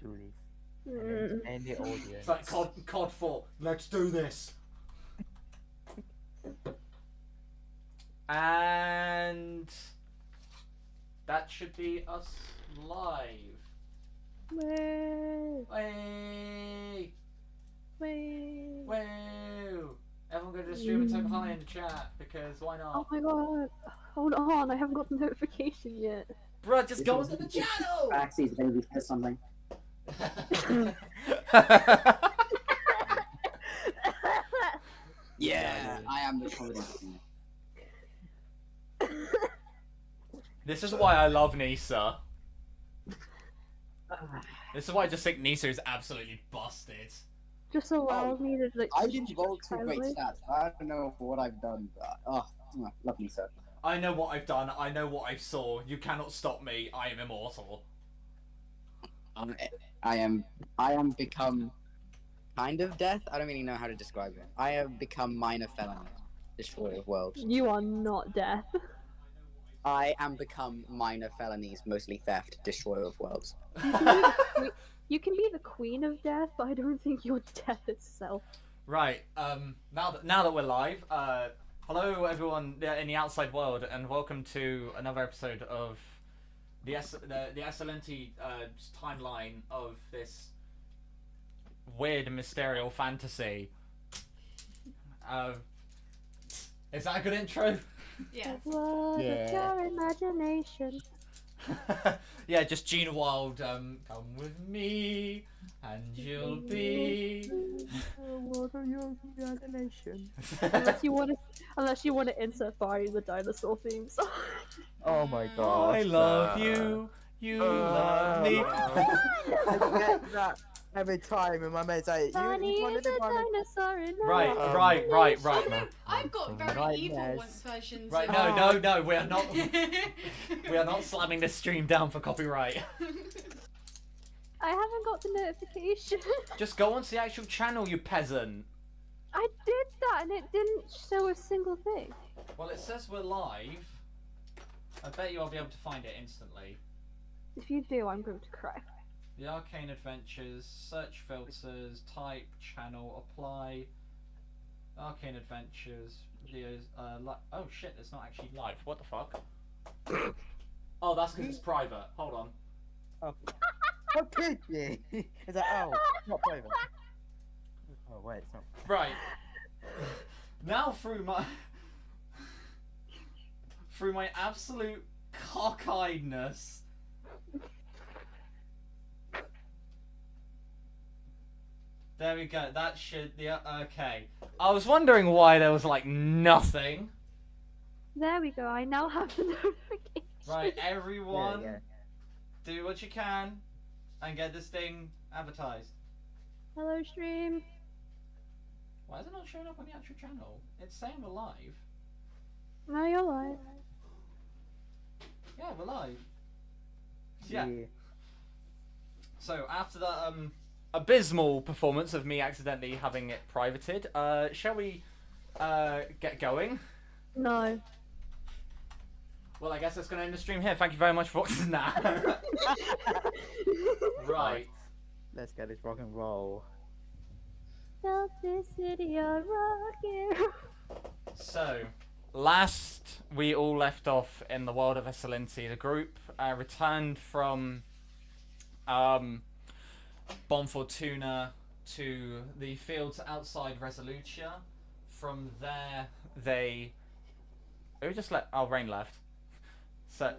do this. And the audience. It's like COD 4. Let's do this. And that should be us live. Woo! Way! Woo! Woo! Everyone go to the stream and type hi in the chat because why not? Oh my god! Hold on, I haven't got the notification yet. Bruh, just go into the channel! Baxi's baby says something. Yeah, I am the confident king. This is why I love Nisa. This is why I just think Nisa is absolutely busted. Just allow me to like. I didn't roll two great silently. stats. I don't know what I've done, but lovely sir. I know what I've done, I know what I saw. You cannot stop me, I am immortal. I am become kind of death. I don't really know how to describe it. I have become minor felony, destroyer of worlds. You are not death. I am become minor felonies, mostly theft, destroyer of worlds. You can be the queen of death, but I don't think you're death itself. Right, now that we're live, hello everyone in the outside world, and welcome to another episode of the Esalinti timeline of this weird mysterious fantasy. Is that a good intro? Yes. What is your imagination? Yeah, just Gina Wild, come with me, and you'll be... What are your imagination? unless you want to insert Barney the dinosaur theme song. Oh my god. I love you, you love me. I get that every time, and my mate's like, Barney you is a dinosaur in a Right, world. right. Oh no, I've got very Right, evil yes. ones versions. Right, of- no, we are not... We are not slamming this stream down for copyright. I haven't got the notification. Just go onto the actual channel, you peasant. I did that and it didn't show a single thing. Well, it says we're live. I bet you I'll be able to find it instantly. If you do, I'm going to cry. The Arcane Adventures, search filters, type, channel, apply. Arcane Adventures, videos, oh shit, it's not actually live. What the fuck? Oh, that's because it's private. Hold on. Oh, how could you? It's like, oh, not private. Oh, wait, it's not. Right. Now through my absolute cockeyedness. There we go. That should okay. I was wondering why there was like nothing. There we go, I now have the notification. Right, everyone, Yeah. do what you can and get this thing advertised. Hello, stream. Why is it not showing up on the actual channel? It's saying we're live. No, you're live. Yeah, we're live. Yeah. So after that abysmal performance of me accidentally having it privated, shall we get going? No. Well, I guess that's going to end the stream here. Thank you very much for watching that. Right. Let's get this rock and roll. Love this city, I rock you. So, last we all left off in the world of Esalinti, the group returned from Bonfortuna to the fields outside Resolutia. From there, they... Who just let... Oh, Rain left. So...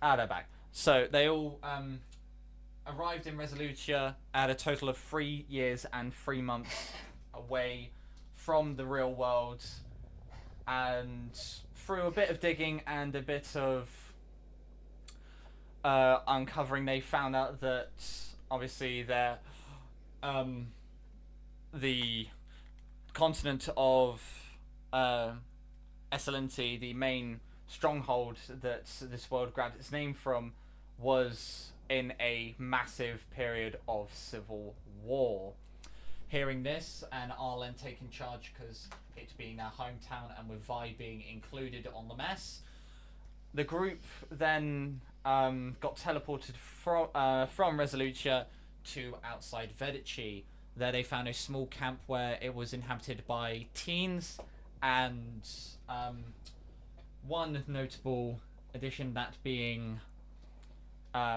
they're back. So, they all arrived in Resolutia at a total of 3 years and 3 months away from the real world, and through a bit of digging and a bit of uncovering, they found out that obviously the continent of Esalinti, the main stronghold that this world grabbed its name from, was in a massive period of civil war. Hearing this, and Arlen taking charge because it being their hometown and with Vi being included on the mess, the group then got teleported from Resolutia to outside Vedici. There they found a small camp where it was inhabited by teens, and one notable addition, that being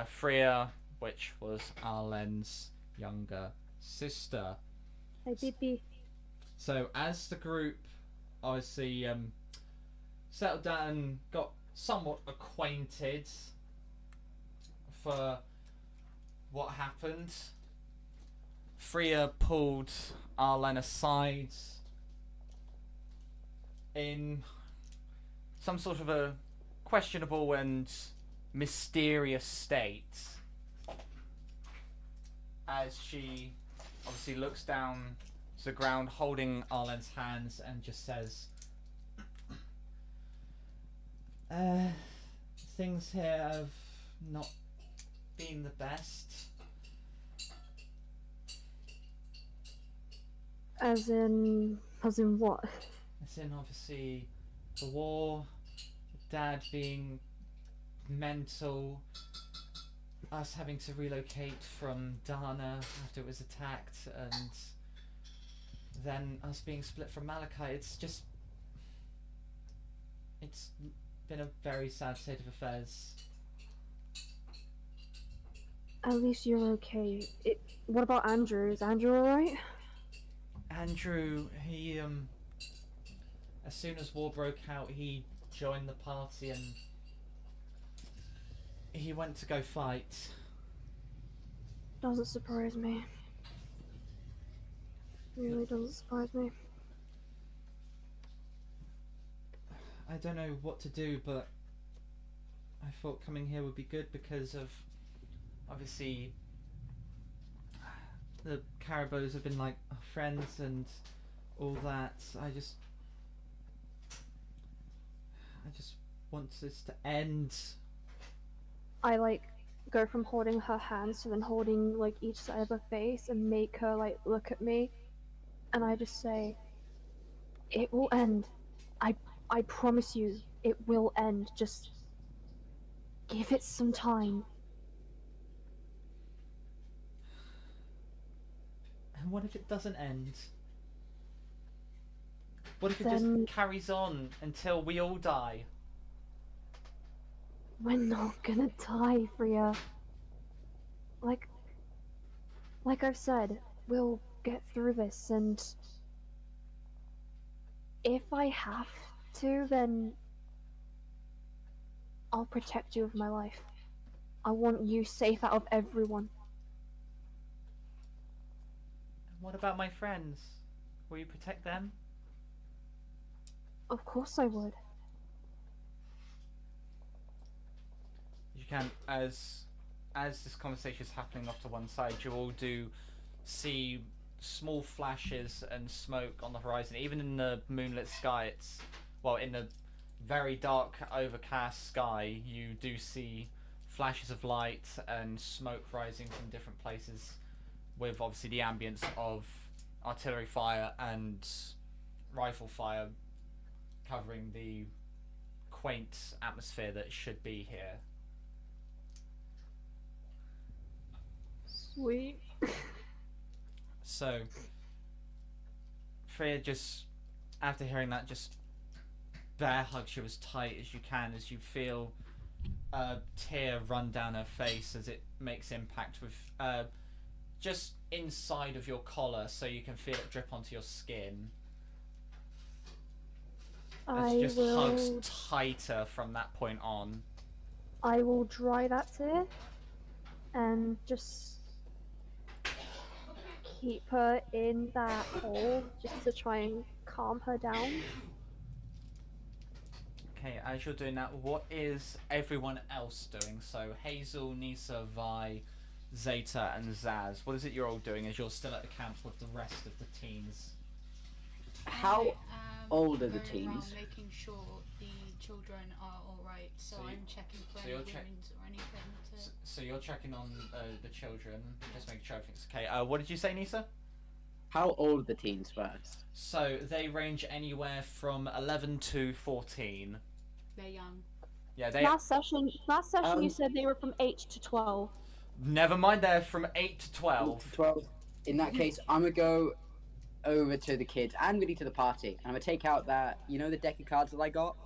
Freya, which was Arlen's younger sister. Hey, Bibi. So as the group obviously settled down and got somewhat acquainted for what happened, Freya pulled Arlen aside in some sort of a questionable and mysterious state, as she obviously looks down to the ground holding Arlen's hands and just says, things here have not been the best. As in what? As in, obviously, the war, Dad being mental, us having to relocate from Dana after it was attacked, and then us being split from Malachi. It's been a very sad state of affairs. At least you're okay. What about Andrew? Is Andrew alright? Andrew, he as soon as war broke out, he joined the party and he went to go fight. Doesn't surprise me. Really doesn't surprise me. I don't know what to do, but I thought coming here would be good because of, obviously, the Caribous have been like our friends and all that. I just want this to end. I go from holding her hands to then holding each side of her face and make her look at me, and I just say, it will end. I promise you, it will end. Just give it some time. And what if it doesn't end? What if it Then just carries on until we all die? we're not gonna die, Freya. Like I've said, we'll get through this, and if I have to, then I'll protect you with my life. I want you safe out of everyone. What about my friends? Will you protect them? Of course I would. You can, as this conversation is happening off to one side, you all do see small flashes and smoke on the horizon. Even in the moonlit sky, in the very dark, overcast sky, you do see flashes of light and smoke rising from different places, with obviously the ambience of artillery fire and rifle fire covering the quaint atmosphere that should be here. Sweet. So, Freya just, after hearing that, just bear hugs you as tight as you can, as you feel a tear run down her face as it makes impact with just inside of your collar, so you can feel it drip onto your skin. It just hugs tighter from that point on. I will dry that tear and just keep her in that hole just to try and calm her down. Okay, as you're doing that, what is everyone else doing? So Hazel, Nisa, Vi, Zeta, and Zaz. What is it you're all doing as you're still at the camp with the rest of the teens? How old are the going teens? around making sure the children are alright, so So I'm checking for so any you're wounds or anything to... So you're checking on the children, just making sure everything's okay. What did you say, Nisa? How old are the teens first? So they range anywhere from 11 to 14. They're young. Yeah, they. Last session you said they were from 8 to 12. Never mind, they're from 8 to 12. 12. In that case, I'm gonna go over to the kids and really to the party. And I'm gonna take out that, you know, the deck of cards that I got.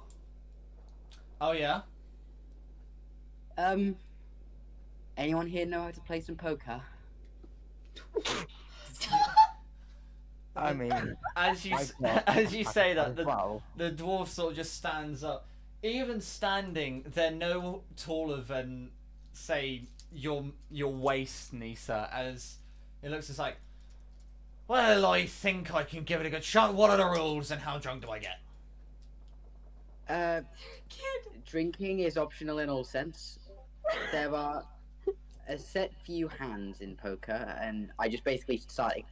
Oh yeah. Anyone here know how to play some poker? I mean, As you I've got- as you say that, as well. the dwarf sort of just stands up. Even standing, they're no taller than, say, your waist, Nisa. As it looks, it's like, well, I think I can give it a good shot. What are the rules, and how drunk do I get? Kid. Drinking is optional in all sense. There are a set few hands in poker, and I just basically started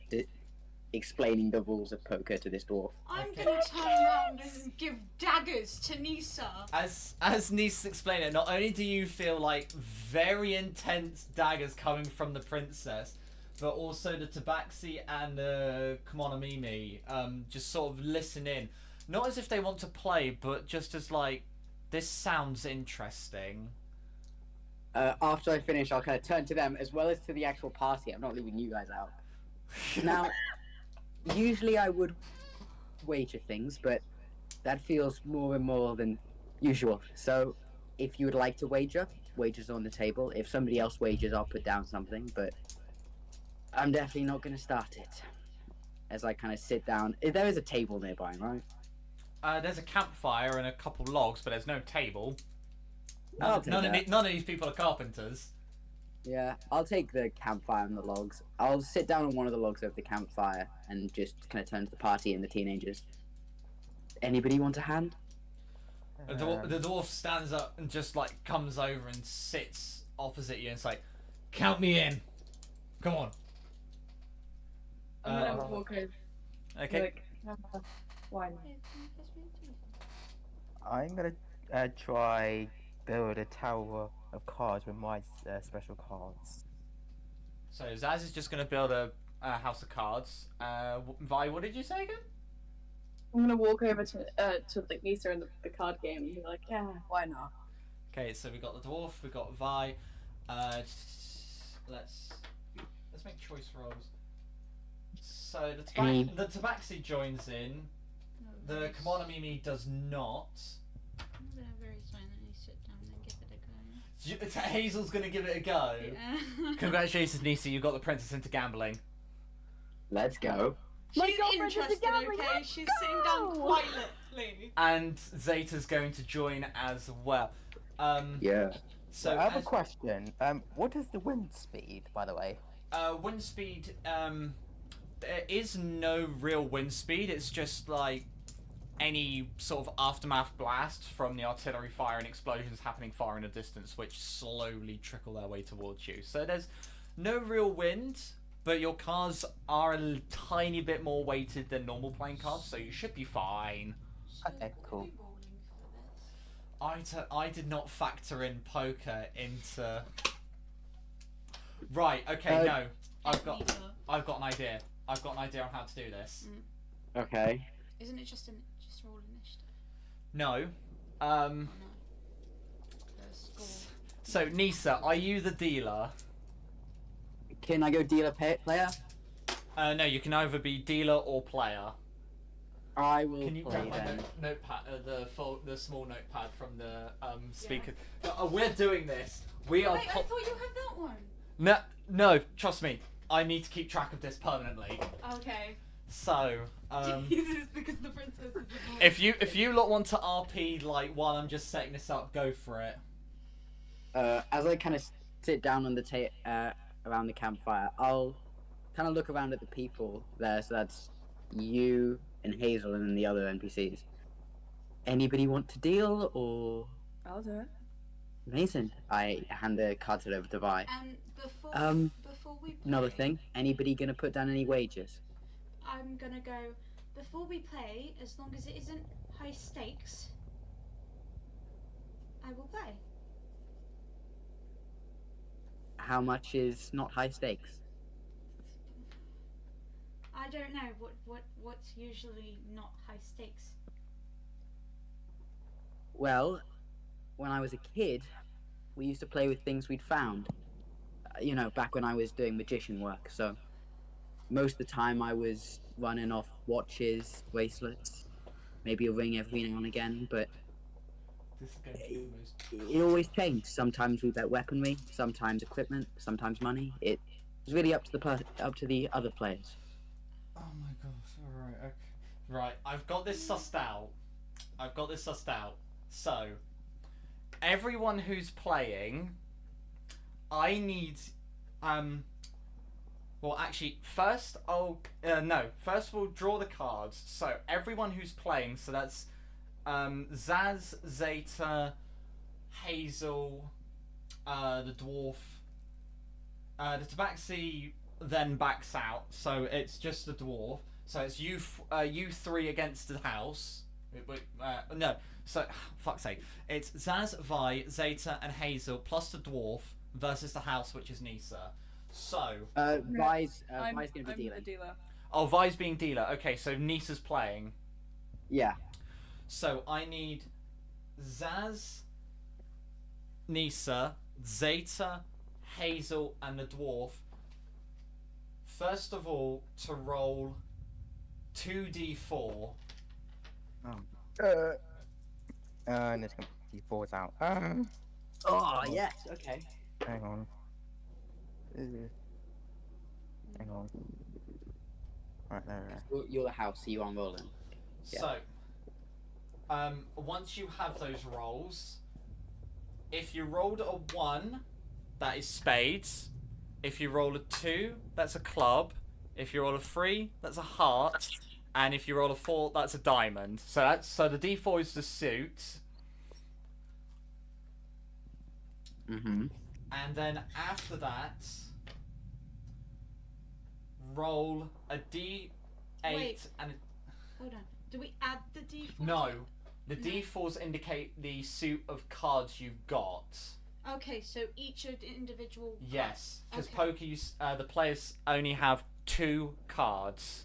explaining the rules of poker to this dwarf. I'm Okay. gonna turn around and give daggers to Nisa. As Nisa explained it, not only do you feel like very intense daggers coming from the princess, but also the Tabaxi and the Kimono Mimi just sort of listen in. Not as if they want to play, but just as like, this sounds interesting. After I finish, I'll kind of turn to them as well as to the actual party. I'm not leaving you guys out. Now, usually I would wager things, but that feels more and more than usual. So, if you would like to wager, wagers on the table. If somebody else wagers, I'll put down something, but I'm definitely not going to start it. As I kind of sit down. There is a table nearby, right? There's a campfire and a couple logs, but there's no table. I'll take that. None of these people are carpenters. Yeah, I'll take the campfire and the logs. I'll sit down on one of the logs of the campfire and just kind of turn to the party and the teenagers. Anybody want a hand? The dwarf stands up and just like comes over and sits opposite you and it's like, count me in. Come on. I'm gonna walk over. Okay. Like, why not? I'm gonna try build a tower of cards with my special cards. So Zaz is just going to build a house of cards. Vi, what did you say again? I'm gonna walk over to like Nisa and the card game and be like, yeah, why not? Okay, so we got the dwarf, we got Vi. Let's make choice rolls. So the Tabaxi joins in. The Kimono Mimi does not. I'm gonna very silently sit down and give it a go. Hazel's gonna give it a go. Yeah. Congratulations, Nisa, you got the princess into gambling. Let's go. My She's girlfriend is a interested, gambling, okay? let's She's sitting down go! quietly. And Zeta's going to join as well. Yeah. So I have a as- question. What is the wind speed, by the way? wind speed, there is no real wind speed. It's just like any sort of aftermath blast from the artillery fire and explosions happening far in the distance, which slowly trickle their way towards you. So there's no real wind, but your cards are a tiny bit more weighted than normal playing cards, so you should be fine. Okay, cool. I did not factor in poker into. Right. Okay. No. I've got an idea. I've got an idea on how to do this. Okay. Isn't it just roll initiative? No. Oh, no. The score. So Nisa, are you the dealer? Can I go dealer player? No. You can either be dealer or player. I will Can you play grab my then. notepad, the small notepad from the speaker? We're doing this. We are. Wait, I thought you had that one. No. Trust me. I need to keep track of this permanently. Okay. So, Jesus, because the princess is involved. if you lot want to RP like while I'm just setting this up, go for it. As I kind of sit down on the around the campfire, I'll kind of look around at the people there. So that's you and Hazel and then the other NPCs. Anybody want to deal or? I'll do it. Amazing. I hand the cards over to Vi. And before we play, Another thing. Anybody gonna put down any wagers? I'm gonna go. Before we play, as long as it isn't high stakes, I will play. How much is not high stakes? I don't know what's usually not high stakes. Well, when I was a kid, we used to play with things we'd found. you know, back when I was doing magician work. So most of the time I was running off watches, bracelets, maybe a ring every now and again. But This is going to be the most. it always changed. Sometimes we bet weaponry, sometimes equipment, sometimes money. It was really up to the other players. Oh my gosh. Alright, okay. Right, I've got this sussed out. So, everyone who's playing, I need, well actually, first we'll draw the cards. So, everyone who's playing, so that's, Zaz, Zeta, Hazel, the dwarf, the tabaxi then backs out, so it's just the dwarf. So it's you three against the house. No, so fuck's sake. It's Zaz, Vi, Zeta, and Hazel plus the dwarf versus the house, which is Nisa. So Vi's I'm gonna be the dealing. dealer. oh, Vi's being dealer. Okay, so Nisa's playing. Yeah. So I need Zaz, Nisa, Zeta, Hazel, and the dwarf. First of all, to roll 2d4. And it's D4's out. Oh yes. Okay. Hang on. Hang on. Right there. You're the house, so you are rolling. Yeah. So, once you have those rolls, if you rolled a 1, that is spades. If you roll a 2, that's a club. If you roll a 3, that's a heart. And if you roll a 4, that's a diamond. So the D4 is the suit. Mm-hmm. And then after that, roll a D8 Wait. and a... Hold on. Do we add the D4? No. The No. D4s indicate the suit of cards you've got. Okay, so each of the individual. Yes, because Okay. poker, the players only have 2 cards.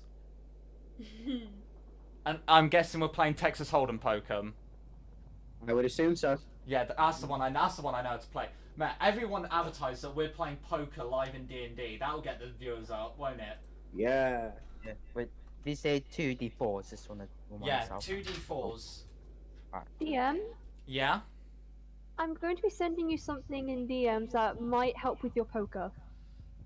And I'm guessing we're playing Texas Hold'em poker. I would assume so. Yeah, that's the one I know how to play. Man, everyone advertised that we're playing poker live in D&D. That'll get the viewers up, won't it? Yeah. Yeah. Wait, did you say 2D4s? Just want to remind Yeah, myself. 2d4s. DM, Yeah? I'm going to be sending you something in DMs that might help with your poker.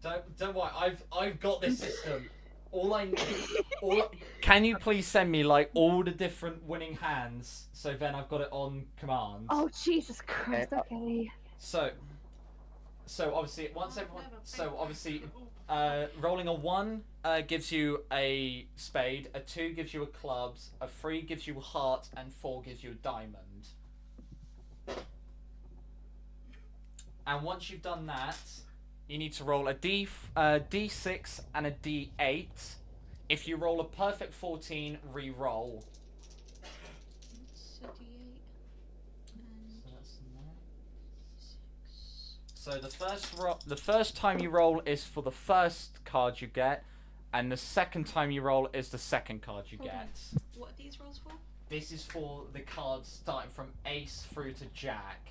Don't worry, I've got this system. All I need, can you please send me like all the different winning hands so then I've got it on command? Oh Jesus Christ! Okay. So obviously rolling a 1 gives you a spade, a 2 gives you a clubs, a 3 gives you a heart, and 4 gives you a diamond. And once you've done that, you need to roll a D6 and a D8. If you roll a perfect 14, re-roll. So D8 and So the first time you roll is for the first card you get, and the second time you roll is the second card you Hold on. get. What are these rolls for? This is for the cards starting from ace through to jack.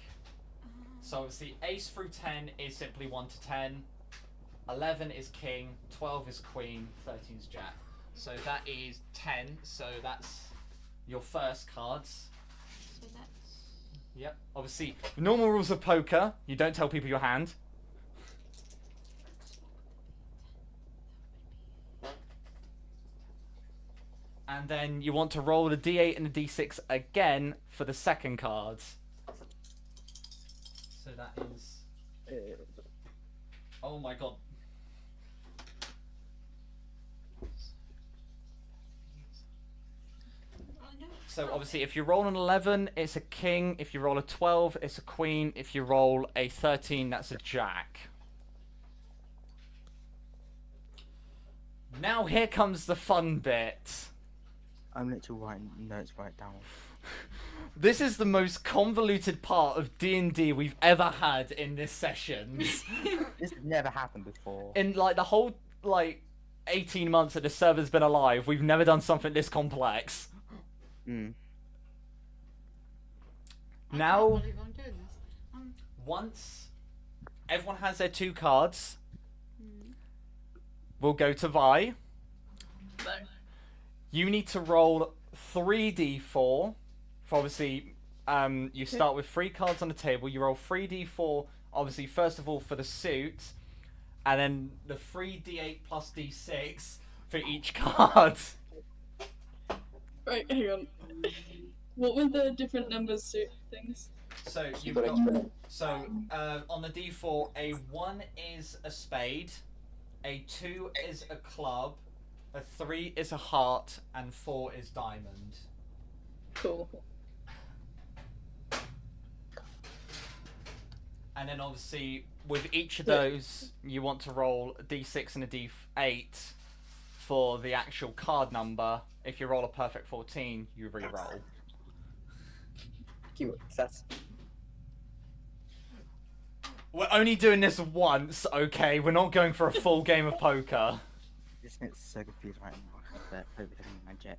So obviously ace through 10 is simply 1 to 10. 11 is king, 12 is queen, 13 is jack. So that is 10, so that's your first cards. So that's. Yep. Obviously, normal rules of poker, you don't tell people your hand. And then you want to roll the D8 and the D6 again for the second card. So that is... Oh my god. Oh no. So obviously if you roll an 11, it's a king. If you roll a 12, it's a queen. If you roll a 13, that's a jack. Now here comes the fun bit. I'm literally writing notes right down. This is the most convoluted part of D&D we've ever had in this session. This never happened before. In like the whole 18 months that the server's been alive, we've never done something this complex. Mm. Now, I can't believe I'm doing this. once everyone has their 2 cards. Hmm. We'll go to Vi. No. You need to roll 3d4. For obviously, you start with 3 cards on the table. You roll 3d4, obviously, first of all for the suit, and then the 3d8 plus d6 for each card. Right, hang on. What were the different numbers suit things? So you've got got extra. on the d4, a 1 is a spade, a 2 is a club, a 3 is a heart, and 4 is diamond. Cool. And then obviously with each of those, you want to roll a d6 and a d8 for the actual card number. If you roll a perfect 14, you re-roll. Keyword success. We're only doing this once, okay? We're not going for a full game of poker. Just get so confused right now. But hopefully my jet.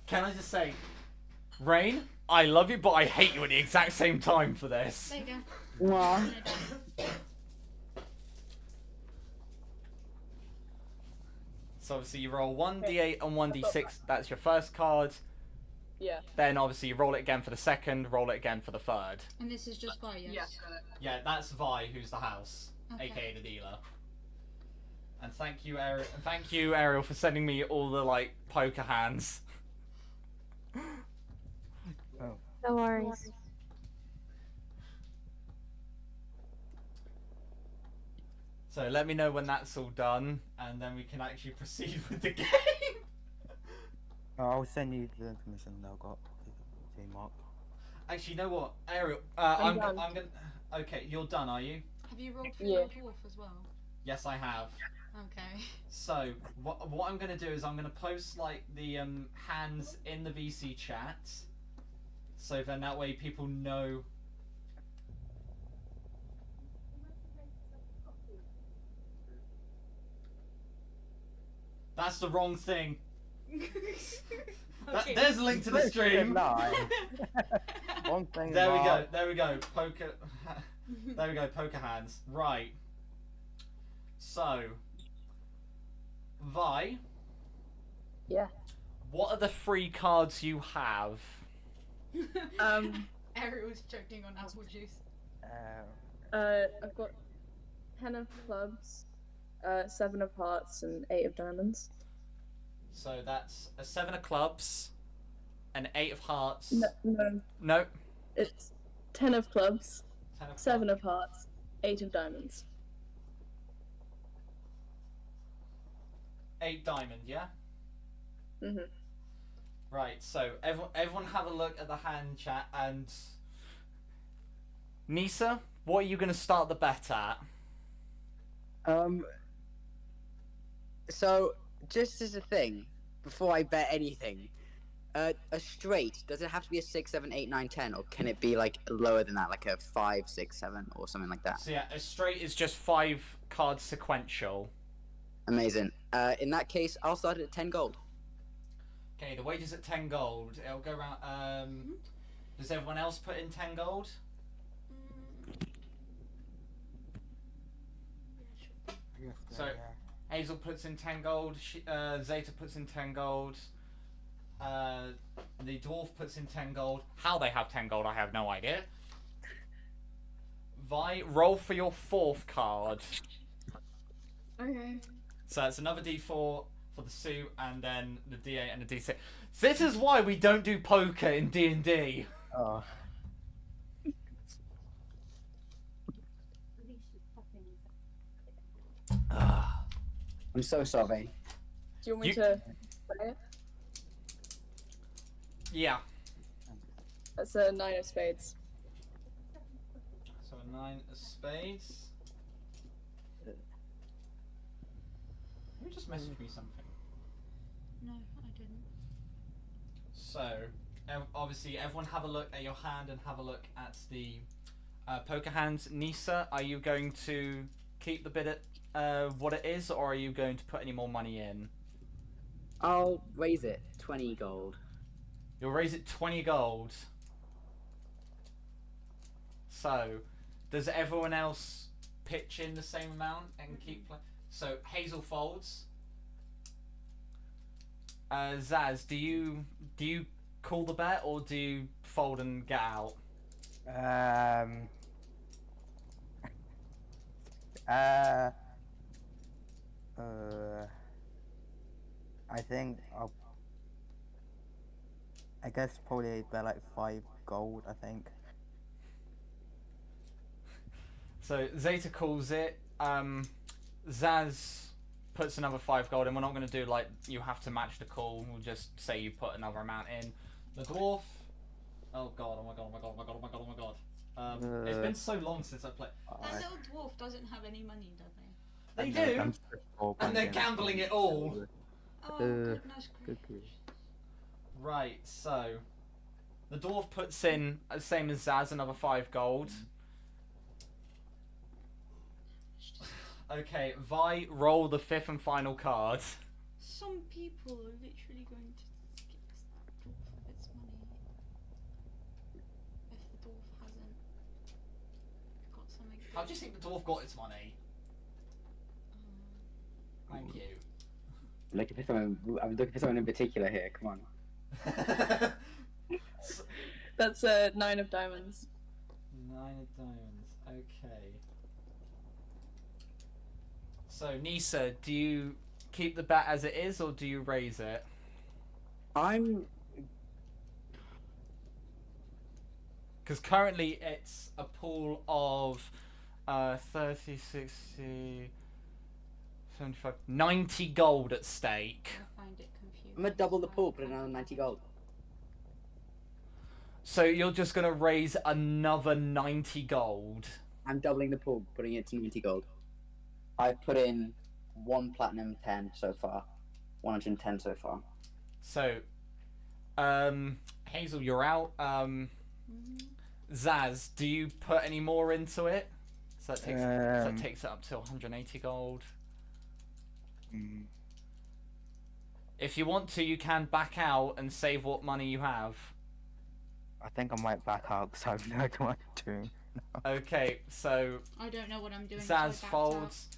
Can I just say, Rain, I love you, but I hate you at the exact same time for this. There you go. Wow. So obviously you roll 1d8 and 1d6, that's your first card. Yeah. Then obviously you roll it again for the second, roll it again for the third. And this is just by yes. Yeah, got it. Yeah, that's Vi, who's the house, Okay. aka the dealer. And thank you, Ariel, for sending me all the like poker hands. Oh. No worries. So let me know when that's all done, and then we can actually proceed with the game. I'll send you the information that I got. See, Mark. Actually, you know what, Ariel? I'm I'm done. gonna. Okay, you're done, are you? Have you rolled for Yeah. your dwarf as well? Yes, I have. Okay. So what I'm gonna do is I'm gonna post like the hands in the VC chat, so then that way people know. That's the wrong thing. Okay. There's a link to the stream. One thing. There we go. Mark. There we go. Poker. There we go. Poker hands. Right. So, Vi, Yeah. what are the 3 cards you have? Ariel's choking on apple juice. I've got 10 of clubs, 7 of hearts, and 8 of diamonds. So that's a 7 of clubs, an 8 of hearts. No, No. it's 10 of clubs, 10 of 7 of hearts, 8 of diamonds. 8 diamond, yeah? Mhm. Right, so everyone have a look at the hand chat, and Nisa, what are you going to start the bet at? So just as a thing, before I bet anything, a straight, does it have to be a 6, 7, 8, 9, 10, or can it be like lower than that, like a 5, 6, 7, or something like that? So yeah, a straight is just 5 cards sequential. Amazing. In that case, I'll start at 10 gold. Okay, the wager's at 10 gold. It'll go around. Does everyone else put in 10 gold? So- Hazel puts in 10 gold. Zeta puts in 10 gold. The dwarf puts in 10 gold. How they have 10 gold, I have no idea. Vi, roll for your 4th card. Okay. So it's another d4 for the suit, and then the d8 and the d6. This is why we don't do poker in D&D. Oh. I'm so sorry. Do you want me You- to play it? Yeah. That's a 9 of spades. So a 9 of spades. You just messaged me something. No, I didn't. So, obviously, everyone have a look at your hand and have a look at the poker hands. Nisa, are you going to keep the bid at what it is, or are you going to put any more money in? I'll raise it 20 gold. You'll raise it 20 gold. So, does everyone else pitch in the same amount and keep playing. So Hazel folds. Zaz, do you call the bet or do you fold and get out? I think I guess probably they're like 5 gold. I think. So Zeta calls it. Zaz puts another 5 gold, and we're not going to do like you have to match the call. We'll just say you put another amount in. The dwarf. Oh god! Oh my god! Oh my god! Oh my god! Oh my god! Oh my god! It's been so long since I played. That little dwarf doesn't have any money, does he? They do, and they're gambling it all. Oh, goodness good gracious. Right. So the dwarf puts in same as Zaz, another 5 gold. Okay, Vi, roll the 5th and final card. Some people are literally going to skip this dwarf of its money. If the dwarf hasn't got something. How do you think the dwarf got its money? Thank you. I'm looking for someone in particular here. Come on. That's 9 of diamonds. 9 of diamonds. Okay. So Nisa, do you keep the bet as it is or do you raise it? Because currently it's a pool of 30, 60, 75, 90 gold at stake. I find it confusing. I'm gonna double the pool, put another 90 gold. So you're just going to raise another 90 gold. I'm doubling the pool, putting it to 90 gold. I've put in 1 platinum 10 so far. 110 so far. So, Hazel, you're out. Zaz, do you put any more into it? So that takes it up to 180 gold. If you want to, you can back out and save what money you have. I think I might back out because I have no idea what I'm doing. Okay, so I don't know what I'm doing. so I Zaz backed folds.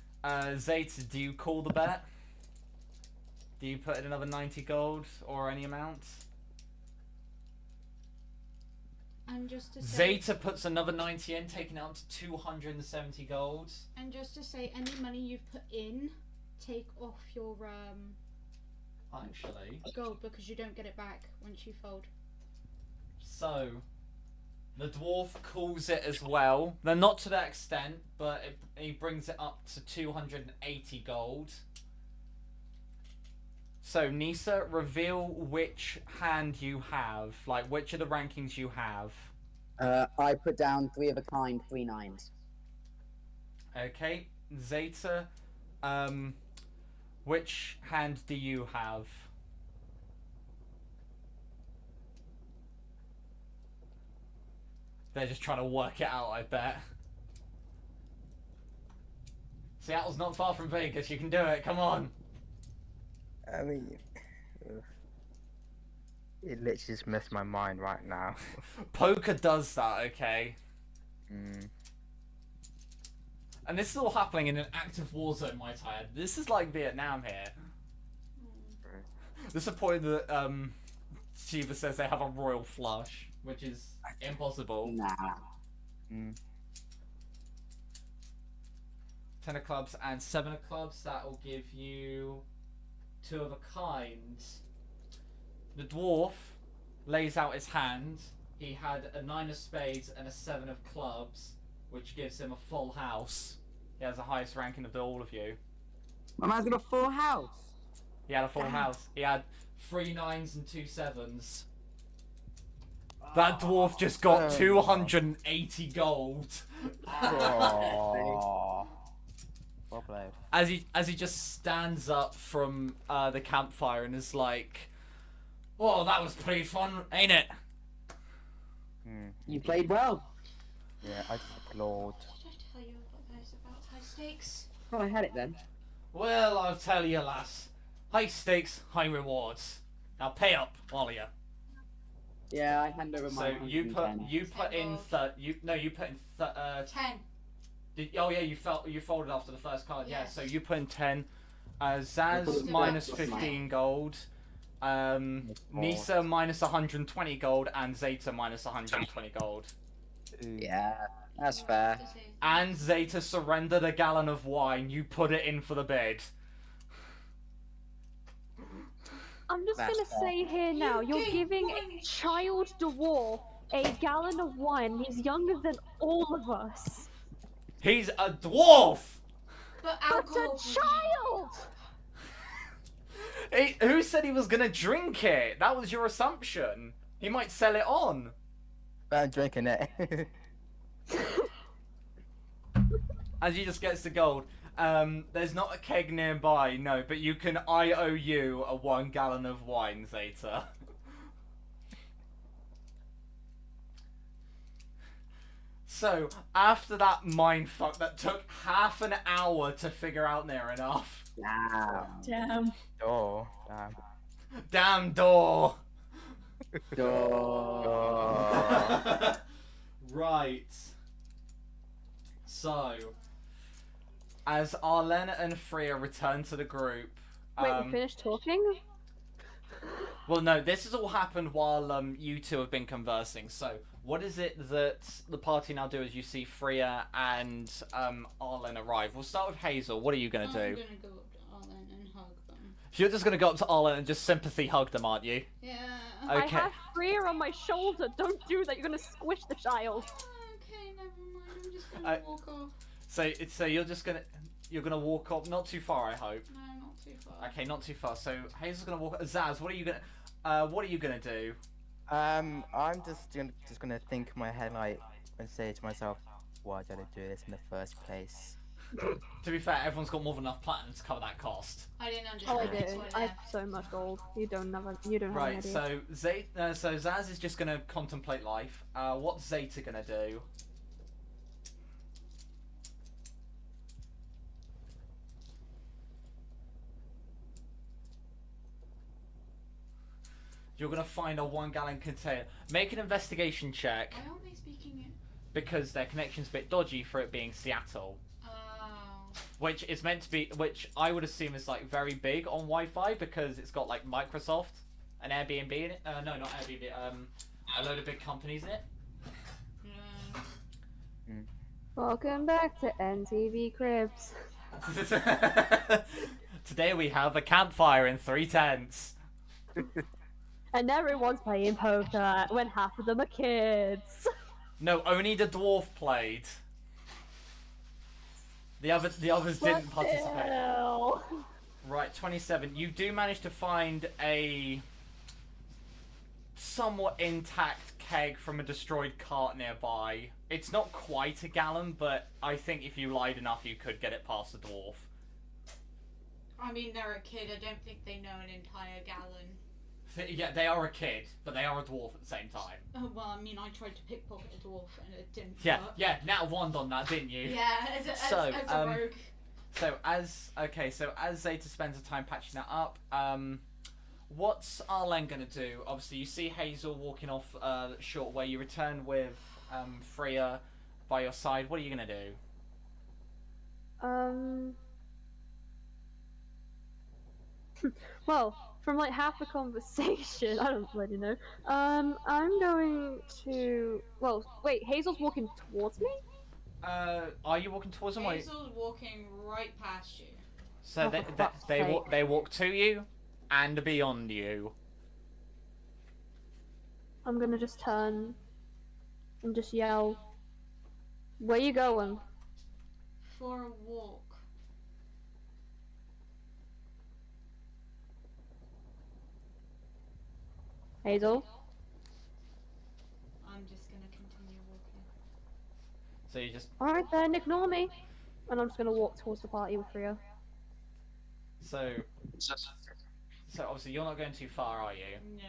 Zeta, do you call the bet? Do you put in another 90 gold or any amount? And just to say, Zeta puts another 90 in, taking it up to 270 gold. and just to say, any money you've put in, take off your Actually. gold because you don't get it back once you fold. So, the dwarf calls it as well. Now, not to that extent, but he brings it up to 280 gold. So, Nisa, reveal which hand you have. Like, which of the rankings you have. I put down 3 of a kind, 3 9s. Okay. Zeta, which hand do you have? They're just trying to work it out, I bet. Seattle's not far from Vegas, you can do it, come on! I mean, it literally just messed my mind right now. Poker does that, okay? And this is all happening in an active war zone, might I add. This is like Vietnam here. This is a point that Shiva says they have a royal flush, which is impossible. Nah. 10 of clubs and 7 of clubs, that will give you 2 of a kind. The dwarf lays out his hand. He had a 9 of spades and a 7 of clubs, which gives him a full house. He has the highest ranking of all of you. My man's got a full house. He had a full house. He had 3 9s and 2 7s. That dwarf just got 280 gold. Oh. Well played. As he just stands up from the campfire and is like, "Oh, that was pretty fun, ain't it?" You played well. Yeah, I just lord. Did I tell you about high stakes? Oh, I had it then. Well, I'll tell you, lass. High stakes, high rewards. Now pay up, all of you. Yeah, I hand over my. So you put in 10 you put in 10. Oh yeah, you folded after the first card. Yeah, Yes. so you put in 10. I Zaz put it minus back, plus 15 gold. Nisa minus 120 gold, and Zeta minus 120 gold. Yeah, that's fair. And Zeta surrendered a gallon of wine. You put it in for the bid. I'm just That's gonna fair. say here now, you're gave giving a wine. child dwarf a gallon of wine. He's younger than all of us. He's a dwarf! But But alcohol. a child! Who said he was gonna drink it? That was your assumption. He might sell it on. But I'm drinking it. As he just gets the gold. There's not a keg nearby, no, but you can IOU a 1 gallon of wine, Zeta. So, after that mindfuck that took half an hour to figure out near enough. Wow. Damn. Oh, damn. Damn door! Oh. Right. So, as Arlena and Freya return to the group, Wait, we finished talking? well, no, this has all happened while you two have been conversing. So, what is it that the party now do as you see Freya and Arlen arrive? We'll start with Hazel. What are you gonna do? I'm gonna go up to Arlen and hug them. You're just gonna go up to Arlen and just sympathy hug them, aren't you? Yeah. Okay. I have Freya on my shoulder. Don't do that. You're gonna squish the child. Okay, never mind. I'm just gonna I- walk off. So you're gonna walk up, not too far, I hope. No, not too far. Okay, not too far. So Hazel's gonna walk. Zaz, what are you gonna do? I'm just gonna think in my head like and say to myself, why did I do this in the first place? To be fair, everyone's got more than enough platinum to cover that cost. I didn't Oh, understand. I That's do. why I have left. so much gold. You don't have any Right. idea. So so Zaz is just gonna contemplate life. What's Zeta gonna do? You're gonna find a 1 gallon container. Make an investigation check Why aren't they speaking it? because their connection's a bit dodgy for it being Seattle. Oh. Which is meant to be, which I would assume is like very big on Wi-Fi because it's got like Microsoft and Airbnb in it. No, not Airbnb. A load of big companies in it. Yeah. Welcome back to NTV Cribs. Today we have a campfire in 3 tents. And everyone's playing poker when half of them are kids. No, only the dwarf played. The others didn't But participate. still. Right, 27. You do manage to find a somewhat intact keg from a destroyed cart nearby. It's not quite a gallon, but I think if you lied enough, you could get it past the dwarf. I mean, they're a kid. I don't think they know an entire gallon. Yeah, they are a kid, but they are a dwarf at the same time. Oh, well, I mean, I tried to pickpocket a dwarf and it didn't Yeah, work. yeah, nat 1 on that, didn't you? Yeah, as So, a rogue. So as Zeta spends the time patching that up, what's Arlen gonna do? Obviously, you see Hazel walking off short way. You return with Freya by your side. What are you gonna do? Well, from like half the conversation, I don't bloody know. I'm going to. Well, wait. Hazel's walking towards me. Are you walking towards them? Hazel's walking right past you. So Oh, for fuck's sake. they walk to you and beyond you. I'm gonna just turn and just yell, "Where you going?" For a walk. Hazel. I'm just gonna continue walking. So you just All right then, ignore me. And I'm just gonna walk towards the party with Freya. so obviously you're not going too far, are you? No.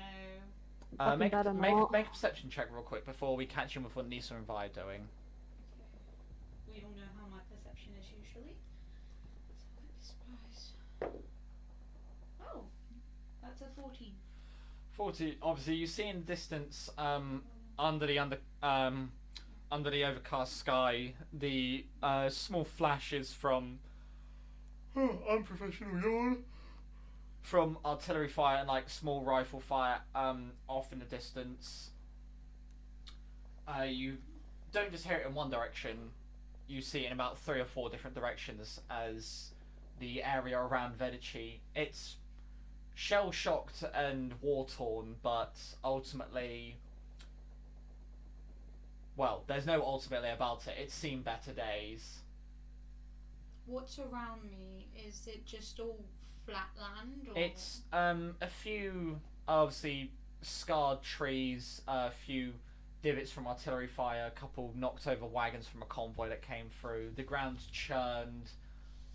Fucking Make better not. a perception check real quick before we catch him with what Nisa and Vi are doing. We all know how my perception is usually. So let's suppose. Oh, that's a 14. 40. Obviously, you see in the distance, under the overcast sky, the small flashes from unprofessional yawn from artillery fire and like small rifle fire off in the distance. You don't just hear it in one direction, you see it in about 3 or 4 different directions as the area around Vedici. It's shell shocked and war torn, but ultimately, well, there's no ultimately about it. It's seen better days. What's around me? Is it just all flat land? Or... It's a few obviously scarred trees, a few divots from artillery fire, a couple knocked over wagons from a convoy that came through. The ground's churned,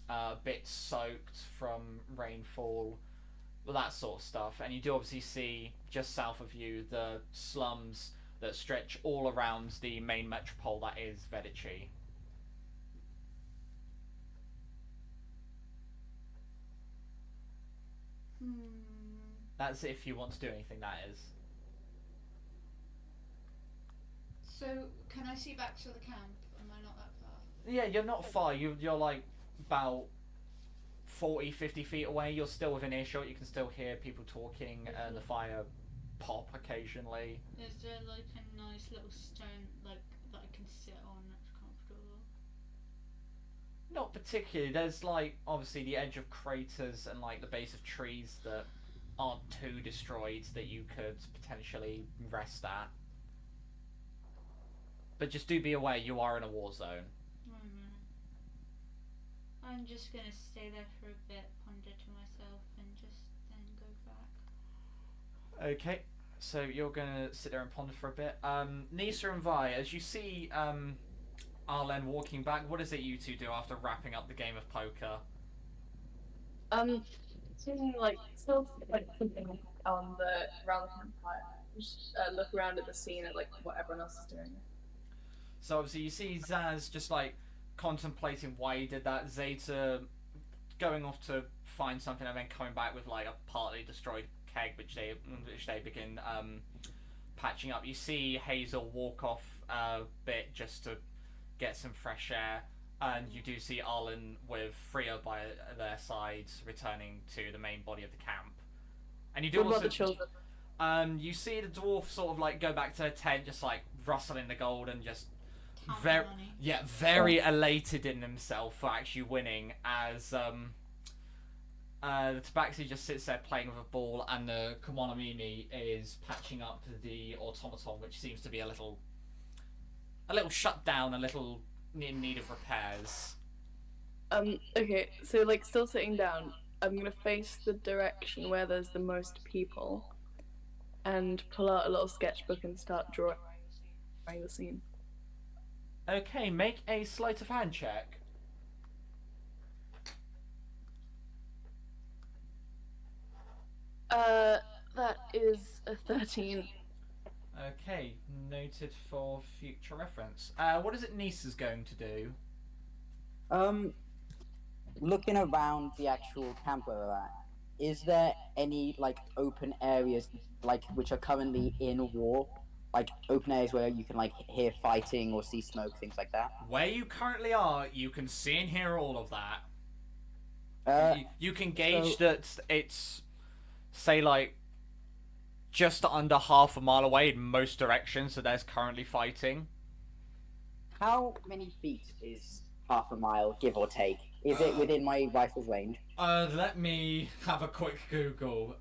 a bit soaked from rainfall, that sort of stuff. And you do obviously see just south of you the slums that stretch all around the main metropole that is Vedici. That's if you want to do anything, that is. So, can I see back to the camp? Am I not that far? Yeah, you're not far. You're like about 40, 50 feet away. You're still within earshot. You can still hear people talking and the fire pop occasionally. Is there like a nice little stone like that I can sit on that's comfortable? Not particularly. There's like obviously the edge of craters and like the base of trees that aren't too destroyed that you could potentially rest at. But just do be aware you are in a war zone. I'm just gonna stay there for a bit, ponder to myself, and just then go back. Okay, so you're gonna sit there and ponder for a bit. Nisa and Vi, as you see Arlen walking back, what is it you two do after wrapping up the game of poker? Something like still like something on the around the campfire. Just look around at the scene at like what everyone else is doing. So obviously you see Zaz just like contemplating why he did that. Zeta going off to find something and then coming back with like a partly destroyed keg, which they begin patching up. You see Hazel walk off a bit just to get some fresh air, and you do see Arlen with Freeya by their side returning to the main body of the camp. And you do What also about the children? you see the dwarf sort of like go back to her tent, just like rustling the gold and just Count money. very elated in himself for actually winning, as the Tabaxi just sits there playing with a ball and the Kawanamimi is patching up the automaton, which seems to be a little shut down, a little in need of repairs. Okay, so like still sitting down, I'm gonna face the direction where there's the most people and pull out a little sketchbook and start drawing the scene. Okay, make a sleight of hand check. That is a 13. Okay, noted for future reference. What is it Nisa's going to do? Looking around the actual camp where we're at, is there any like open areas like which are currently in war? Like open areas where you can like hear fighting or see smoke, things like that? Where you currently are, you can see and hear all of that. You can gauge that it's, say, like, just under half a mile away in most directions, so there's currently fighting. How many feet is half a mile, give or take? Is it within my rifle's range? Let me have a quick Google.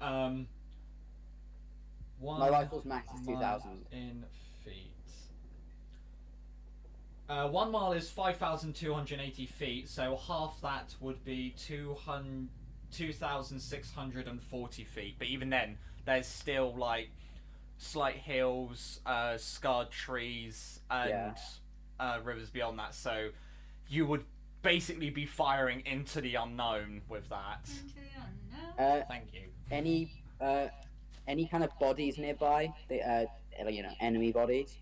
My rifle's max is 2,000. In feet. 1 mile is 5,280 feet, so half that would be 2,640 feet. But even then, there's still like slight hills, scarred trees, and rivers beyond that. So you would basically be firing into the unknown with that. Into the unknown. Thank you. Any kind of bodies nearby? Enemy bodies.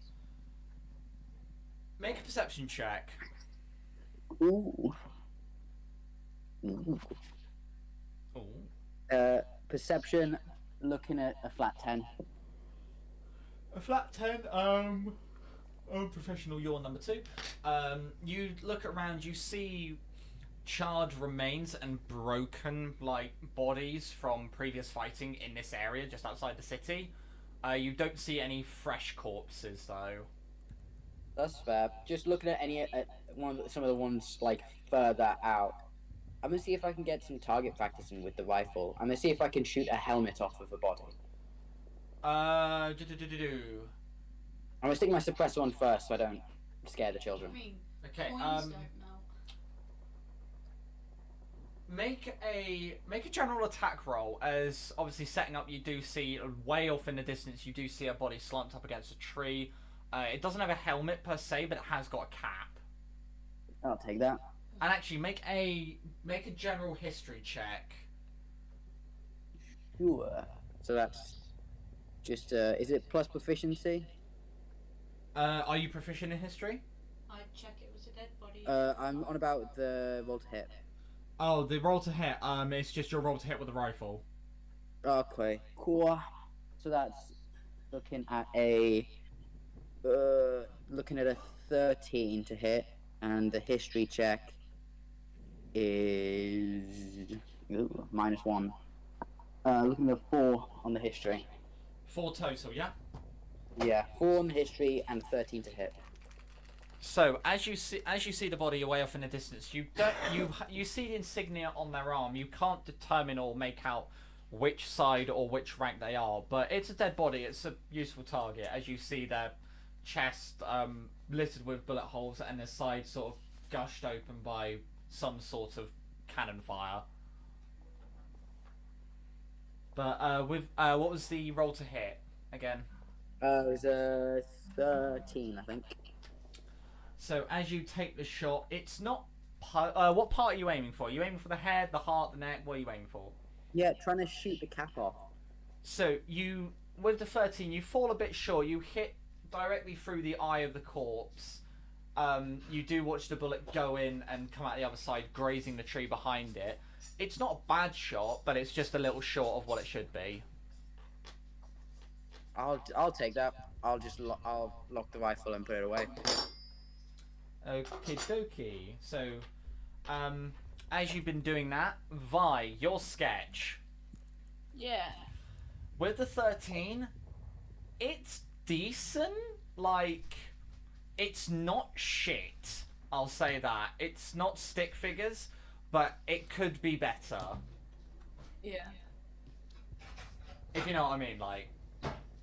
Make a perception check. Ooh. Ooh. Perception. Looking at a flat 10. A flat 10. Professional, you're number 2. You look around, you see charred remains and broken bodies from previous fighting in this area just outside the city. You don't see any fresh corpses though. That's fair. Just looking at some of the ones further out. I'm gonna see if I can get some target practicing with the rifle. I'm gonna see if I can shoot a helmet off of a body. I'm gonna stick my suppressor on first so I don't scare the children. I mean, Okay. coins don't know. Make a general attack roll. As obviously setting up, you do see way off in the distance. You do see a body slumped up against a tree. It doesn't have a helmet per se, but it has got a cap. I'll take that. And actually, make a general history check. Sure. So that's just is it plus proficiency? Are you proficient in history? I'd check it was a dead body. I'm on about the roll to hit. Oh, the roll to hit. It's just your roll to hit with the rifle. Okay, cool. So that's looking at a 13 to hit, and the history check is -1. Looking at 4 on the history. 4 total, yeah. Yeah, 4 on the history and 13 to hit. So as you see the body away off in the distance, you see the insignia on their arm. You can't determine or make out which side or which rank they are, but it's a dead body. It's a useful target. As you see their chest littered with bullet holes and their side sort of gushed open by some sort of cannon fire. But what was the roll to hit again? It was a 13, I think. So as you take the shot, it's not. What part are you aiming for? Are you aiming for the head, the heart, the neck? What are you aiming for? Yeah, trying to shoot the cap off. So you, with the 13, you fall a bit short. You hit directly through the eye of the corpse. You do watch the bullet go in and come out the other side, grazing the tree behind it. It's not a bad shot, but it's just a little short of what it should be. I'll take that. I'll lock the rifle and put it away. Okie dokie. So, as you've been doing that, Vi, your sketch. Yeah. With the 13, it's decent. It's not shit. I'll say that. It's not stick figures, but it could be better. Yeah. If you know what I mean,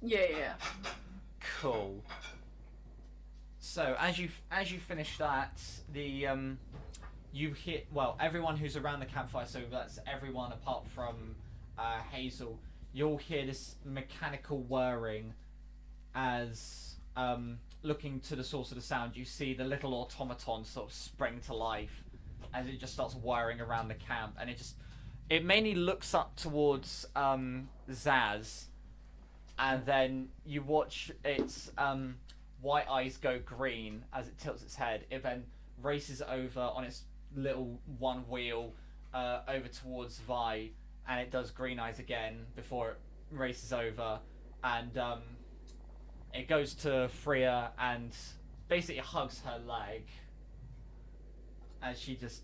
Yeah. Cool. So as you finish that, you hit everyone who's around the campfire. So that's everyone apart from Hazel. You'll hear this mechanical whirring as looking to the source of the sound. You see the little automaton sort of spring to life as it just starts whirring around the camp, and it mainly looks up towards Zaz, and then you watch its white eyes go green as it tilts its head. It then races over on its little one wheel over towards Vi, and it does green eyes again before it races over, and it goes to Freeya and basically hugs her leg as she just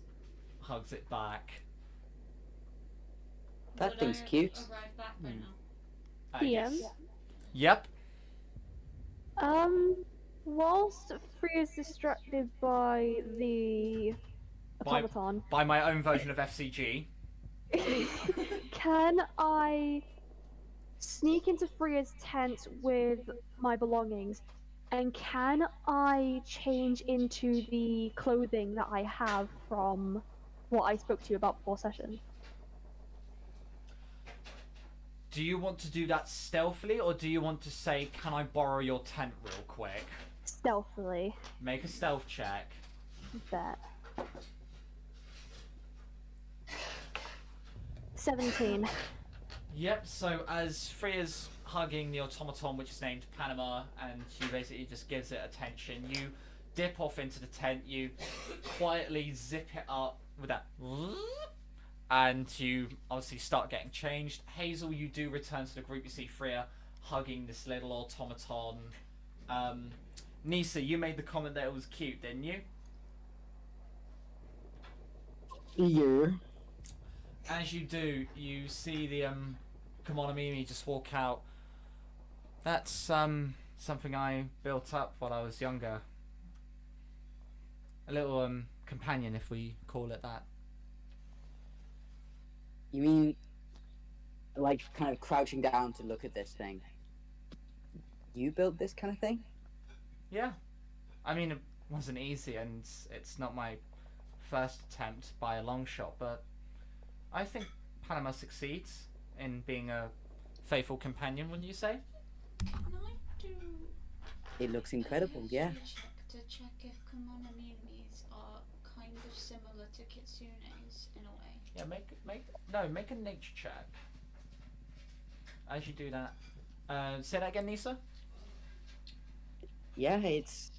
hugs it back. That Would thing's I cute. arrive back by now? PM. Yep. Whilst Freya's distracted by the automaton, By my own version of FCG. can I sneak into Freya's tent with my belongings? And can I change into the clothing that I have from what I spoke to you about before session? Do you want to do that stealthily, or do you want to say, can I borrow your tent real quick? Stealthily. Make a stealth check. Bet. 17. Yep, so as Freya's hugging the automaton, which is named Panama, and she basically just gives it attention, you dip off into the tent, you quietly zip it up with that, and you obviously start getting changed. Hazel, you do return to the group. You see Freya hugging this little automaton. Nisa, you made the comment that it was cute, didn't you? Yeah. As you do, you see the Kimono Mimi just walk out. That's something I built up while I was younger. A little companion, if we call it that. You mean, like, kind of crouching down to look at this thing? You built this kind of thing? Yeah. I mean, it wasn't easy, and it's not my first attempt by a long shot, but I think Panama succeeds in being a faithful companion, wouldn't you say? Can I do It looks incredible, a yeah. history check to check if kimono mimis are kind of similar to kitsunes in a way? Yeah, make a nature check. As you do that, say that again, Nisa. Yeah, it's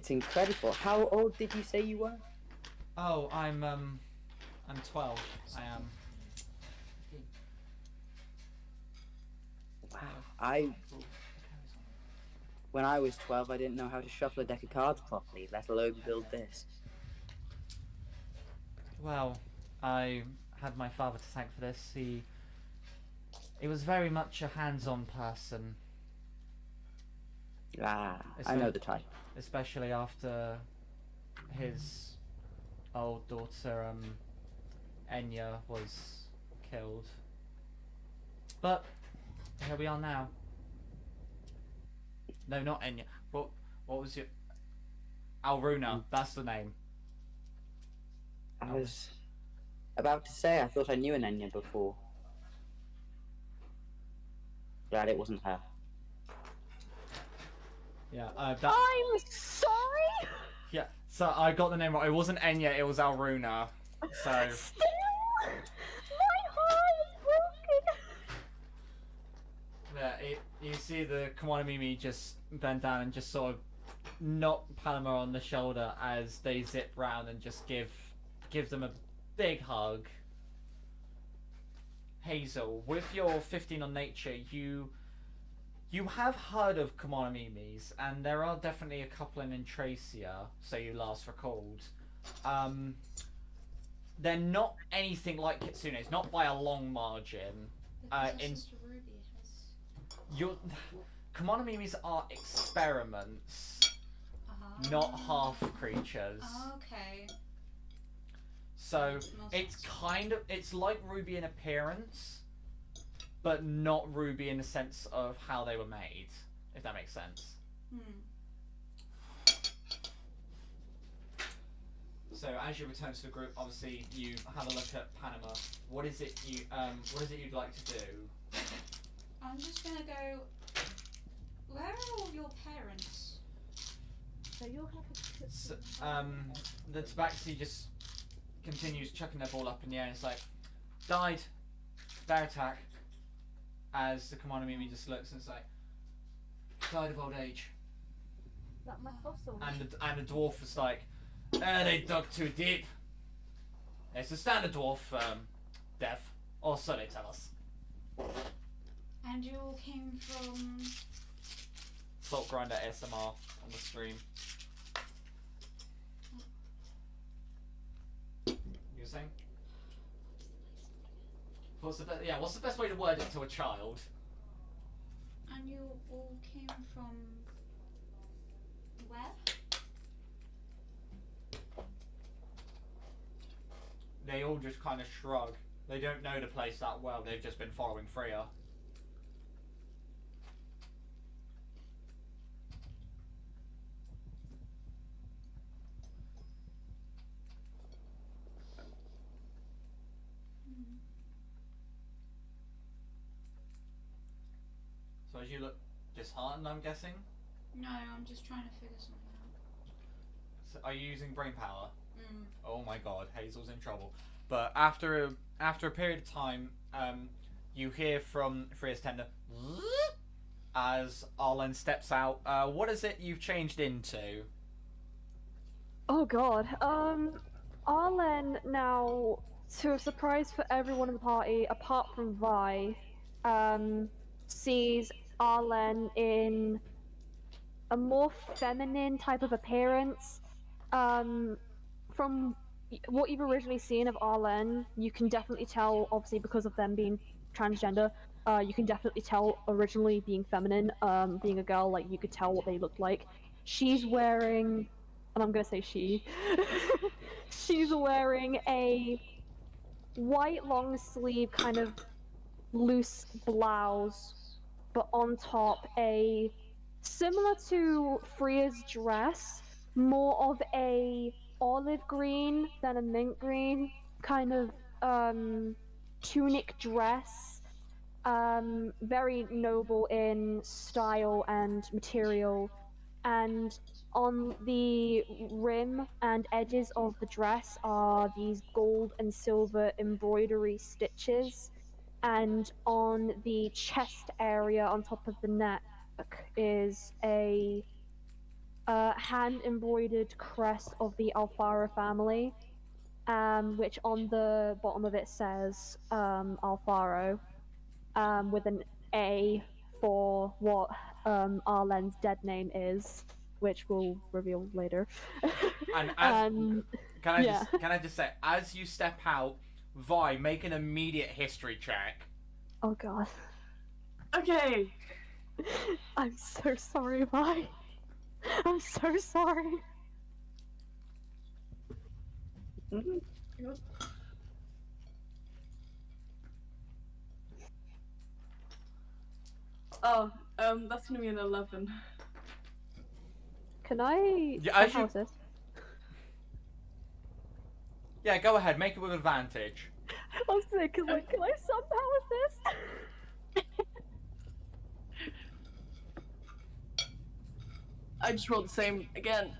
incredible. How old did you say you were? Oh, I'm 12. I am. Wow. When I was 12, I didn't know how to shuffle a deck of cards properly, let alone build this. Well, I had my father to thank for this. He was very much a hands-on person. Ah, I know the type. Especially after his old daughter, Enya, was killed. But here we are now. No, not Enya. What was your... Alruna, that's the name. I was about to say, I thought I knew an Enya before. Glad it wasn't her. Yeah, I'm sorry. yeah, so I got the name right. It wasn't Enya, it was Alruna. So... Still, my heart is broken. Yeah, you see the Kimono Mimi just bend down and just sort of knock Panama on the shoulder as they zip round and just give them a big hug. Hazel, with your 15 on nature, you have heard of Kimono Mimis, and there are definitely a couple in Intracia, so you last recalled. They're not anything like kitsunes, not by a long margin. In Ruby has. your Kimono Mimis are experiments, not half creatures. Okay. So it's like Ruby in appearance, but not Ruby in the sense of how they were made, if that makes sense. So as you return to the group, obviously you have a look at Panama. What is it you'd like to do? I'm just gonna go. Where are all your parents? So you'll have a So, the Tabaxi just continues chucking their ball up in the air and it's like, died, bear attack, as the Kimono Mimi just looks and it's like, died of old age. that my fossil. And the dwarf was like, they dug too deep. It's a standard dwarf death, or so they tell us. And you all came from. Salt grinder ASMR on the stream. You were saying? What's the best way to word it to a child? And you all came from. Where? They all just kind of shrug. They don't know the place that well. They've just been following Freya. So as you look disheartened, I'm guessing? No, I'm just trying to figure something out. So are you using brain power? Mm. Oh my god, Hazel's in trouble. But after a period of time, you hear from Freya's tender as Arlen steps out. What is it you've changed into? Oh god. Arlen now, to a surprise for everyone in the party, apart from Vi, sees Arlen in a more feminine type of appearance. From what you've originally seen of Arlen, you can definitely tell, obviously because of them being transgender, you can definitely tell originally being feminine, being a girl, like you could tell what they looked like. She's wearing, and I'm gonna say she, she's wearing a white long sleeve kind of loose blouse, but on top a similar to Freya's dress, more of a olive green than a mint green kind of tunic dress. Very noble in style and material, and on the rim and edges of the dress are these gold and silver embroidery stitches, and on the chest area on top of the neck is a hand embroidered crest of the Alfaro family, which on the bottom of it says Alfaro, with an A for what Arlen's dead name is, which we'll reveal later. And as yeah. can I just say, as you step out, Vi, make an immediate history check. Oh god. Okay. I'm so sorry, Vi. I'm so sorry. Oh, that's gonna be an 11. Can I? Yeah, as how you- is this? Yeah, go ahead, make it with advantage. I was gonna say, cause like, can I somehow assist? I just rolled the same again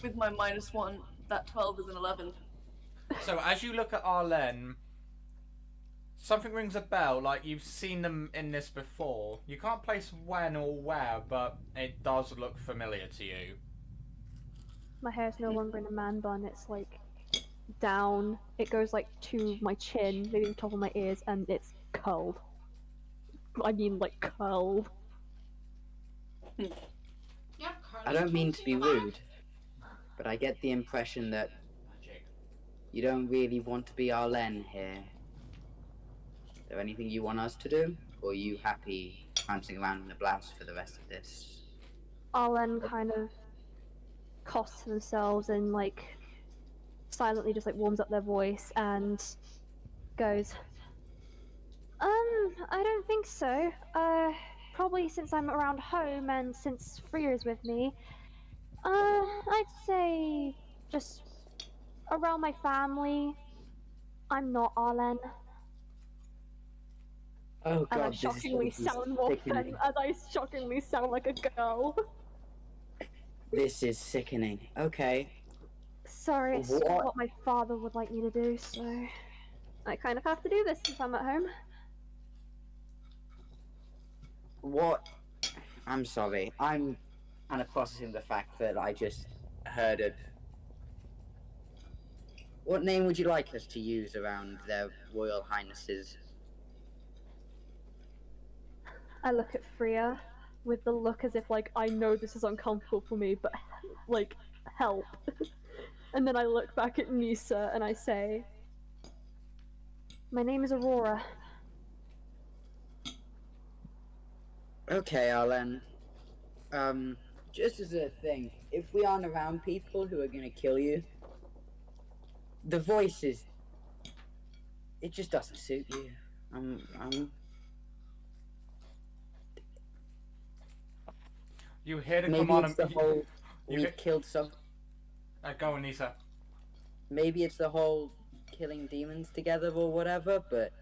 with my -1. That 12 is an 11. So as you look at Arlen, something rings a bell, like you've seen them in this before. You can't place when or where, but it does look familiar to you. My hair's no longer in a man bun. It's like down. It goes like to my chin, maybe the top of my ears, and it's curled. I mean, like curled. I don't mean to be rude, but I get the impression that you don't really want to be Arlen here. Is there anything you want us to do? Or are you happy prancing around in a blouse for the rest of this? Arlen kind of coughs to themselves and like silently just like warms up their voice and goes, I don't think so. Probably since I'm around home and since Freya's with me, I'd say just around my family. I'm not Arlen. Oh And I god, shockingly this is sound more sickening. as I shockingly sound like a girl. This is sickening. Okay. Sorry, it's What? what my father would like me to do, so I kind of have to do this if I'm at home. What? I'm sorry. I'm kind of processing the fact that I just heard it. What name would you like us to use around their Royal Highnesses? I look at Freya with the look as if like I know this is uncomfortable for me, but like help. And then I look back at Nisa and I say, my name is Aurora. Okay, Arlen. Just as a thing, if we aren't around people who are gonna kill you, the voice is... it just doesn't suit you. You hear the Maybe command it's the whole... you we've hit- killed some... Go on, Nisa. Maybe it's the whole killing demons together or whatever, but...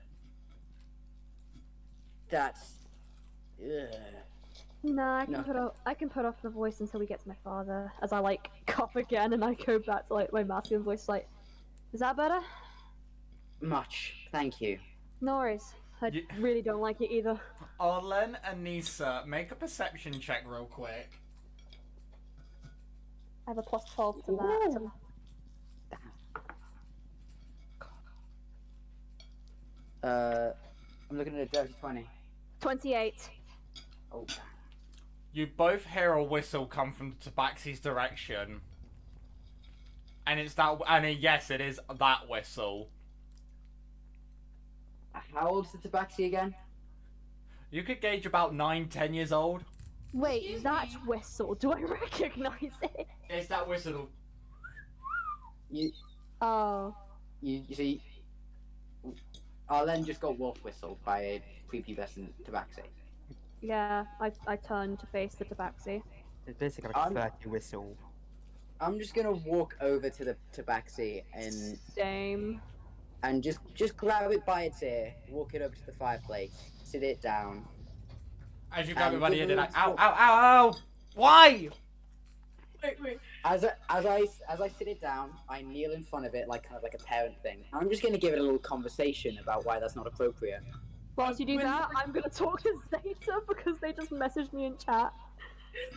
that's... ugh. No, I can No. put off the voice until we get to my father. As I like cough again and I go back to like my masculine voice, like, is that better? Much. Thank you. No worries. I You- really don't like it either. Arlen and Nisa, make a perception check real quick. I have a plus 12 to that. I'm looking at a dirty 20. 28. Oh, You both hear a whistle come from Tabaxi's direction. And it's that, yes, it is that whistle. How old's the Tabaxi again? You could gauge about 9-10 years old. Wait, Excuse that me? whistle. Do I recognize it? It's that whistle. You Oh. see, Arlen just got wolf whistled by a prepubescent Tabaxi. Yeah, I turned to face the tabaxi. It's basically like a 30 whistle. I'm just gonna walk over to the Tabaxi Same. and just grab it by its ear, walk it over to the fireplace, sit it down. As you grab it And by the give ear, me they're like, a ow, talk. ow, ow, ow! Why? Wait. As I sit it down, I kneel in front of it like kind of like a parent thing. I'm just gonna give it a little conversation about why that's not appropriate. Whilst you do When- that, I'm gonna talk to Zeta because they just messaged me in chat.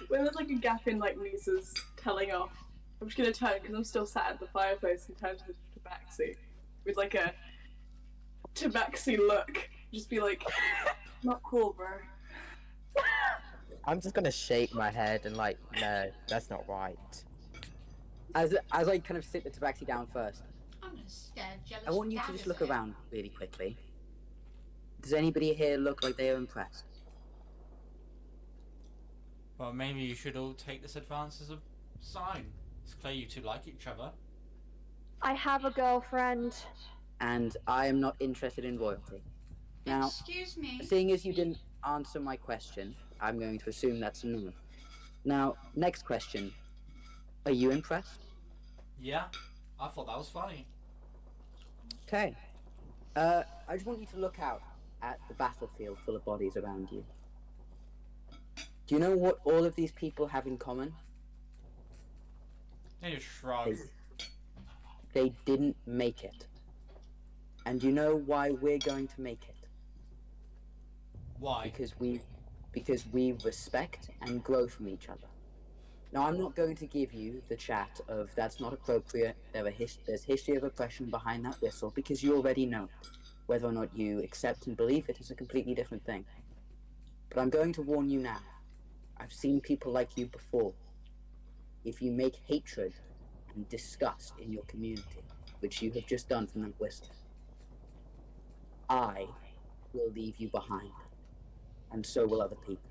When there's like a gap in like Lisa's telling off, I'm just gonna turn because I'm still sat at the fireplace and turn to the Tabaxi with like a Tabaxi look. Just be like, not cool, bro. I'm just gonna shake my head and like, no, that's not right. As I kind of sit the Tabaxi down first, I'm gonna stare jealous. I want you to just look around really quickly. Does anybody here look like they are impressed? Well, maybe you should all take this advance as a sign. It's clear you two like each other. I have a girlfriend. And I am not interested in royalty. Now, Excuse me. seeing as you didn't answer my question, I'm going to assume that's a no. Now, next question. Are you impressed? Yeah, I thought that was funny. Okay. I just want you to look out at the battlefield full of bodies around you. Do you know what all of these people have in common? They just shrug. They didn't make it. And do you know why we're going to make it? Why? Because we respect and grow from each other. Now, I'm not going to give you the chat of that's not appropriate, there's history of oppression behind that whistle, because you already know. Whether or not you accept and believe it is a completely different thing. But I'm going to warn you now. I've seen people like you before. If you make hatred and disgust in your community, which you have just done from that whistle, I will leave you behind. And so will other people.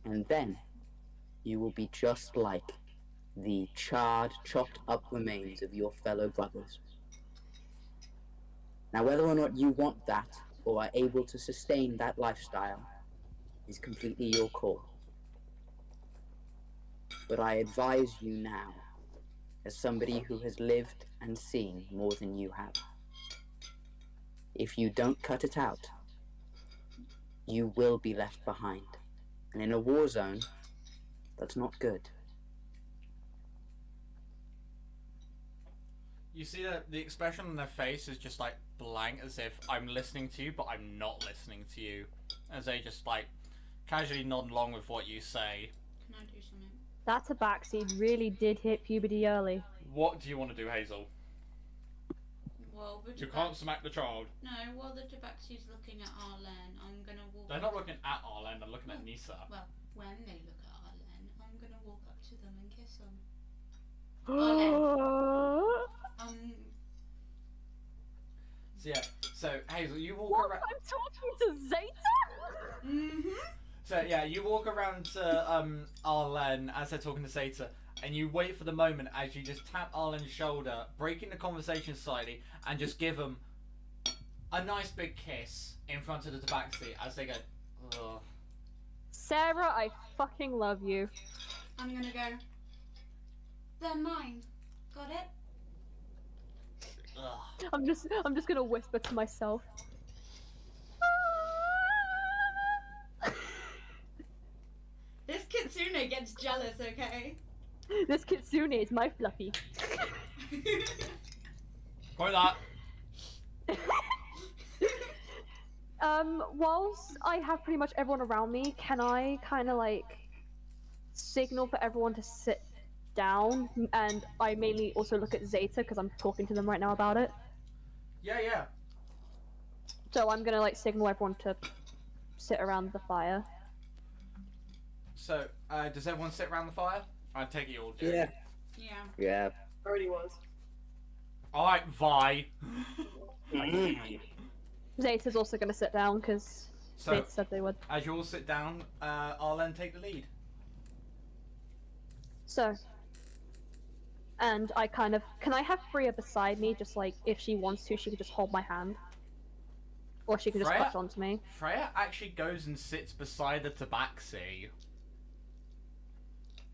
And then you will be just like the charred, chopped up remains of your fellow brothers. Now, whether or not you want that or are able to sustain that lifestyle is completely your call. But I advise you now, as somebody who has lived and seen more than you have, if you don't cut it out, you will be left behind. And in a war zone, that's not good. You see that the expression on their face is just like blank, as if I'm listening to you, but I'm not listening to you. As they just like casually nod along with what you say. Can I do something? That tabaxi really did hit puberty early. What do you want to do, Hazel? Well, the You can't smack the child. No, while the Tabaxi's looking at Arlen, I'm gonna walk. They're not looking at Arlen, they're looking at Nisa. Well, when they look at Arlen, I'm gonna walk up to them and kiss them. So yeah, so Hazel, you walk What? around. I'm talking to Zeta? Mm-hmm. So yeah, you walk around to Arlen as they're talking to Zeta, and you wait for the moment as you just tap Arlen's shoulder, breaking the conversation slightly, and just give him a nice big kiss in front of the tabaxi as they go, ugh. Sarah, I fucking love you. I'm gonna go. They're mine. Got it? Ugh. I'm just gonna whisper to myself. This Kitsune gets jealous, okay? This kitsune is my fluffy. Quite that. Whilst I have pretty much everyone around me, can I kind of like signal for everyone to sit down? And I mainly also look at Zeta because I'm talking to them right now about it. Yeah. So I'm gonna like signal everyone to sit around the fire. So, does everyone sit around the fire? I take it you all do. Yeah. Yeah. Yeah. Already was. Alright, Vi. Zeta's also going to sit down because So, Zeta said they would. as you all sit down, I'll then take the lead. So, and I kind of, can I have Freya beside me, just like, if she wants to, she could just hold my hand? Or she can just Freya? clutch onto me. Freya actually goes and sits beside the tabaxi.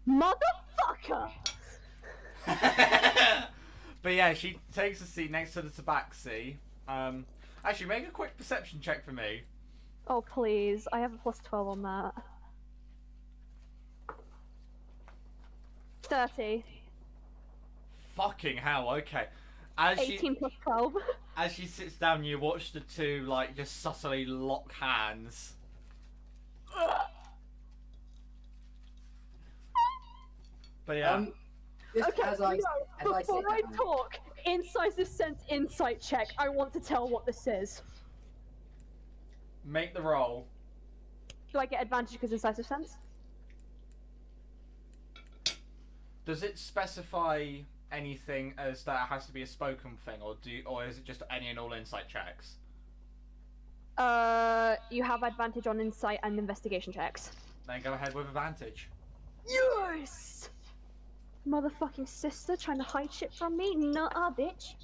Motherfucker! But yeah, she takes a seat next to the tabaxi. Actually, make a quick perception check for me. Oh, please. I have a plus 12 on that. 30. Fucking hell, okay. As 18 plus 12. as she sits down, you watch the two, like, just subtly lock hands. But yeah. Just Okay, as I before sit I down, talk, incisive sense insight check. I want to tell what this is. Make the roll. Do I get advantage because incisive sense? Does it specify anything as that it has to be a spoken thing, or is it just any and all insight checks? You have advantage on insight and investigation checks. Then go ahead with advantage. Yes! Motherfucking sister trying to hide shit from me? Nuh-uh, bitch.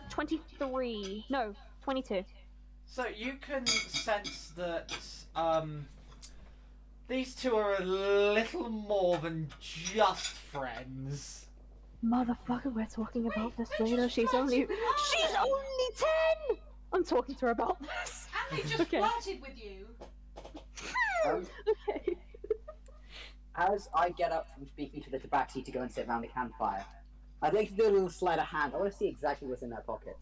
23. No, 22. So you can sense that these two are a little more than just friends. Motherfucker, we're talking about this later. just She's only flirted 10! I'm talking to her about this. And they just Okay. flirted with you. Okay. as I get up from speaking to the tabaxi to go and sit around the campfire, I'd like to do a little sleight of hand. I want to see exactly what's in their pockets.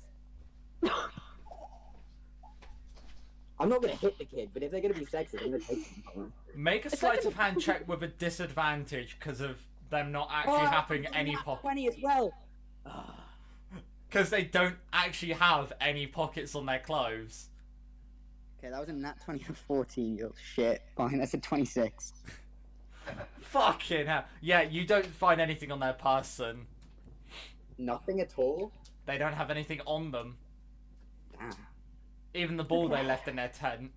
I'm not gonna hit the kid, but if they're gonna be sexy, I'm gonna take them. Make a It's sleight like of hand check with a disadvantage because of them not actually having any pockets. 20 as well. Because they don't actually have any pockets on their clothes. Okay, that was a nat 20 and 14. You shit. Fine, that's a 26. Fucking hell. Yeah, you don't find anything on their person. Nothing at all. They don't have anything on them. Damn. Even the ball they left in their tent.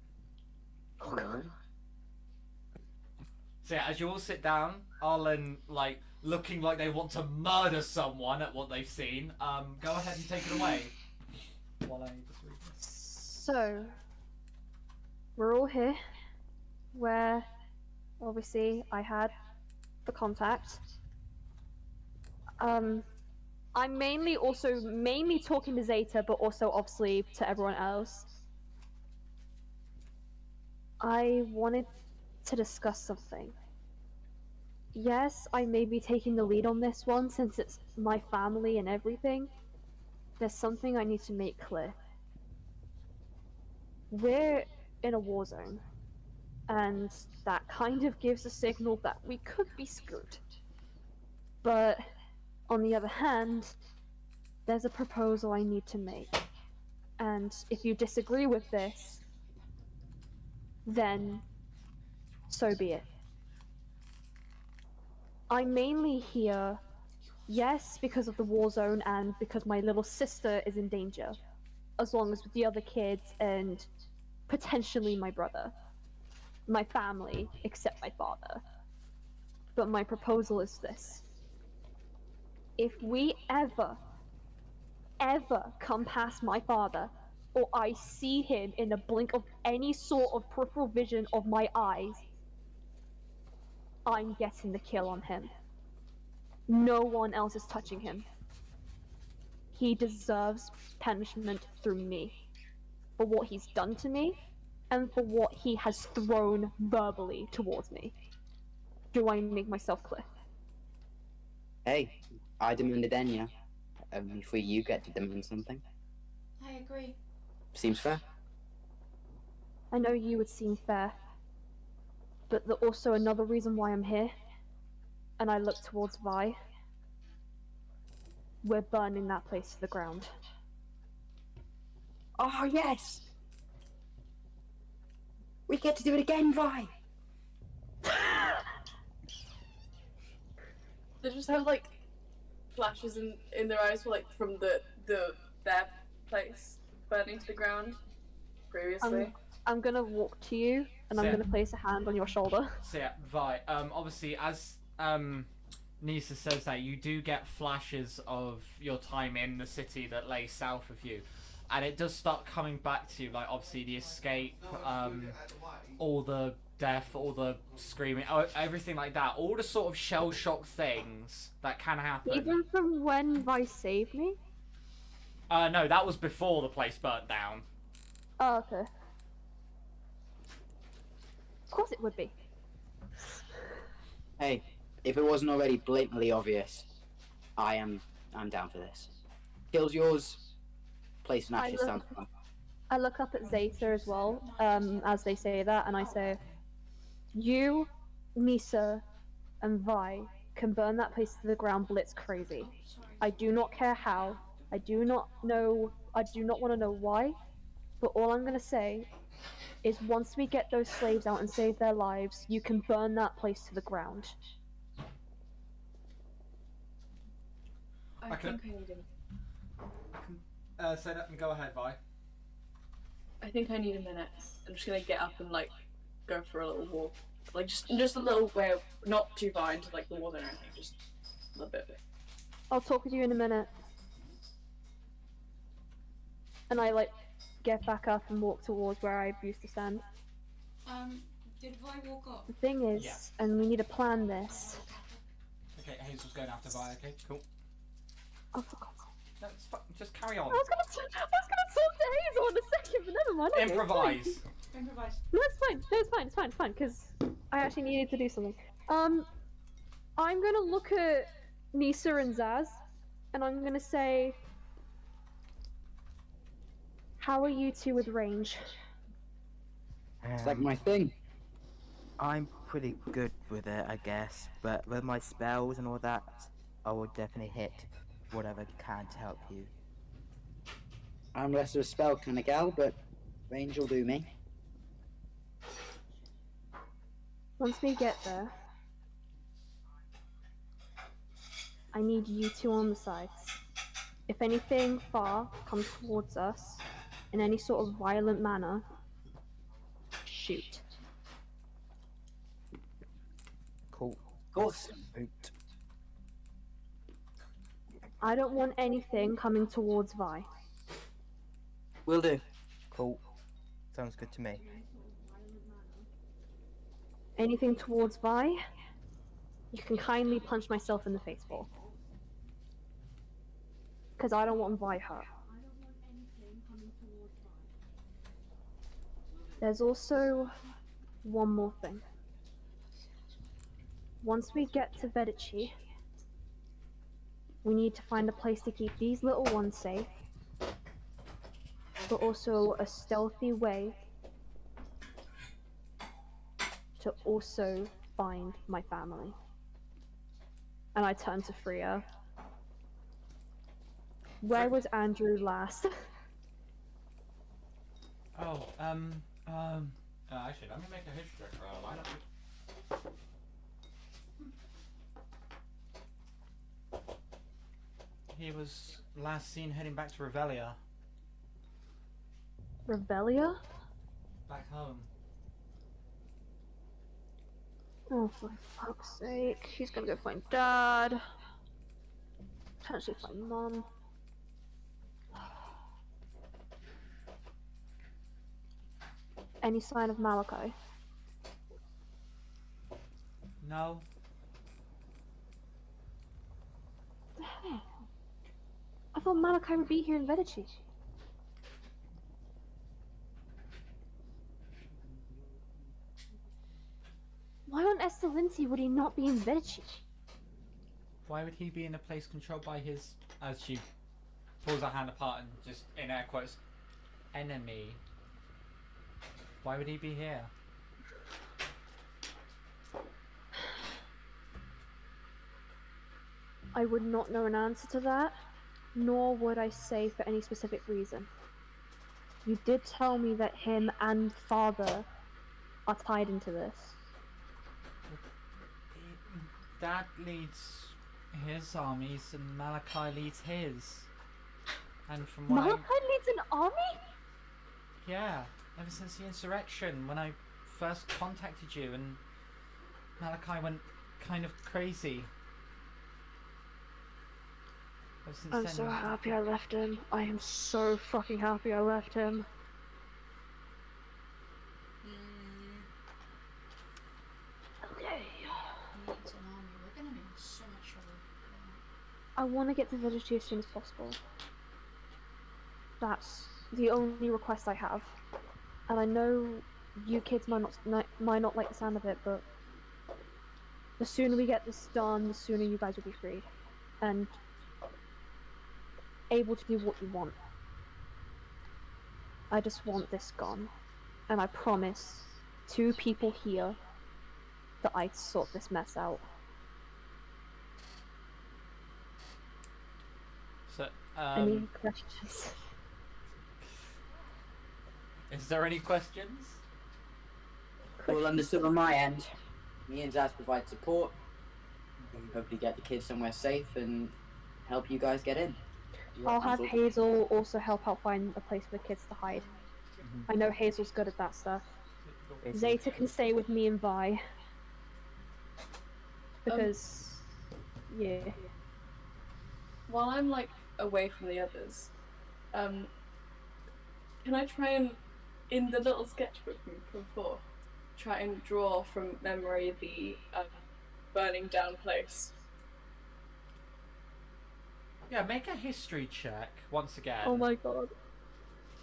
So yeah, as you all sit down, Arlen, like, looking like they want to murder someone at what they've seen, go ahead and take it away. While I just read this. So, we're all here, where, obviously, I had the contact. I'm mainly talking to Zeta, but also, obviously, to everyone else. I wanted to discuss something. Yes, I may be taking the lead on this one, since it's my family and everything. There's something I need to make clear. We're in a war zone, and that kind of gives a signal that we could be screwed. But, on the other hand, there's a proposal I need to make. And if you disagree with this, then so be it. I'm mainly here, yes, because of the war zone and because my little sister is in danger, as long as with the other kids and potentially my brother. My family, except my father. But my proposal is this. If we ever come past my father, or I see him in a blink of any sort of peripheral vision of my eyes, I'm getting the kill on him. No one else is touching him. He deserves punishment through me. For what he's done to me, and for what he has thrown verbally towards me. Do I make myself clear? Hey, I demanded Enya. Before you get to demand something. I agree. Seems fair. I know you would seem fair, but also another reason why I'm here, and I look towards Vi. We're burning that place to the ground. Oh, yes! We get to do it again, Vi! They just have like flashes in their eyes, like from their place burning to the ground previously. I'm gonna walk to you and I'm So- gonna place a hand on your shoulder. So yeah, Vi. Obviously, as Nisa says that, you do get flashes of your time in the city that lay south of you, and it does start coming back to you. Like obviously the escape, all the death, all the screaming, everything like that. All the sort of shell shock things that can happen. Even from when Vi saved me? No, that was before the place burnt down. Oh, okay. Of course it would be. Hey, if it wasn't already blatantly obvious, I'm down for this. Kills yours, place and ashes sounds fun. I look up at Zeta as well, as they say that, and I say, you, Nisa, and Vi can burn that place to the ground blitz crazy. I do not care how. I do not want to know why, but all I'm going to say is once we get those slaves out and save their lives, you can burn that place to the ground. I think I need Say that and go ahead, Vi. I think I need a minute. I'm just gonna get up and like go for a little walk, like just a little way, not too far into like the water or anything, just a little bit. I'll talk with you in a minute. And I like get back up and walk towards where I used to stand. Did Vi walk up? The thing is, Yeah. and we need to plan this. Okay, Hazel's going after Vi. Okay, cool. Oh, for God's sake. That's just carry on. I was gonna talk to Hazel in a second, but never mind. Okay, it's fine. Improvise. Improvise. No, it's fine. No, it's fine, because I actually needed to do something. I'm gonna look at Nisa and Zaz, and I'm gonna say, how are you two with range? It's like my thing. I'm pretty good with it, I guess, but with my spells and all that, I will definitely hit whatever can to help you. I'm less of a spell kind of gal, but range will do me. Once we get there, I need you two on the sides. If anything far comes towards us in any sort of violent manner, shoot. Cool. Of course. Boot. I don't want anything coming towards Vi. Will do. Cool. Sounds good to me. Anything towards Vi, you can kindly punch myself in the face for. Because I don't want Vi hurt. There's also one more thing. Once we get to Vedici, we need to find a place to keep these little ones safe, but also a stealthy way to also find my family. And I turn to Freeya. Where was Andrew last? Oh, actually, let me make a history roll. I don't... He was last seen heading back to Revelia, Revelia? back home. Oh, for fuck's sake. He's gonna go find Dad. Potentially find Mom. Any sign of Malachi? No. The hell? I thought Malachi would be here in Vedici. Why on Esalinti would he not be in Vedici? Why would he be in a place controlled by his, as she pulls her hand apart and just in air quotes, enemy? Why would he be here? I would not know an answer to that, nor would I say for any specific reason. You did tell me that him and Father are tied into this. Dad leads his armies and Malachi leads his. And from what Malachi leads an army? Yeah, ever since the insurrection, when I first contacted you and Malachi went kind of crazy. Ever since I'm then, so happy I left him. I am so fucking happy I left him. Okay. He needs an army. We're gonna be in so much trouble. I want to get to Village as soon as possible. That's the only request I have. And I know you kids might not like the sound of it, but the sooner we get this done, the sooner you guys will be freed. And able to do what you want. I just want this gone. And I promise 2 people here that I sort this mess out. So, Any questions? is there any questions? All understood on my end. Me and Zaz provide support. We can hopefully get the kids somewhere safe and help you guys get in. I'll have Hazel also help out find a place for the kids to hide. I know Hazel's good at that stuff. Zeta can stay with me and Vi. Because, yeah. While I'm like away from the others, can I try and, in the little sketchbook from 4, try and draw from memory the burning down place? Yeah, make a history check once again. Oh my god.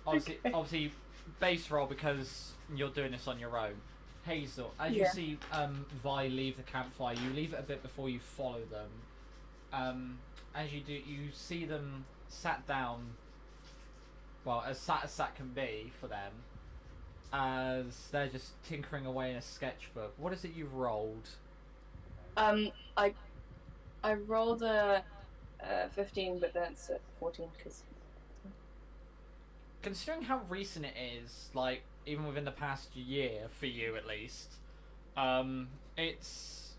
Obviously, base roll because you're doing this on your own. Hazel, as you see Vi leave the campfire, you leave it a bit before you follow them. As you do, you see them sat down, well, as sat as sat can be for them, as they're just tinkering away in a sketchbook. What is it you've rolled? I rolled a 15, but then it's a 14 because. Considering how recent it is, like even within the past year for you at least, it's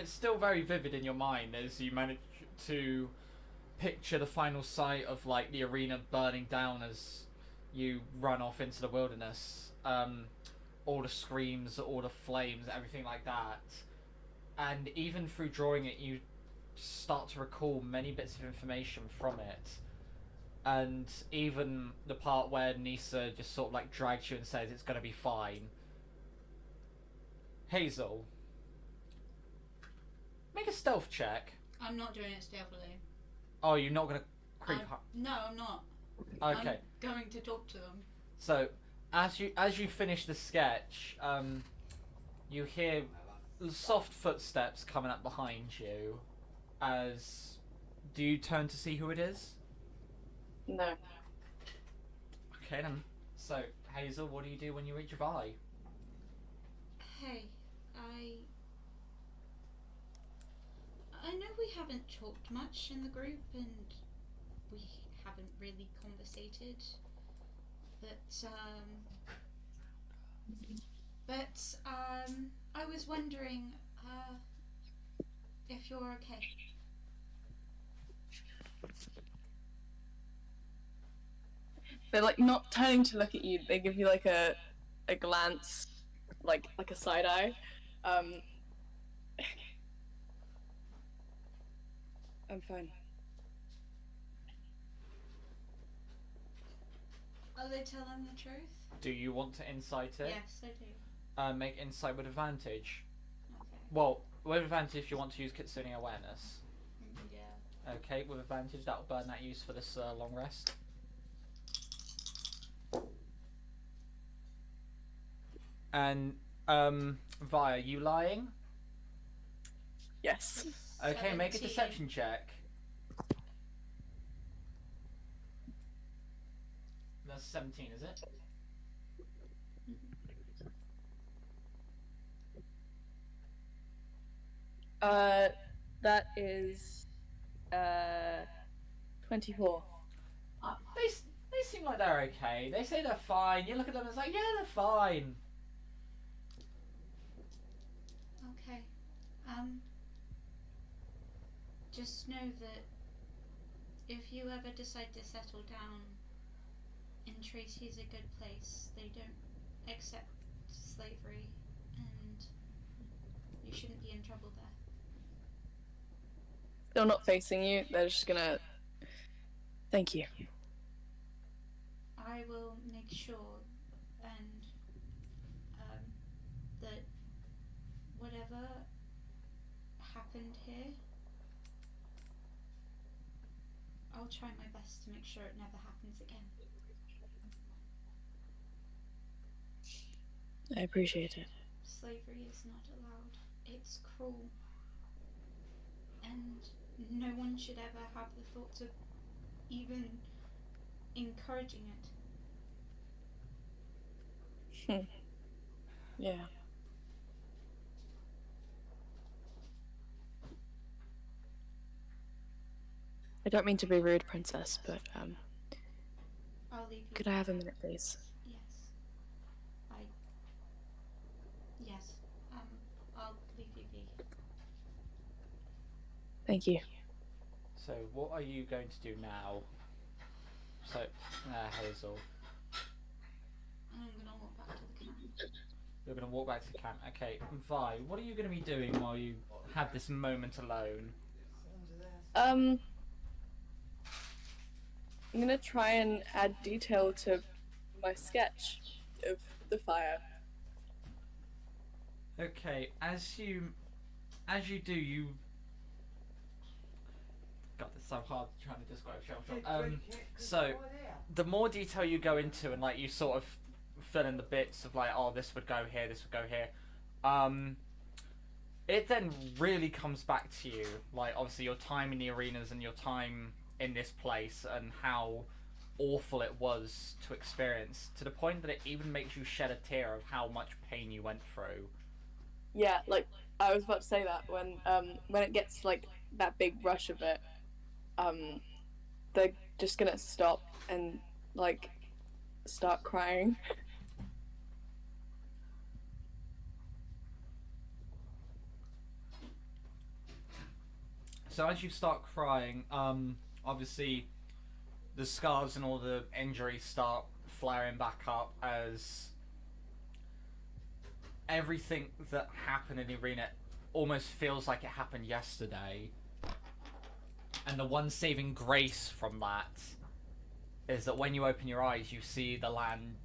still very vivid in your mind as you manage to picture the final sight of like the arena burning down as you run off into the wilderness. All the screams, all the flames, everything like that, and even through drawing it, you start to recall many bits of information from it. And even the part where Nisa just sort of like drags you and says it's gonna be fine. Hazel, make a stealth check. I'm not doing it stealthily. Oh, you're not gonna creep up? No, I'm not. Okay. I'm going to talk to them. So, as you finish the sketch, you hear soft footsteps coming up behind you. Do you turn to see who it is? No. Okay then. So, Hazel, what do you do when you reach Vi? Hey, I know we haven't talked much in the group and we haven't really conversated, but I was wondering if you're okay. They're like not turning to look at you. They give you like a glance, like a side eye. I'm fine. Are they telling the truth? Do you want to insight it? Yes, I do. Make insight with advantage. Okay. Well, with advantage if you want to use Kitsune awareness. Yeah. Okay, with advantage that'll burn that use for this long rest. And Vi, are you lying? Yes. Okay, make a 17. deception check. That's 17, is it? That is 24. They seem like they're okay. They say they're fine. You look at them and it's like, yeah, they're fine. Just know that if you ever decide to settle down in Tracy's a good place, they don't accept slavery, and you shouldn't be in trouble there. They're not facing you, they're just gonna... Thank you. I will make sure and that whatever happened here, I'll try my best to make sure it never happens again. I appreciate it. Slavery is not allowed. It's cruel. And no one should ever have the thoughts of even encouraging it. Yeah. I don't mean to be rude, Princess, but I'll leave you. could I have a minute, please? Yes. Yes. I'll leave you be. Thank you. So what are you going to do now? So, Hazel, I'm gonna walk back to the camp. you're going to walk back to camp. Okay, Vi, what are you going to be doing while you have this moment alone? I'm gonna try and add detail to my sketch of the fire. Okay, as you do, you... God, it's so hard trying to describe Shell. So, the more detail you go into and, like, you sort of fill in the bits of, like, oh, this would go here, this would go here, it then really comes back to you, like, obviously your time in the arenas and your time in this place and how awful it was to experience, to the point that it even makes you shed a tear of how much pain you went through. Yeah, like, I was about to say that, when it gets, like, that big rush of it, they're just gonna stop and, like, start crying. So as you start crying, obviously the scars and all the injuries start flaring back up as everything that happened in the arena almost feels like it happened yesterday. And the one saving grace from that is that when you open your eyes, you see the land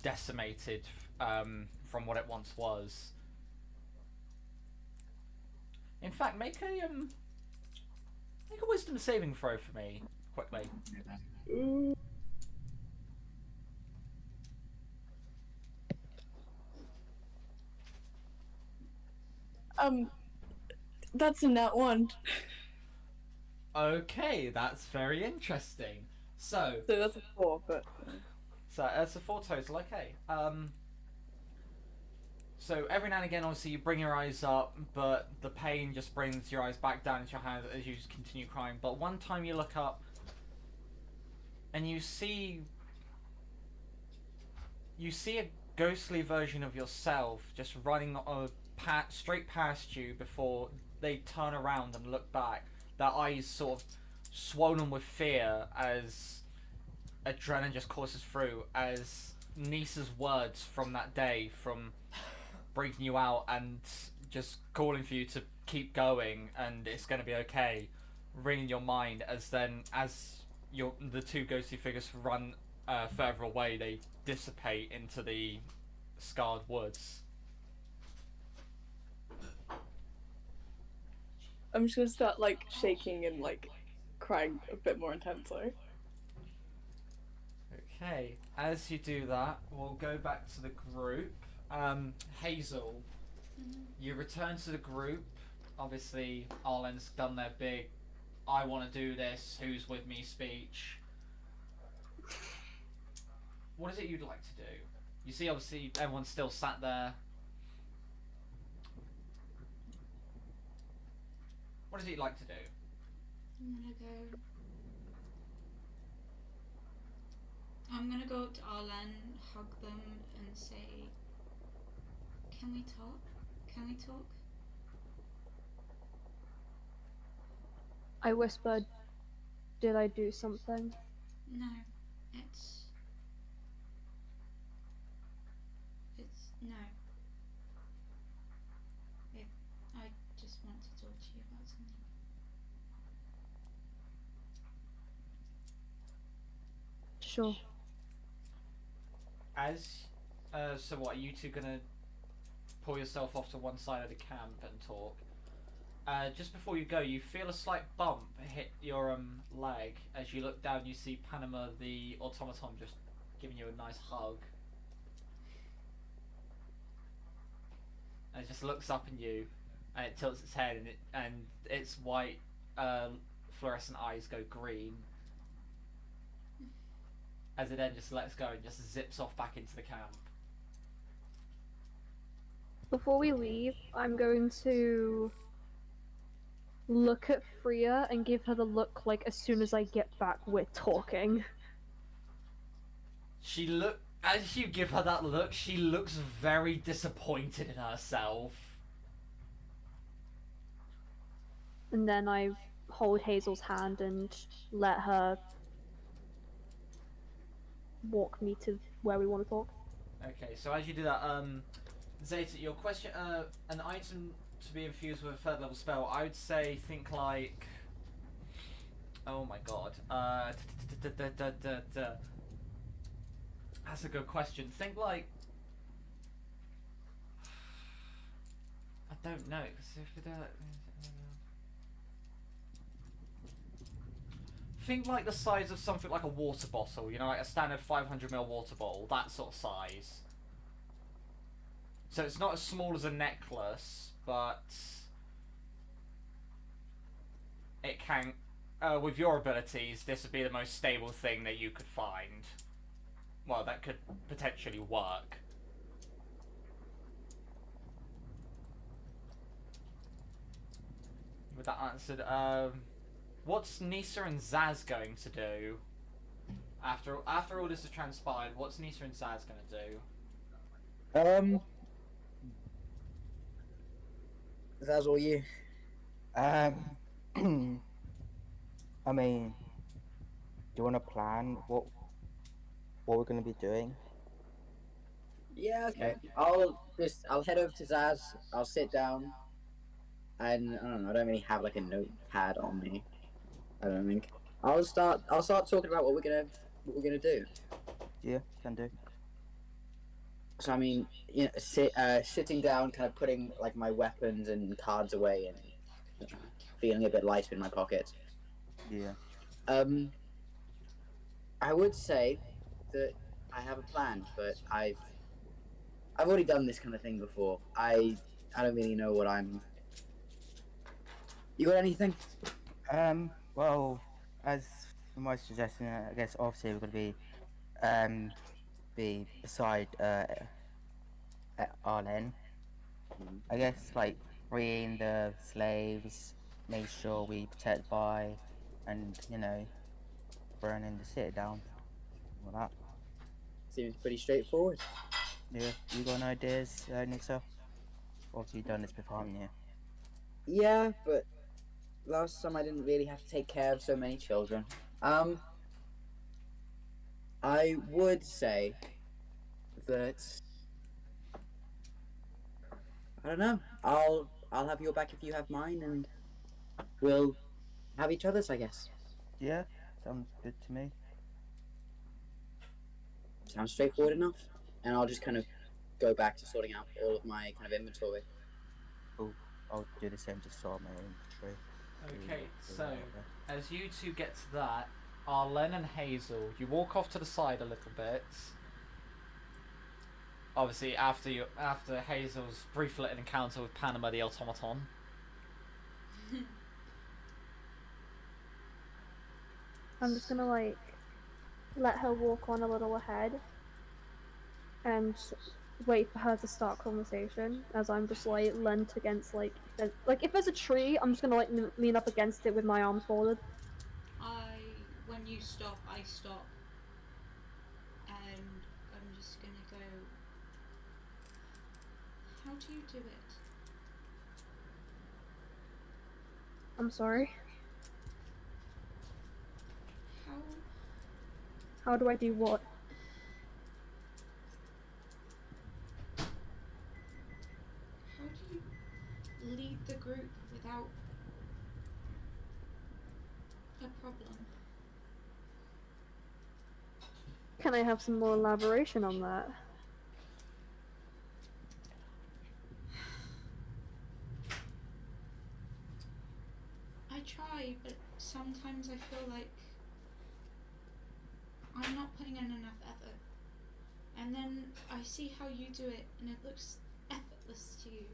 decimated from what it once was. In fact, make a wisdom saving throw for me, quickly. That's a nat 1. Okay, that's very interesting. So that's a 4, but... So it's a 4 total, okay. So every now and again, obviously, you bring your eyes up, but the pain just brings your eyes back down into your hands as you just continue crying. But one time you look up, and you see a ghostly version of yourself just running straight past you before they turn around and look back. Their eyes sort of swollen with fear as adrenaline just courses through, as Nisa's words from that day, from breaking you out and just calling for you to keep going and it's going to be okay, ring in your mind, as the two ghostly figures run further away, they dissipate into the scarred woods. I'm just gonna start, like, shaking and, like, crying a bit more intensely. Okay, as you do that, we'll go back to the group. Hazel, you return to the group. Obviously, Arlen's done their big I want to do this, who's with me speech. What is it you'd like to do? You see, obviously, everyone's still sat there. What is it you'd like to do? I'm gonna go up to Arlen, hug them, and say, "Can we talk? Can we talk?" I whispered, "Did I do something?" No, it's no. I just want to talk to you about something. Sure. So what, are you two gonna pull yourself off to one side of the camp and talk? Just before you go, you feel a slight bump hit your leg. As you look down, you see Panama the automaton just giving you a nice hug. And it just looks up at you, and it tilts its head, and its white fluorescent eyes go green. As it then just lets go and just zips off back into the camp. Before we leave, I'm going to look at Freya and give her the look like as soon as I get back, we're talking. As you give her that look, she looks very disappointed in herself. And then I hold Hazel's hand and let her walk me to where we want to talk. Okay, so as you do that, Zeta, your question, an item to be infused with a third level spell, I would say think like, oh my god, that's a good question. Think like, I don't know, because if it, think like the size of something like a water bottle, you know, like a standard 500ml water bottle, that sort of size. So it's not as small as a necklace, but it can, with your abilities, this would be the most stable thing that you could find. Well, that could potentially work. With that answered, what's Nisa and Zaz going to do? After all this has transpired, what's Nisa and Zaz going to do? That's all you. I mean, do you want to plan what we're going to be doing? Yeah, okay. I'll head over to Zaz. I'll sit down, and I don't know. I don't really have like a notepad on me. I don't think. I'll start talking about what we're gonna do. Yeah, can do. So I mean, you know, sitting down, kind of putting like my weapons and cards away, and feeling a bit lighter in my pocket. Yeah. I would say that I have a plan, but I've already done this kind of thing before. I don't really know what I'm. You got anything? Well, as for my suggestion, I guess obviously we're going to be beside Arlen. I guess like freeing the slaves, make sure we protect by, and you know, burning the city down. All that. Seems pretty straightforward. Yeah, you got any ideas, Nisa? Obviously you've done this before, haven't you? Yeah, but last time I didn't really have to take care of so many children. I would say that I don't know. I'll have your back if you have mine, and we'll have each other's, I guess. Yeah, sounds good to me. Sounds straightforward enough. And I'll just kind of go back to sorting out all of my kind of inventory. Cool. I'll do the same, just sort my inventory. Okay, so as you two get to that, Arlen and Hazel, you walk off to the side a little bit. Obviously, after Hazel's brief little encounter with Panama the automaton. I'm just gonna like let her walk on a little ahead and wait for her to start conversation as I'm just like leant against like if there's a tree, I'm just gonna like lean up against it with my arms folded. When you stop, I stop, and I'm just gonna go. How do you do it? I'm sorry. How do I do what? How do you lead the group without a problem? Can I have some more elaboration on that? I try, but sometimes I feel like I'm not putting in enough effort. And then I see how you do it and it looks effortless to you.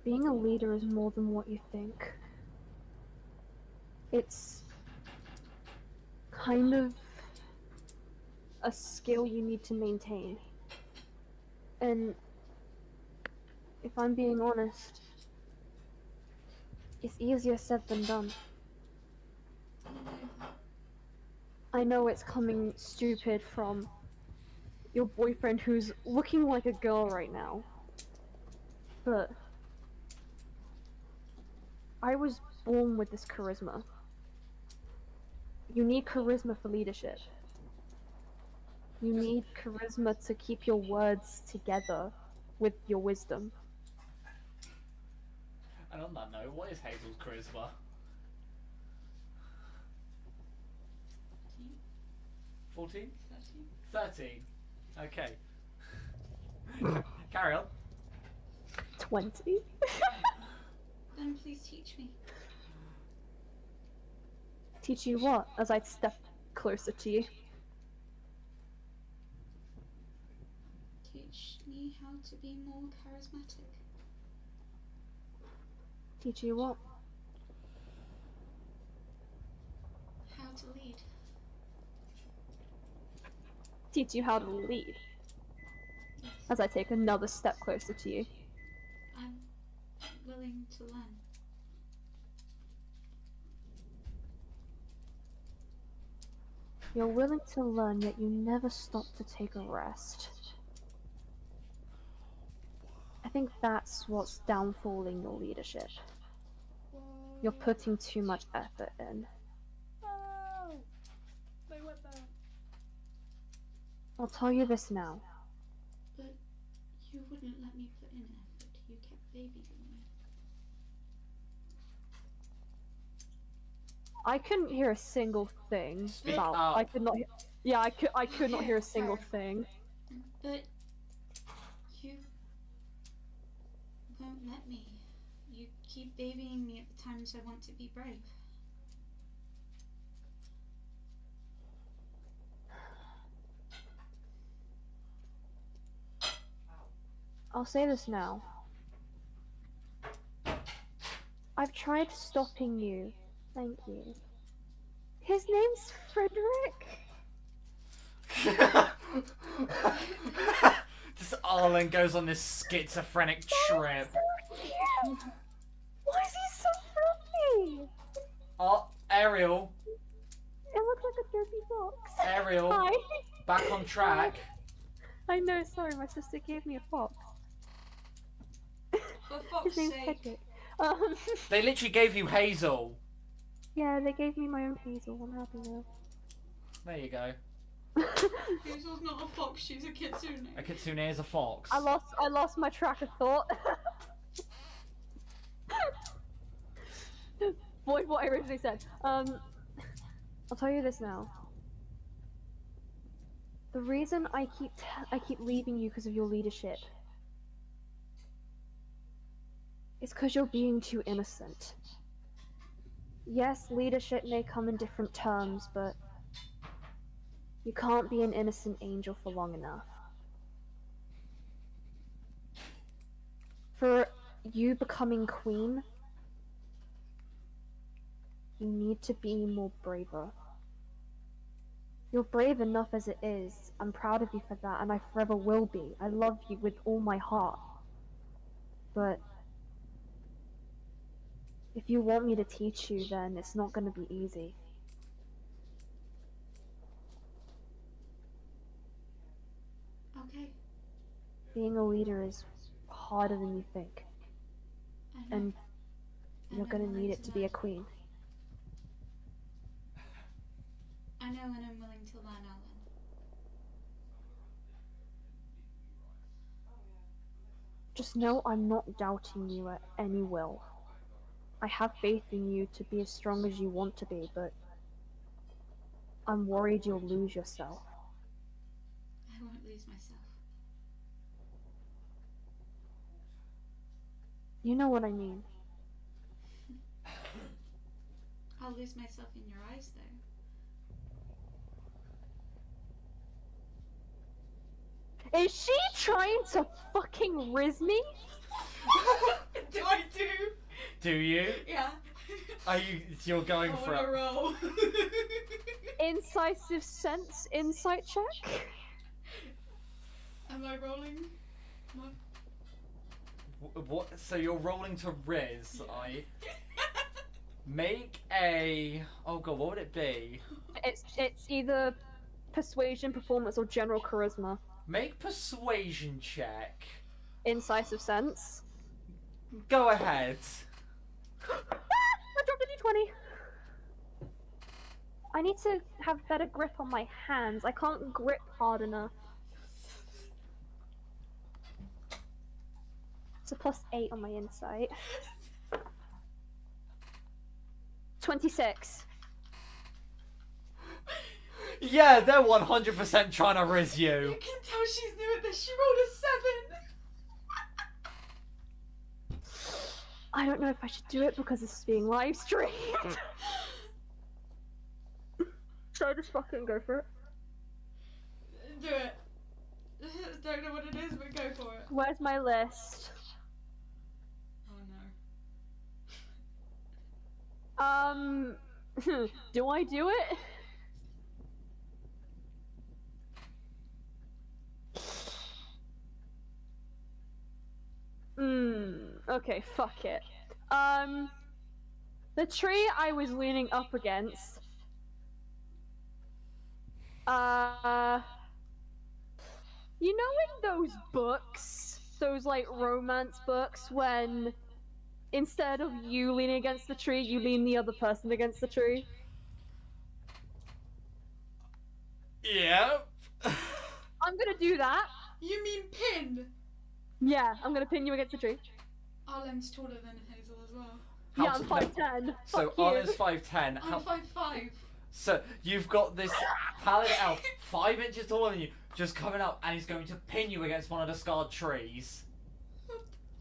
Being a leader is more than what you think. It's kind of a skill you need to maintain. And if I'm being honest, it's easier said than done. I know that. I know it's coming stupid from your boyfriend who's looking like a girl right now. But I was born with this charisma. You need charisma for leadership. You need charisma to keep your words together with your wisdom. And on that note, what is Hazel's charisma? 14? 13. Okay. Carry on. 20? Then please teach me. Teach you what? As I step closer to you. Teach me how to be more charismatic. Teach you what? How to lead. Teach you how to lead. Yes. As I take another step closer to you. I'm willing to learn. You're willing to learn, yet you never stop to take a rest. I think that's what's downfalling your leadership. You're putting too much effort in. They went there. I'll tell you this now. But you wouldn't let me put in effort. You kept babying me. I couldn't hear a single thing Speak about. up. I could not. Yeah, I could not hear a single Sorry. thing. But you won't let me. You keep babying me at the times I want to be brave. I'll say this now. I've tried stopping you. Thank you. His name's Frederick. Just Arlen goes on this schizophrenic trip. Why is he so fluffy? Oh, Ariel, It looks like a derpy fox. Ariel, Hi. back on track. I know, sorry, my sister gave me a fox. For His fuck's name's sake. Frederick. They literally gave you Hazel. Yeah, they gave me my own Hazel. I'm happy now. There you go. Hazel's not a fox, she's a kitsune. A kitsune is a fox. I lost my track of thought. Void what I originally said. I'll tell you this now. The reason I keep leaving you because of your leadership is because you're being too innocent. Yes, leadership may come in different terms, but you can't be an innocent angel for long enough. For you becoming queen, you need to be more braver. You're brave enough as it is. I'm proud of you for that, and I forever will be. I love you with all my heart. But if you want me to teach you, then it's not going to be easy. Okay, Being a leader is harder than you think. I know. And you're gonna need it to be a queen. I know, and I'm willing to learn, Alan. Just know I'm not doubting you at any will. I have faith in you to be as strong as you want to be, but I'm worried you'll lose yourself. I won't lose myself. You know what I mean. I'll lose myself in your eyes, though. Is she trying to fucking riz me? Do I do? Do you? Yeah. You're going for a it. roll. Incisive sense insight check? Am I rolling? What? So you're rolling to Riz, Yeah. Make a... Oh god, what would it be? It's either persuasion, performance, or general charisma. Make persuasion check. Incisive sense. Go ahead. I dropped a d20. I need to have better grip on my hands. I can't grip hard enough. It's a +8 on my insight. 26. Yeah, they're 100% trying to Riz you. You can tell she's new at this. She rolled a 7. I don't know if I should do it because this is being live streamed. Should I just fucking go for it? Do it. Don't know what it is, but go for it. Where's my list? Oh no. Do I do it? Okay, fuck it. The tree I was leaning up against, you know in those books, those like romance books, when instead of you leaning against the tree, you lean the other person against the tree? Yep. I'm gonna do that. You mean pin? Yeah, I'm gonna pin you against the tree. Arlen's taller than Hazel as well. How Yeah, I'm to- 5'10". So Fuck you. Anna's 5'10". I'm 5'5". So you've got this paladin elf 5 inches taller than you, just coming up, and he's going to pin you against one of the scarred trees.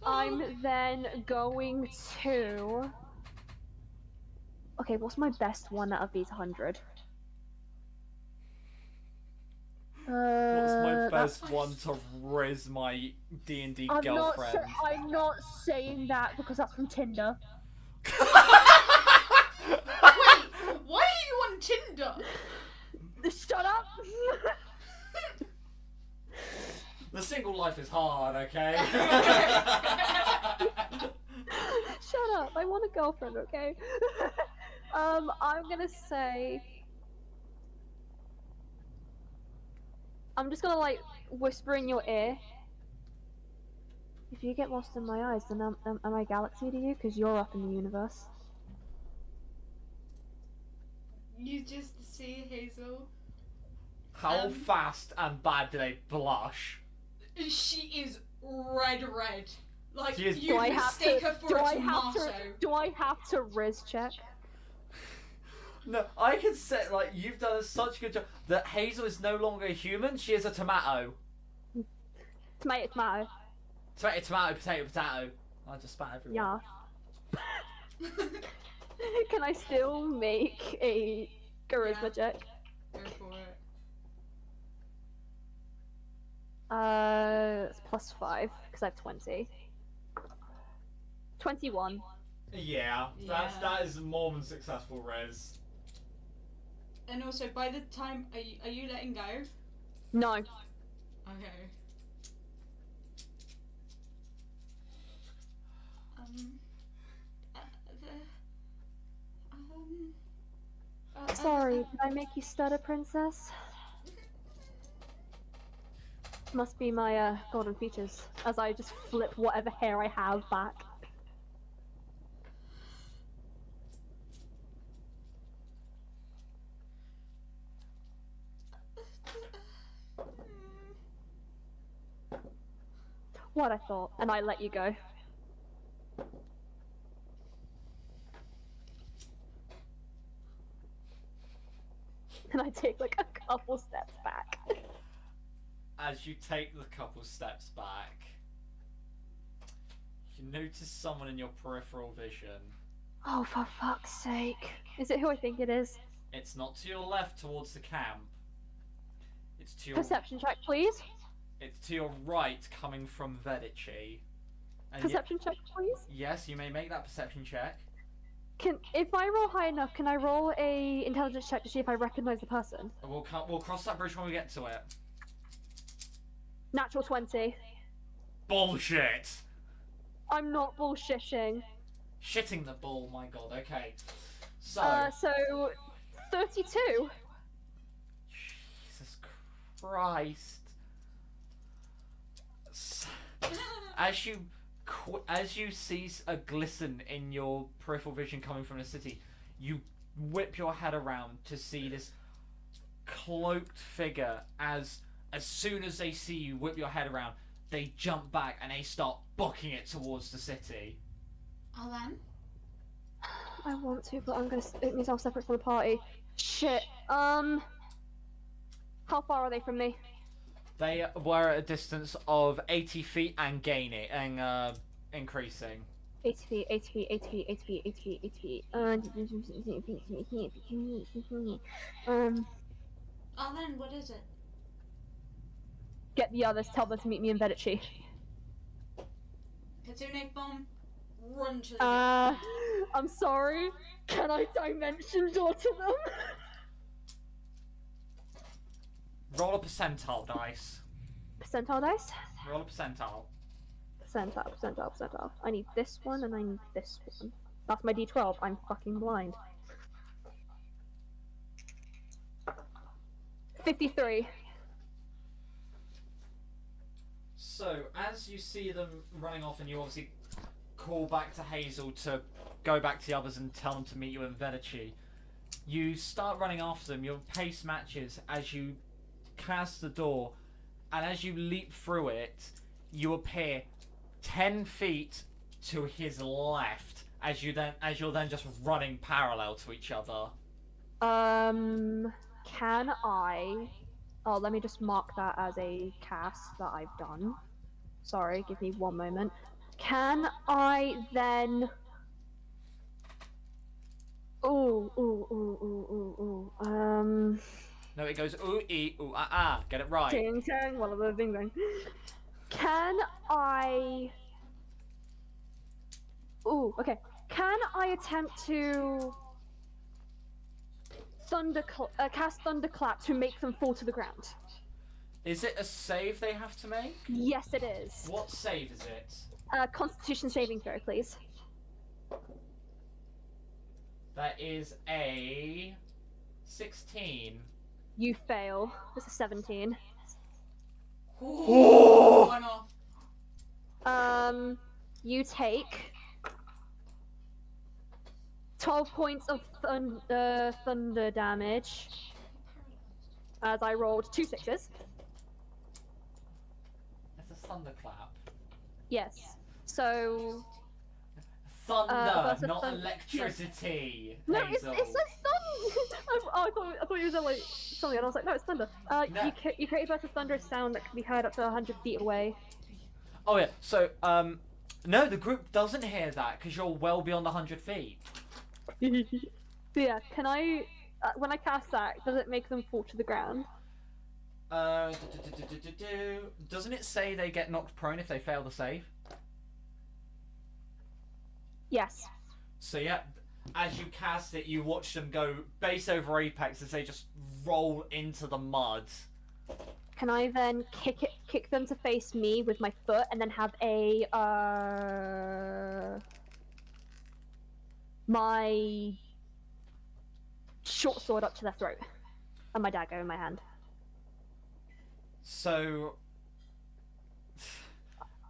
I'm then going to... Okay, what's my best one out of these 100? What's my that's- best one to Riz my D&D I'm girlfriend? I'm not saying that because that's from Tinder. Wait, why are you on Tinder? Shut up! The single life is hard, okay? Shut up! I want a girlfriend, okay? I'm gonna say... I'm just gonna like whisper in your ear. If you get lost in my eyes, then am I galaxy to you? Because you're up in the universe. You just see Hazel. How fast and bad do they blush? She is red. Like, She is- you Do I have mistake to? her for Do a I have to? tomato. Do I have to Riz check? No, I can say, like, you've done such a good job that Hazel is no longer a human, she is a tomato. Tomato, tomato. Tomato, potato. I just spat everywhere. Yeah. Can I still make a charisma check? Go for it. It's +5 because I have 20. 21. Yeah, that is more than successful, Rez. And also, by the time, are you letting go? No. Okay. Sorry, did I make you stutter, princess? Must be my golden features, as I just flip whatever hair I have back. What I thought, and I let you go. And I take like a couple steps back. As you take the couple steps back, you notice someone in your peripheral vision. Oh, for fuck's sake. Is it who I think it is? It's not to your left towards the camp. It's to your Perception check, please. It's to your right, coming from Vedici. And Perception check, please. yes, you may make that perception check. If I roll high enough, can I roll a intelligence check to see if I recognize the person? We'll cross that bridge when we get to it. Natural 20. Bullshit! I'm not bullshitting. Shitting the bull, my god, okay. So... So 32. Jesus Christ. As you see a glisten in your peripheral vision coming from the city, you whip your head around to see this cloaked figure. As soon as they see you whip your head around, they jump back and they start booking it towards the city. Alan? I want to, but I'm gonna make myself separate from the party. Shit. How far are they from me? They were at a distance of 80 feet and increasing. 80 feet, 80 feet, 80 feet, 80 feet, 80 feet, 80 feet. Alan, what is it? Get the others, tell them to meet me in Vedici. Kitsune bomb, run to the I'm sorry. Can I dimension door to them? Roll a percentile dice. Percentile dice? Roll a percentile. Percentile. I need this one and I need this one. That's my D12. I'm fucking blind. 53. So, as you see them running off, and you obviously call back to Hazel to go back to the others and tell them to meet you in Vedici, you start running after them. Your pace matches as you cast the door, and as you leap through it, you appear 10 feet to his left as you're then just running parallel to each other. Can I... Oh, let me just mark that as a cast that I've done. Sorry, give me one moment. Can I then... No, it goes ooh, ee, ooh, ah, ah. Get it right. Ting tang, walla bing bang. Can I... Okay. Can I attempt to... cast Thunderclap to make them fall to the ground? Is it a save they have to make? Yes, it is. What save is it? Constitution saving throw, please. That is a 16. You fail. It's a 17. One off. You take 12 points of thunder damage as I rolled 2 6s. It's a thunderclap. Yes. So... Thunder, versus not thunder. electricity. No, Hazel. it's thunder! I thought you said like something, and I was like, no, it's thunder. No. You create a burst of thunderous sound that can be heard up to 100 feet away. Oh yeah, so, no, the group doesn't hear that, because you're well beyond 100 feet. So yeah, can I... when I cast that, does it make them fall to the ground? Doesn't it say they get knocked prone if they fail the save? Yes. So yeah, as you cast it, you watch them go base over apex as they just roll into the mud. Can I then kick them to face me with my foot, and then have a my short sword up to their throat, and my dagger in my hand? So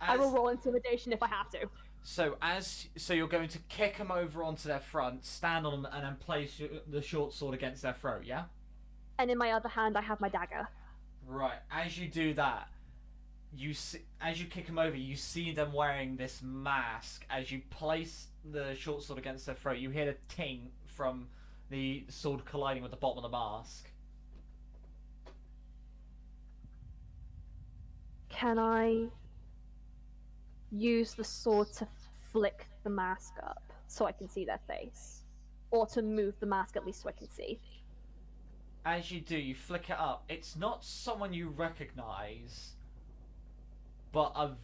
I will roll intimidation if I have to. So you're going to kick them over onto their front, stand on them, and then place the short sword against their throat, yeah? And in my other hand, I have my dagger. Right. As you do that, you see, as you kick them over, you see them wearing this mask. As you place the short sword against their throat, you hear the ting from the sword colliding with the bottom of the mask. Can I use the sword to flick the mask up so I can see their face? Or to move the mask at least so I can see? As you do, you flick it up. It's not someone you recognise, but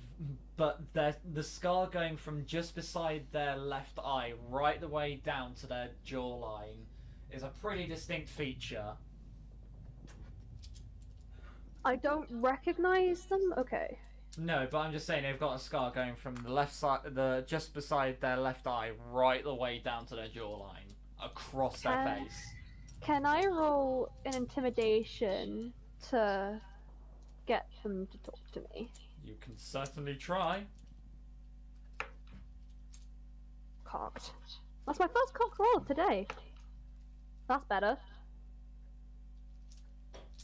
the scar going from just beside their left eye right the way down to their jawline is a pretty distinct feature. I don't recognize them? Okay. No, but I'm just saying they've got a scar going from the left side, just beside their left eye, right the way down to their jawline, across their face. Can I roll an intimidation to get them to talk to me? You can certainly try. Cocked. That's my first cocked roll of today. That's better.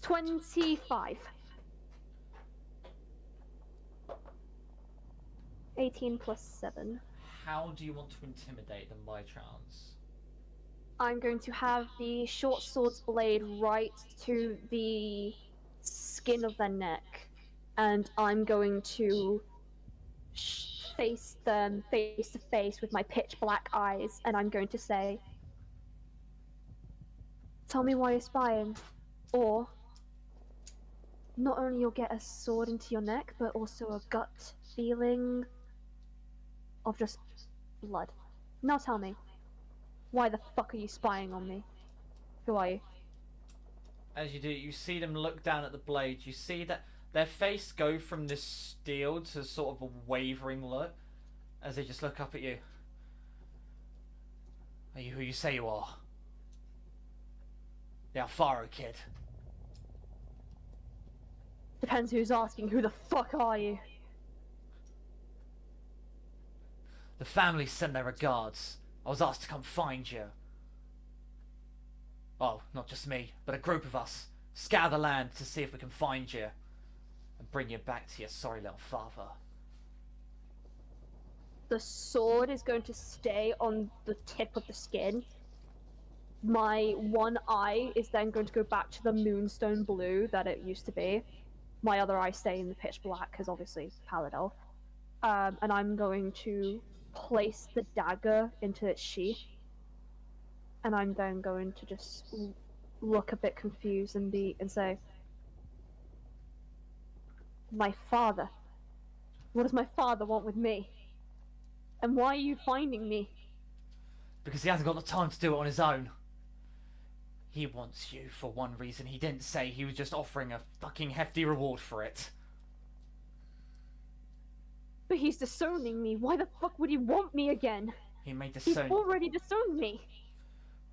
25. 18 plus 7. How do you want to intimidate them by chance? I'm going to have the short sword's blade right to the skin of their neck, and I'm going to face them face to face with my pitch black eyes, and I'm going to say, "Tell me why you're spying, or not only you'll get a sword into your neck, but also a gut feeling of just blood. Now tell me, why the fuck are you spying on me? Who are you?" As you do, you see them look down at the blade. You see that their face go from this steel to sort of a wavering look as they just look up at you. Are you who you say you are? The Alfaro kid. Depends who's asking. Who the fuck are you? The family send their regards. I was asked to come find you. Oh, not just me, but a group of us. Scour the land to see if we can find you and bring you back to your sorry little father. The sword is going to stay on the tip of the skin. My one eye is then going to go back to the moonstone blue that it used to be. My other eye stay in the pitch black, because obviously Paladel. And I'm going to place the dagger into its sheath. And I'm then going to just look a bit confused and say, "My father. What does my father want with me? And why are you finding me?" Because he hasn't got the time to do it on his own. He wants you for one reason he didn't say. He was just offering a fucking hefty reward for it. But he's disowning me. Why the fuck would he want me again? He made He's disown. already disowned me.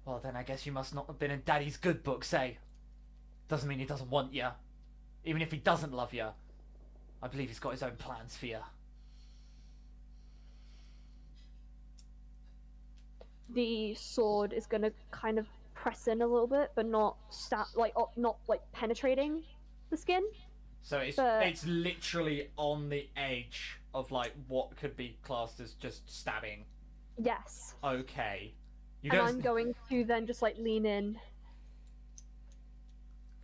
Well, then I guess you must not have been in Daddy's good books, eh? Doesn't mean he doesn't want you. Even if he doesn't love you, I believe he's got his own plans for you. The sword is gonna kind of press in a little bit, but not not penetrating the skin. So it's literally on the edge of like what could be classed as just stabbing. Yes. Okay. You And don't. I'm going to then just like lean in,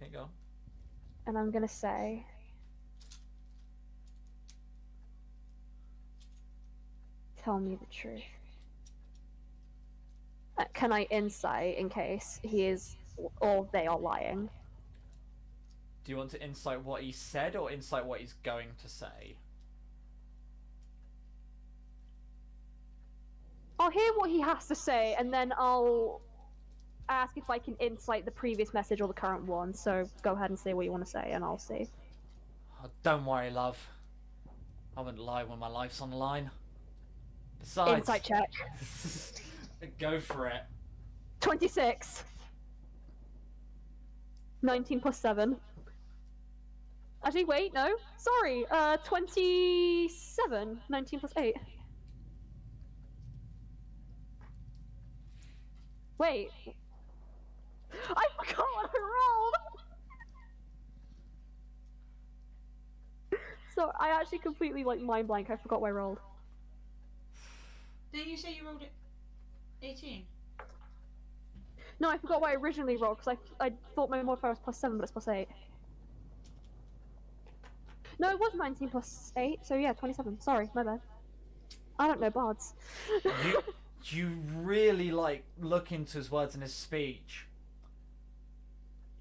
Okay, go on. and I'm gonna say, "Tell me the truth." Can I insight in case he is or they are lying? Do you want to insight what he said or insight what he's going to say? I'll hear what he has to say, and then I'll ask if I can insight the previous message or the current one. So go ahead and say what you want to say, and I'll see. Oh, don't worry, love. I wouldn't lie when my life's on the line. Besides... Insight check. Go for it. 26. 19 plus 7. Actually, wait, no. Sorry. 27. 19 plus 8. Wait. I forgot what I rolled! So I actually completely like mind blank. I forgot what I rolled. Didn't you say you rolled it 18? No, I forgot what I originally rolled because I thought my modifier was +7, but it's +8. No, it was 19 +8, so yeah, 27. Sorry, my bad. I don't know bards. You really like look into his words and his speech.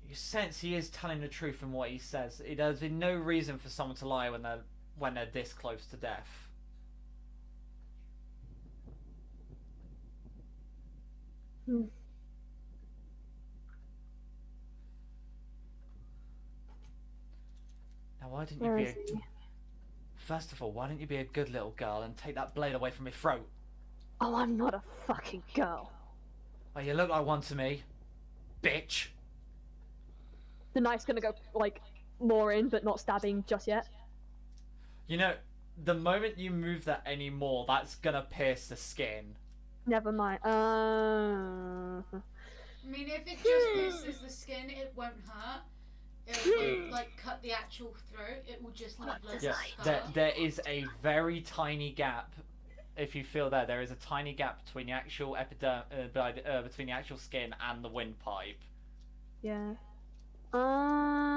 You sense he is telling the truth in what he says. There's been no reason for someone to lie when they're this close to death. Hmm. Now why didn't Where you is be he? First of all, why don't you be a good little girl and take that blade away from your throat? Oh, I'm not a fucking girl. Oh, you look like one to me. Bitch. The knife's gonna go, like, more in, but not stabbing just yet. You know, the moment you move that anymore, that's gonna pierce the skin. Never mind. I mean, if it just pierces the skin, it won't hurt. It won't, like, cut the actual throat. It will just leave a Yeah, scar. there is a very tiny gap. If you feel there is a tiny gap between the actual between the actual skin and the windpipe. Yeah.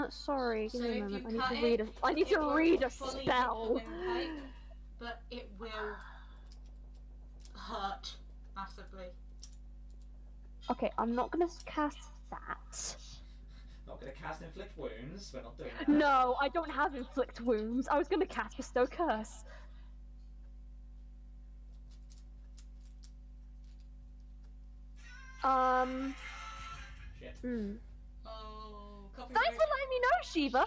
Sorry. Give So me a if moment. you cut I need it to won't read a fully hit spell. the windpipe, but it will hurt massively. Okay, I'm not gonna cast that. Not gonna cast inflict wounds. We're not doing that. No, I don't have inflict wounds. I was gonna cast bestow curse. Shit. Oh, copy. Thanks for letting me know, Shiva.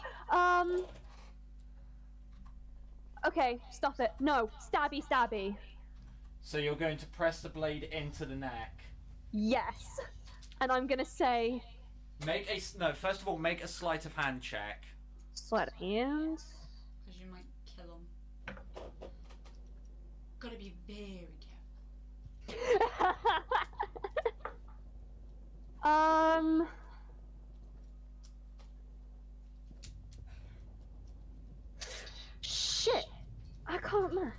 Okay, stop it. No, stabby, stabby. So you're going to press the blade into the neck. Yes. And I'm gonna say First of all, make a sleight of hand check. sleight of hand. Because you might kill him. Gotta be very careful. Shit. I can't remember.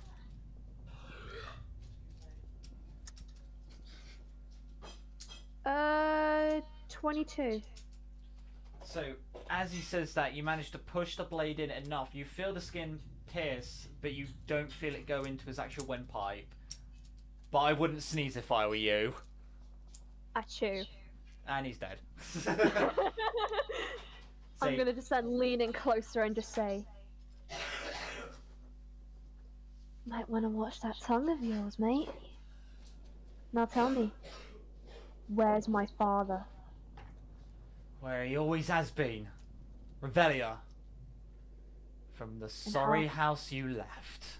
22. So, as he says that, you manage to push the blade in enough. You feel the skin pierce, but you don't feel it go into his actual windpipe. But I wouldn't sneeze if I were you. Achoo. And he's dead. I'm gonna just then lean in closer and just say, might want to watch that tongue of yours, mate. Now tell me, where's my father? Where he always has been. Revelia. From the sorry house you left.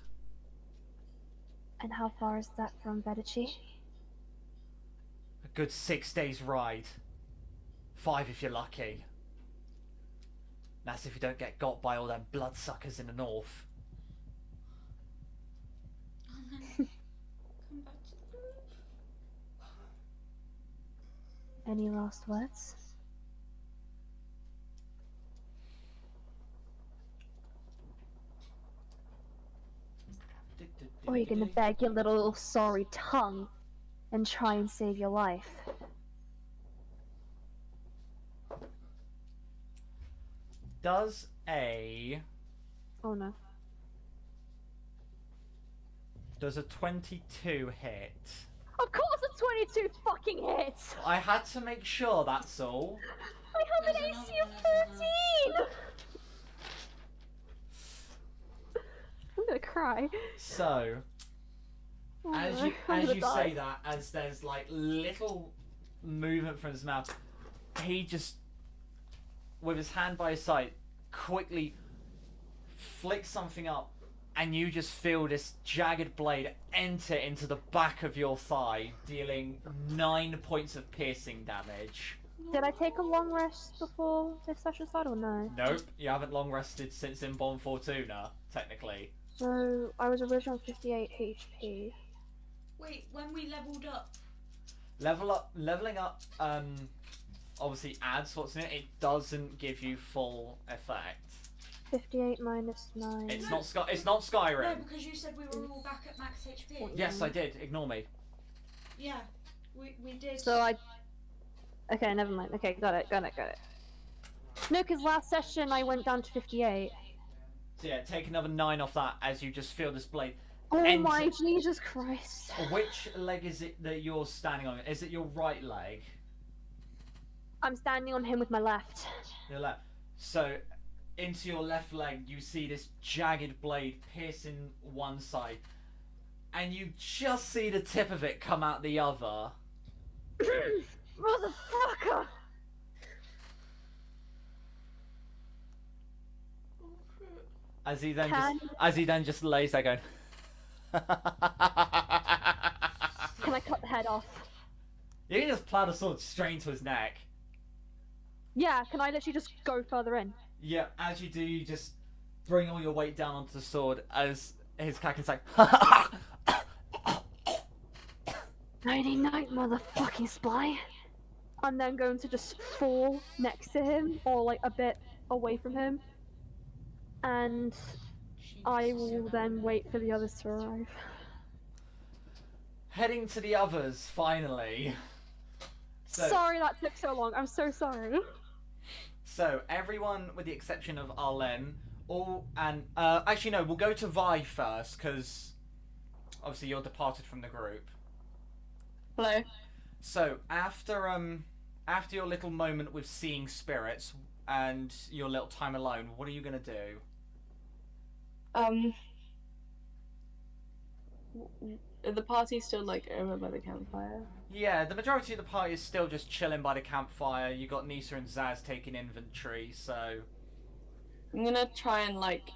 And how far is that from Vedici? A good 6 days ride. 5 if you're lucky. That's if you don't get got by all them bloodsuckers in the north. Come back to the Any last words? Or are you gonna beg your little sorry tongue and try and save your life? Does a... Oh no. Does a 22 hit? Of course a 22 fucking hits! I had to make sure, that's all. I have an There's AC another of one, there's 13! I'm gonna cry. So, Oh, as no, you I'm gonna die. say that, as there's like little movement from his mouth, he just, with his hand by his side, quickly flicks something up, and you just feel this jagged blade enter into the back of your thigh, dealing 9 points of piercing damage. Did I take a long rest before this session started or no? Nope, you haven't long rested since Inborn Fortuna, technically. So, I was originally on 58 HP. Wait, when we leveled up, Leveling up, obviously adds what's in it. It doesn't give you full effect. 58 minus 9. It's not It's not Skyrim. No, because you said we were all back at max HP. Yes, I did. Ignore me. Yeah, we did. So I. Okay, never mind. Okay, got it. No, because last session I went down to 58. So yeah, take another 9 off that as you just feel this blade. Oh my Jesus Christ. Which leg is it that you're standing on? Is it your right leg? I'm standing on him with my left. Your left. So, into your left leg, you see this jagged blade piercing one side, and you just see the tip of it come out the other. Motherfucker! As he then just lays there going. Can I cut the head off? You can just plow the sword straight into his neck. Yeah, can I literally just go further in? Yeah, as you do, you just bring all your weight down onto the sword as his cackling's like. Nighty night, motherfucking spy. I'm then going to just fall next to him, or like a bit away from him, and I will then wait for the others to arrive. Heading to the others, finally. Sorry that took so long. I'm so sorry. So everyone, with the exception of Arlen, actually no, we'll go to Vi first because obviously you're departed from the group. Hello. So after your little moment with seeing spirits and your little time alone, what are you gonna do? The party's still like over by the campfire. Yeah, the majority of the party is still just chilling by the campfire. You got Nisa and Zaz taking inventory, so I'm gonna try and like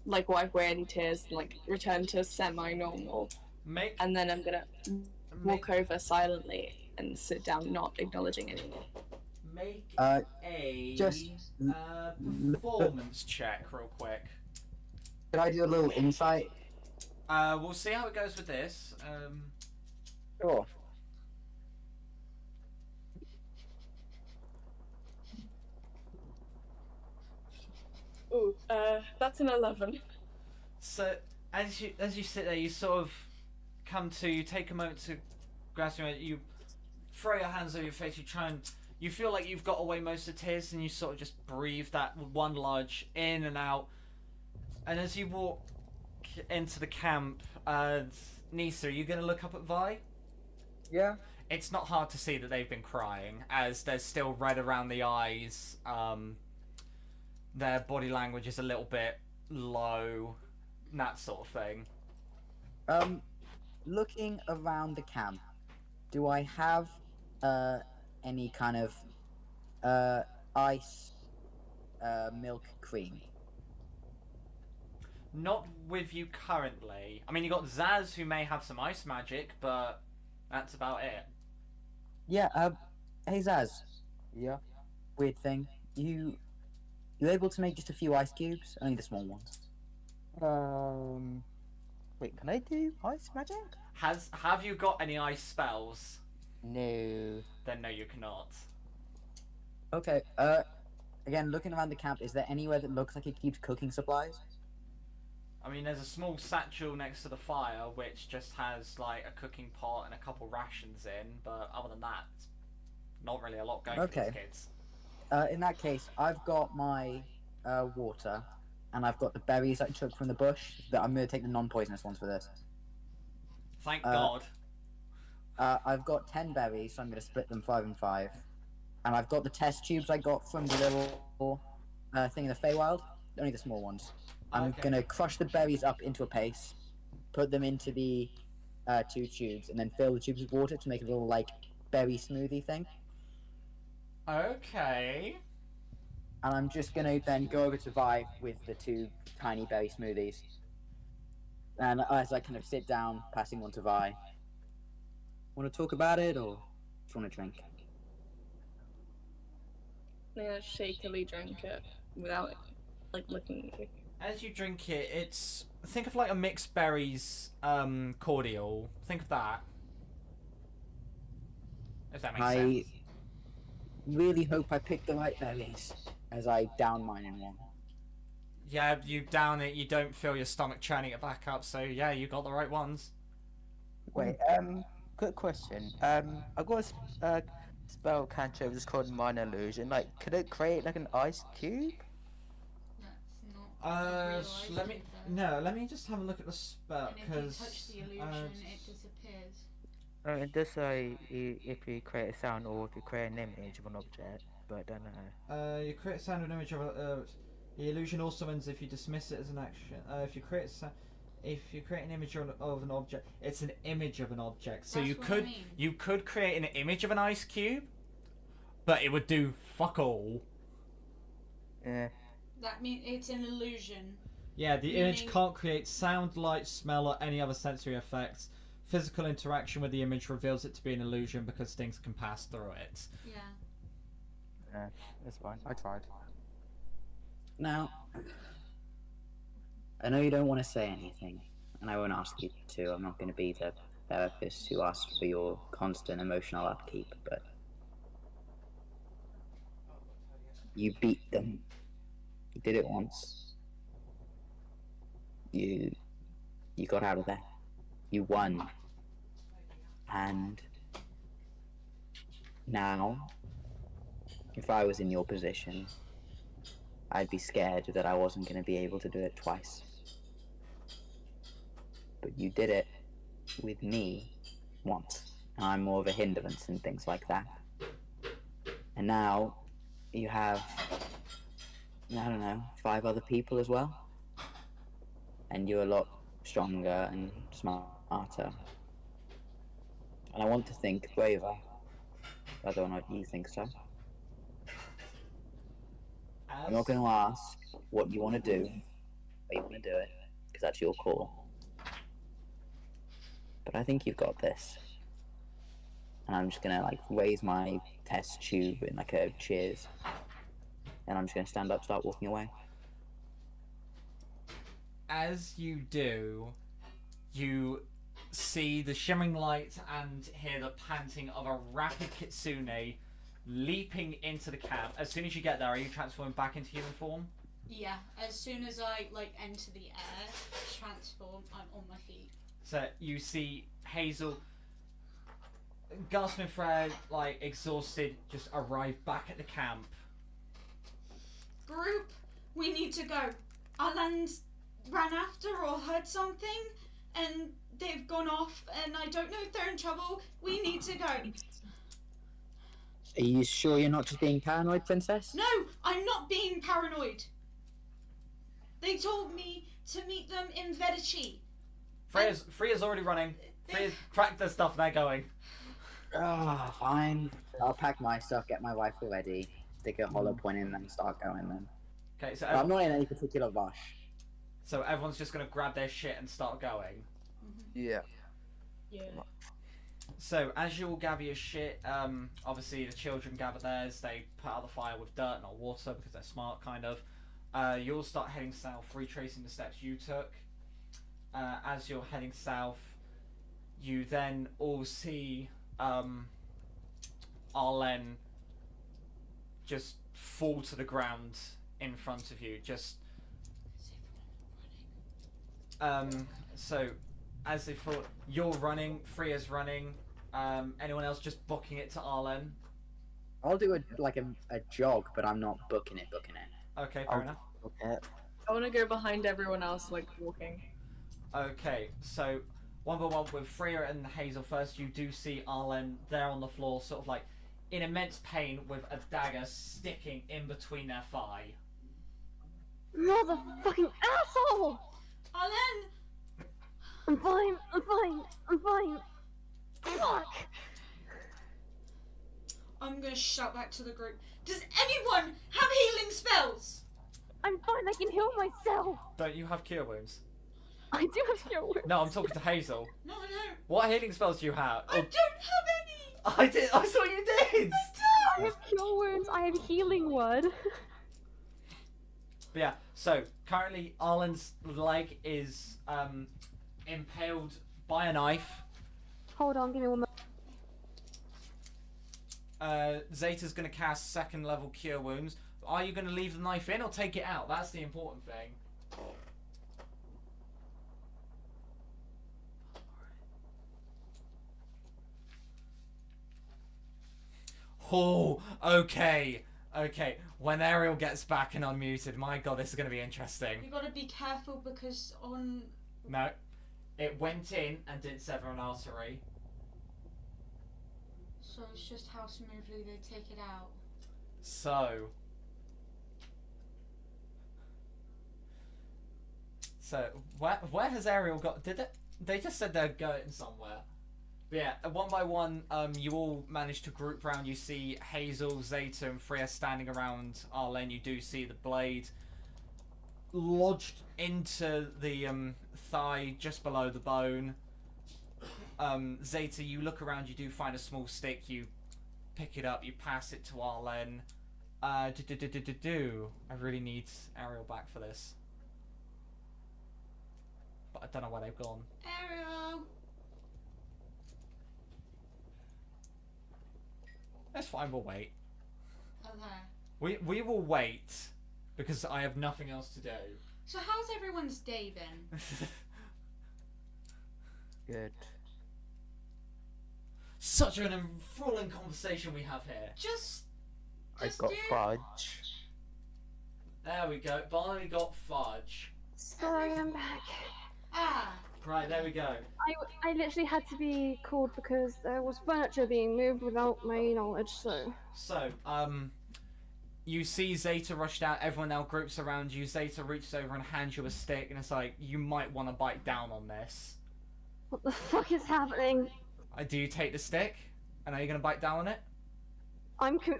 wipe away any tears and like return to semi-normal. And then I'm gonna walk over silently and sit down, not acknowledging anyone. Make just performance check real quick. Can I do a little insight? We'll see how it goes with this. Sure. Ooh, that's an 11. So as you sit there, you sort of you take a moment to grasp your. You throw your hands over your face. You feel like you've got away most of the tears, and you sort of just breathe that one large in and out. And as you walk into the camp, Nisa, are you going to look up at Vi? Yeah. It's not hard to see that they've been crying, as there's still red around the eyes. Their body language is a little bit low, that sort of thing. Looking around the camp, do I have any kind of ice milk cream? Not with you currently. I mean, you got Zaz, who may have some ice magic, but that's about it. Yeah. Hey Zaz. Yeah. Weird thing. You able to make just a few ice cubes? Only the small ones. Wait, can I do ice magic? Have you got any ice spells? No. Then no, you cannot. Okay. Again, looking around the camp, is there anywhere that looks like it keeps cooking supplies? I mean, there's a small satchel next to the fire, which just has like a cooking pot and a couple rations in, but other than that, not really a lot going for these kids. In that case, I've got my water, and I've got the berries I took from the bush. That I'm going to take the non-poisonous ones for this. Thank God. I've got 10 berries, so I'm going to split them 5 and 5. And I've got the test tubes I got from the little thing in the Feywild. Only the small ones. I'm going to crush the berries up into a paste, put them into the 2 tubes, and then fill the tubes with water to make a little, like, berry smoothie thing. Okay. And I'm just going to then go over to Vi with the 2 tiny berry smoothies. And as I kind of sit down, passing one to Vi. Want to talk about it, or just want to drink? I'm gonna shakily drink it without like looking at you. As you drink it, think of like a mixed berries cordial. Think of that. If that makes sense. I really hope I picked the right berries. as I down mine in one. Yeah, you down it, you don't feel your stomach churning it back up, so yeah, you got the right ones. Wait, quick question. I got a spell cantrip that's called Minor Illusion. Like, could it create like an ice cube? That's not a real ice Let me cube, though. no, let me just have a look at the spell And if you because touch the illusion, it disappears. It does say if you create a sound or if you create an image of an object, but I don't know. you create a sound or an image of the illusion also ends if you dismiss it as an action. If you create an image of an object, it's an image of an object. So That's you what could I mean. you could create an image of an ice cube, but it would do fuck all. Yeah. That means it's an illusion. Yeah, the image Meaning- can't create sound, light, smell, or any other sensory effects. Physical interaction with the image reveals it to be an illusion because things can pass through it. Yeah. Yeah, that's fine. I tried. Now, I know you don't want to say anything, and I won't ask you to. I'm not going to be the therapist who asks for your constant emotional upkeep, but you beat them. You did it once. You got out of there. You won. And now, if I was in your position, I'd be scared that I wasn't going to be able to do it twice. But you did it with me once, and I'm more of a hindrance and things like that. And now you have, I don't know, 5 other people as well. And you're a lot stronger and smarter. And I want to think braver, whether or not you think so. I'm not going to ask what you want to do, but you want to do it, because that's your call. But I think you've got this. And I'm just going to like raise my test tube in like a cheers. And I'm just going to stand up, start walking away. As you do, you see the shimmering light and hear the panting of a rapid kitsune leaping into the cab. As soon as you get there, are you transforming back into human form? Yeah. As soon as I enter the air, transform, I'm on my feet. So you see Hazel, gasping for air, exhausted, just arrive back at the camp. Group, we need to go. Alan's ran after or heard something, and they've gone off, and I don't know if they're in trouble. We need to go. Are you sure you're not just being paranoid, Princess? No, I'm not being paranoid. They told me to meet them in Vedici. Freya's already running. Freya's cracked their stuff, they're going. Fine. I'll pack my stuff, get my rifle ready, stick a hollow point in, and start going then. Okay, so But I'm not in any particular rush. so everyone's just gonna grab their shit and start going. Yeah. Yeah. So as you all gather your shit, obviously the children gather theirs. They put out the fire with dirt, not water, because they're smart, kind of. You all start heading south, retracing the steps you took. As you're heading south, you then all see Arlen just fall to the ground in front of you. Just so as they fall, you're running, Freya's running. Anyone else just booking it to Arlen? I'll do a jog, but I'm not booking it. Okay, fair enough. Okay. I want to go behind everyone else, walking. Okay, so one by one with Freya and Hazel first, you do see Arlen there on the floor, sort of in immense pain with a dagger sticking in between their thigh. Motherfucking asshole! Alan! I'm fine. Fuck! I'm gonna shout back to the group. Does anyone have healing spells? I'm fine, I can heal myself! Don't you have cure wounds? I do have cure wounds. No, I'm talking to Hazel. No, I don't. What healing spells do you have? I don't have any! I did. I saw you did. I have cure wounds, I have healing word. But yeah, so currently Arlen's leg is impaled by a knife. Hold on, give me 1 minute. Zeta's gonna cast second level cure wounds. are you going to leave the knife in or take it out? That's the important thing. Oh, okay. Okay, when Ariel gets back and unmuted, my god, this is going to be interesting. You gotta be careful because on. No, it went in and didn't sever an artery. So it's just how smoothly they take it out. So where has Ariel got? Did it? They just said they're going somewhere. But yeah, one by one, you all manage to group round. You see Hazel, Zeta, and Freya standing around Arlen. You do see the blade lodged into the thigh just below the bone. Zeta, you look around. You do find a small stick. You pick it up. You pass it to Arlen. I really need Ariel back for this, but I don't know where they've gone. Ariel! That's fine, we'll wait. Okay. We will wait, because I have nothing else to do. So how's everyone's day been? Good. Such an enthralling conversation we have here. Just I got do- fudge. There we go. Barney got fudge. Sorry, I'm back. Ah! Right, there we go. I literally had to be called because there was furniture being moved without my knowledge, so... So, you see Zeta rushed out, everyone now groups around you. Zeta reaches over and hands you a stick, and it's like, you might want to bite down on this. What the fuck is happening? Do you take the stick? And are you going to bite down on it?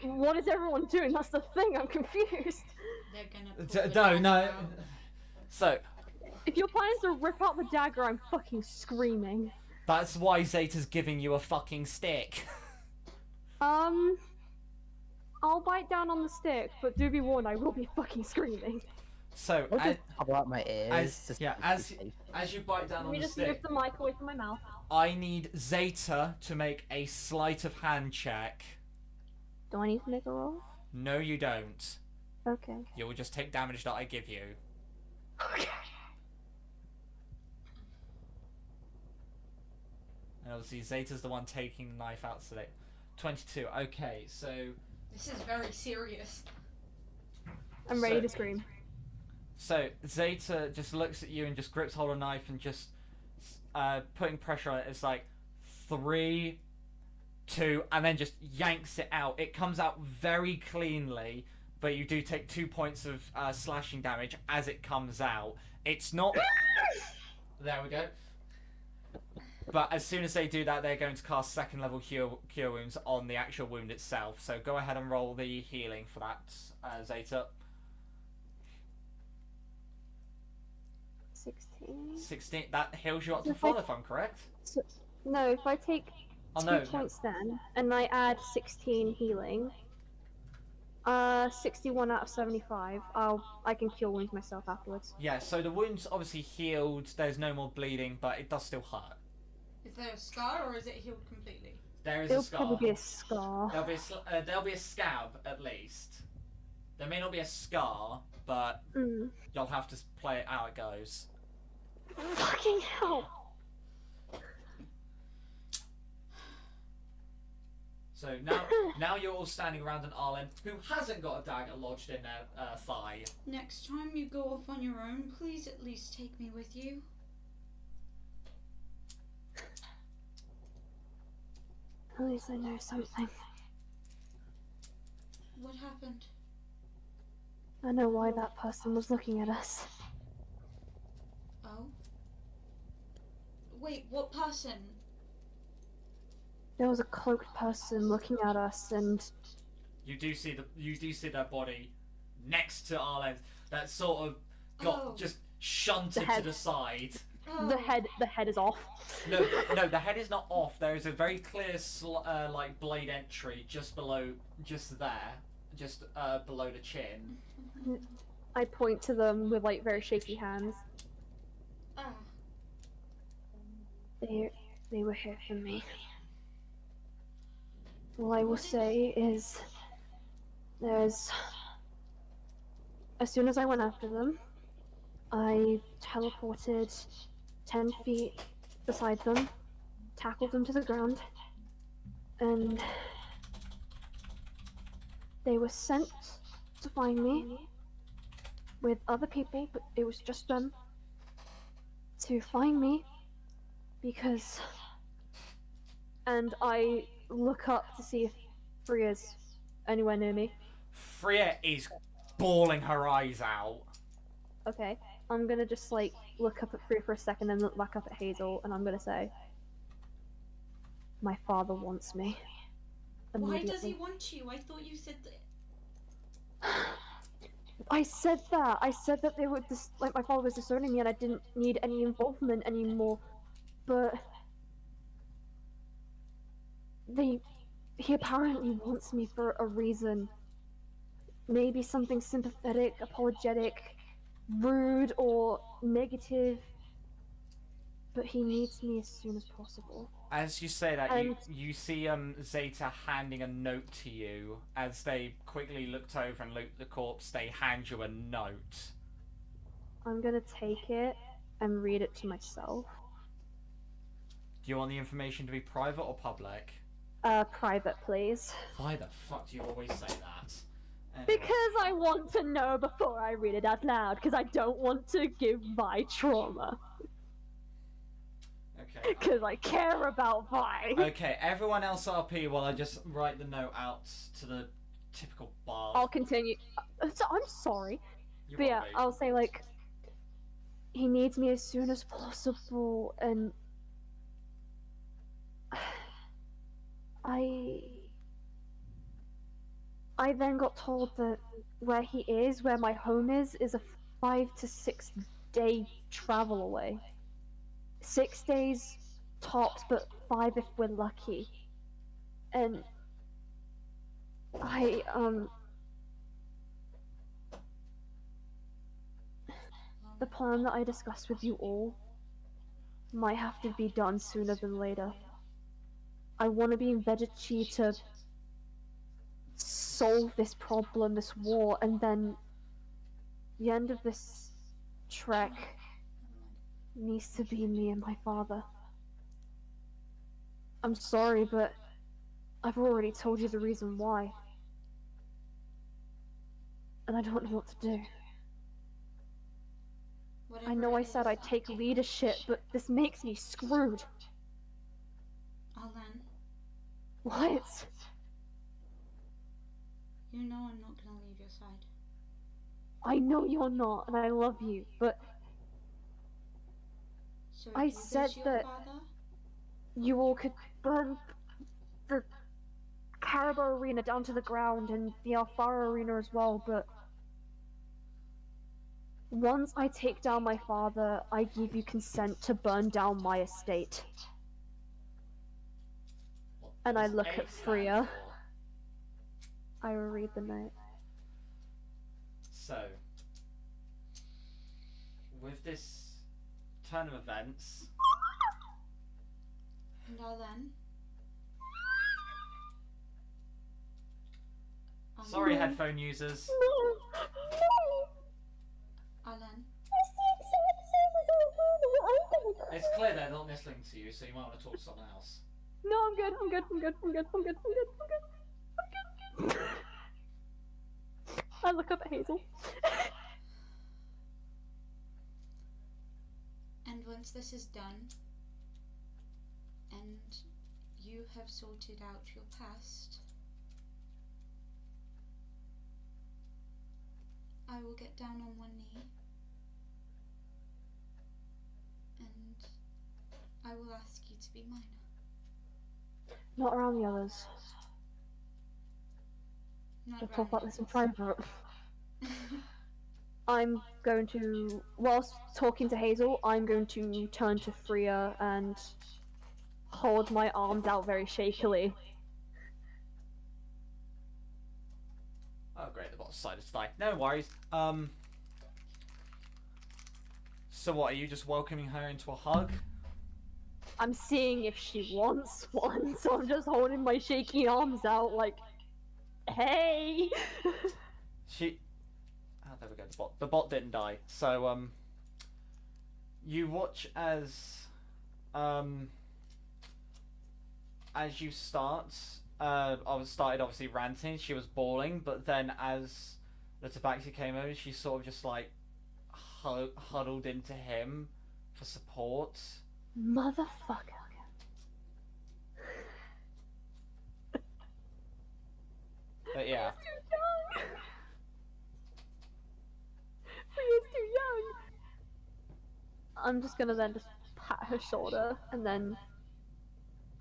What is everyone doing? That's the thing, I'm confused. They're gonna pull the No, no. dagger out. So, If you're planning to rip out the dagger, I'm fucking screaming. that's why Zeta's giving you a fucking stick. I'll bite down on the stick, but do be warned, I will be fucking screaming. So, I'll just pop out my ears. as you bite down Let on me the just move stick, the mic away from my mouth. I need Zeta to make a sleight of hand check. Do I need to make a roll? No, you don't. Okay. You will just take damage that I give you. Okay. And obviously Zeta's the one taking the knife out today. 22. Okay, so This is very serious. I'm ready to scream. So Zeta just looks at you and just grips hold of the knife and just putting pressure on it. It's like 3, 2, and then just yanks it out. It comes out very cleanly, but you do take 2 points of slashing damage as it comes out. It's not. There we go. But as soon as they do that, they're going to cast second level cure wounds on the actual wound itself. So go ahead and roll the healing for that, Zeta. 16. 16. That heals you up to full, if I'm correct. So, no, if I take Oh, 2 no. points then, and I add 16 healing, 61 out of 75, I can cure wounds myself afterwards. Yeah, so the wound's obviously healed, there's no more bleeding, but it does still hurt. Is there a scar or is it healed completely? There is It'll a scar. probably be a scar. There'll be a scab, at least. There may not be a scar, but you'll have to play it how it goes. Fucking hell! So now you're all standing around an Arlen who hasn't got a dagger lodged in their thigh. Next time you go off on your own, please at least take me with you. At least I know something. What happened? I know why that person was looking at us. Oh? Wait, what person? There was a cloaked person looking at us, and You do see their body next to Arlen's that sort of got just shunted to the side. Oh. the head is off. No, the head is not off. There is a very clear like blade entry just below the chin. I point to them with like very shaky hands. Ah. They were here for me. All I will say is there's as soon as I went after them, I teleported 10 feet beside them, tackled them to the ground, and they were sent to find me with other people, but it was just them, to find me because. And I look up to see if Freya's anywhere near me. Freya is bawling her eyes out. Okay, I'm gonna just like look up at Freya for a second and look back up at Hazel, and I'm gonna say, my father wants me. Why does he want you? I thought you said that. I said that. I said that they were like my father was disowning me, and I didn't need any involvement anymore. But he apparently wants me for a reason. Maybe something sympathetic, apologetic, rude, or negative. But he needs me as soon as possible. As you say that, And you see Zeta handing a note to you. As they quickly looked over and looked at the corpse, they hand you a note. I'm gonna take it and read it to myself. Do you want the information to be private or public? Private, please. Why the fuck do you always say that? Anyway. Because I want to know before I read it out loud, because I don't want to give Vi trauma. Okay. Because I care about Vi. Okay, everyone else RP while I just write the note out to the typical bar. I'll continue. So, I'm sorry. You But yeah, are, mate. I'll say, like, he needs me as soon as possible, and I then got told that where he is, where my home is a 5 to 6 day travel away. 6 days tops, but 5 if we're lucky. And the plan that I discussed with you all might have to be done sooner than later. I want to be in Vegechi to solve this problem, this war, and then the end of this trek needs to be me and my father. I'm sorry, but I've already told you the reason why. And I don't know what to do. Whatever I know it I said is, I'd take leadership, but this makes me screwed. Alan, What? you know I'm not gonna leave your side. I know you're not, and I love you, but So I if you said lose your that- father, you all could burn the Caribou Arena down to the ground and the Alfara Arena as well, but once I take down my father, I give you consent to burn down my estate. What And I does look A at stand Freya. for? I will read the note. So, with this turn of events, and Alan. sorry headphone users. Alan, It's clear they're not listening to you, so you might want to talk to someone else. No, I'm good. I look up at Hazel. and once this is done, and you have sorted out your past, I will get down on one knee and I will ask you to be mine. Not around the others. Not We'll talk around about you. this in private. I'm going to, whilst talking to Hazel, I'm going to turn to Freya and hold my arms out very shakily. Oh great, the boss decided to die. No worries. So what, are you just welcoming her into a hug? I'm seeing if she wants one, so I'm just holding my shaky arms out like, hey! She... Oh, There we go. The bot didn't die. So you watch as you started obviously ranting. She was bawling, but then as the tabaxi came over, she sort of just like huddled into him for support. Motherfucker. But yeah. Freya's too young. I'm just gonna then just pat her shoulder and then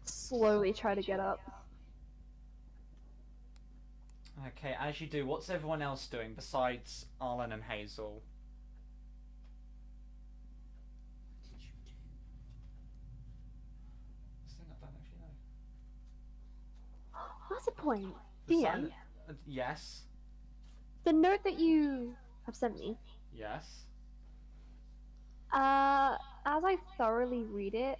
slowly try to get up. Okay, as you do, what's everyone else doing besides Arlen and Hazel? This thing I don't actually know. What's the point? The DM, yes. the note that you have sent me, Yes. as I thoroughly read it,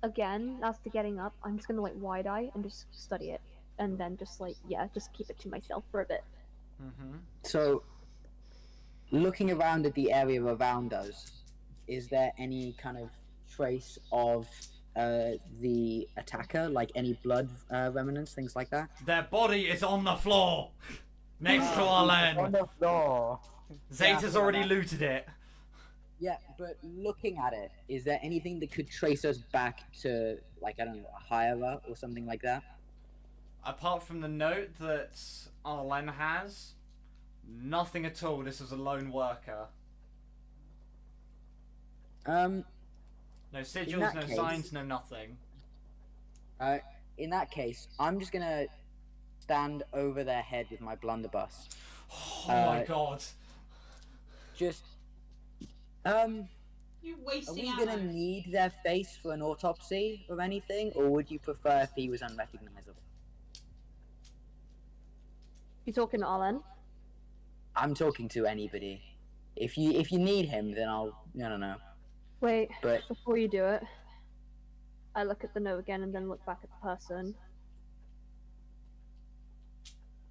again, after getting up, I'm just gonna like wide eye and just study it. And then just like, yeah, just keep it to myself for a bit. Mm-hmm. So, looking around at the area around us, is there any kind of trace of the attacker, like any blood remnants, things like that? Their body is on the floor! Next to Arlen! On the floor. Zeta's already looted it. Yeah, but looking at it, is there anything that could trace us back to, like, I don't know, a hirer or something like that? Apart from the note that Arlen has, nothing at all. This was a lone worker. No sigils, no signs, no nothing. In that case, I'm just gonna stand over their head with my blunderbuss. Oh my god. Just, You're are wasting we ammo. gonna need their face for an autopsy or anything, or would you prefer if he was unrecognizable? You talking to Arlen? I'm talking to anybody. If you need him, then I don't know. Wait, But before you do it, I look at the note again and then look back at the person.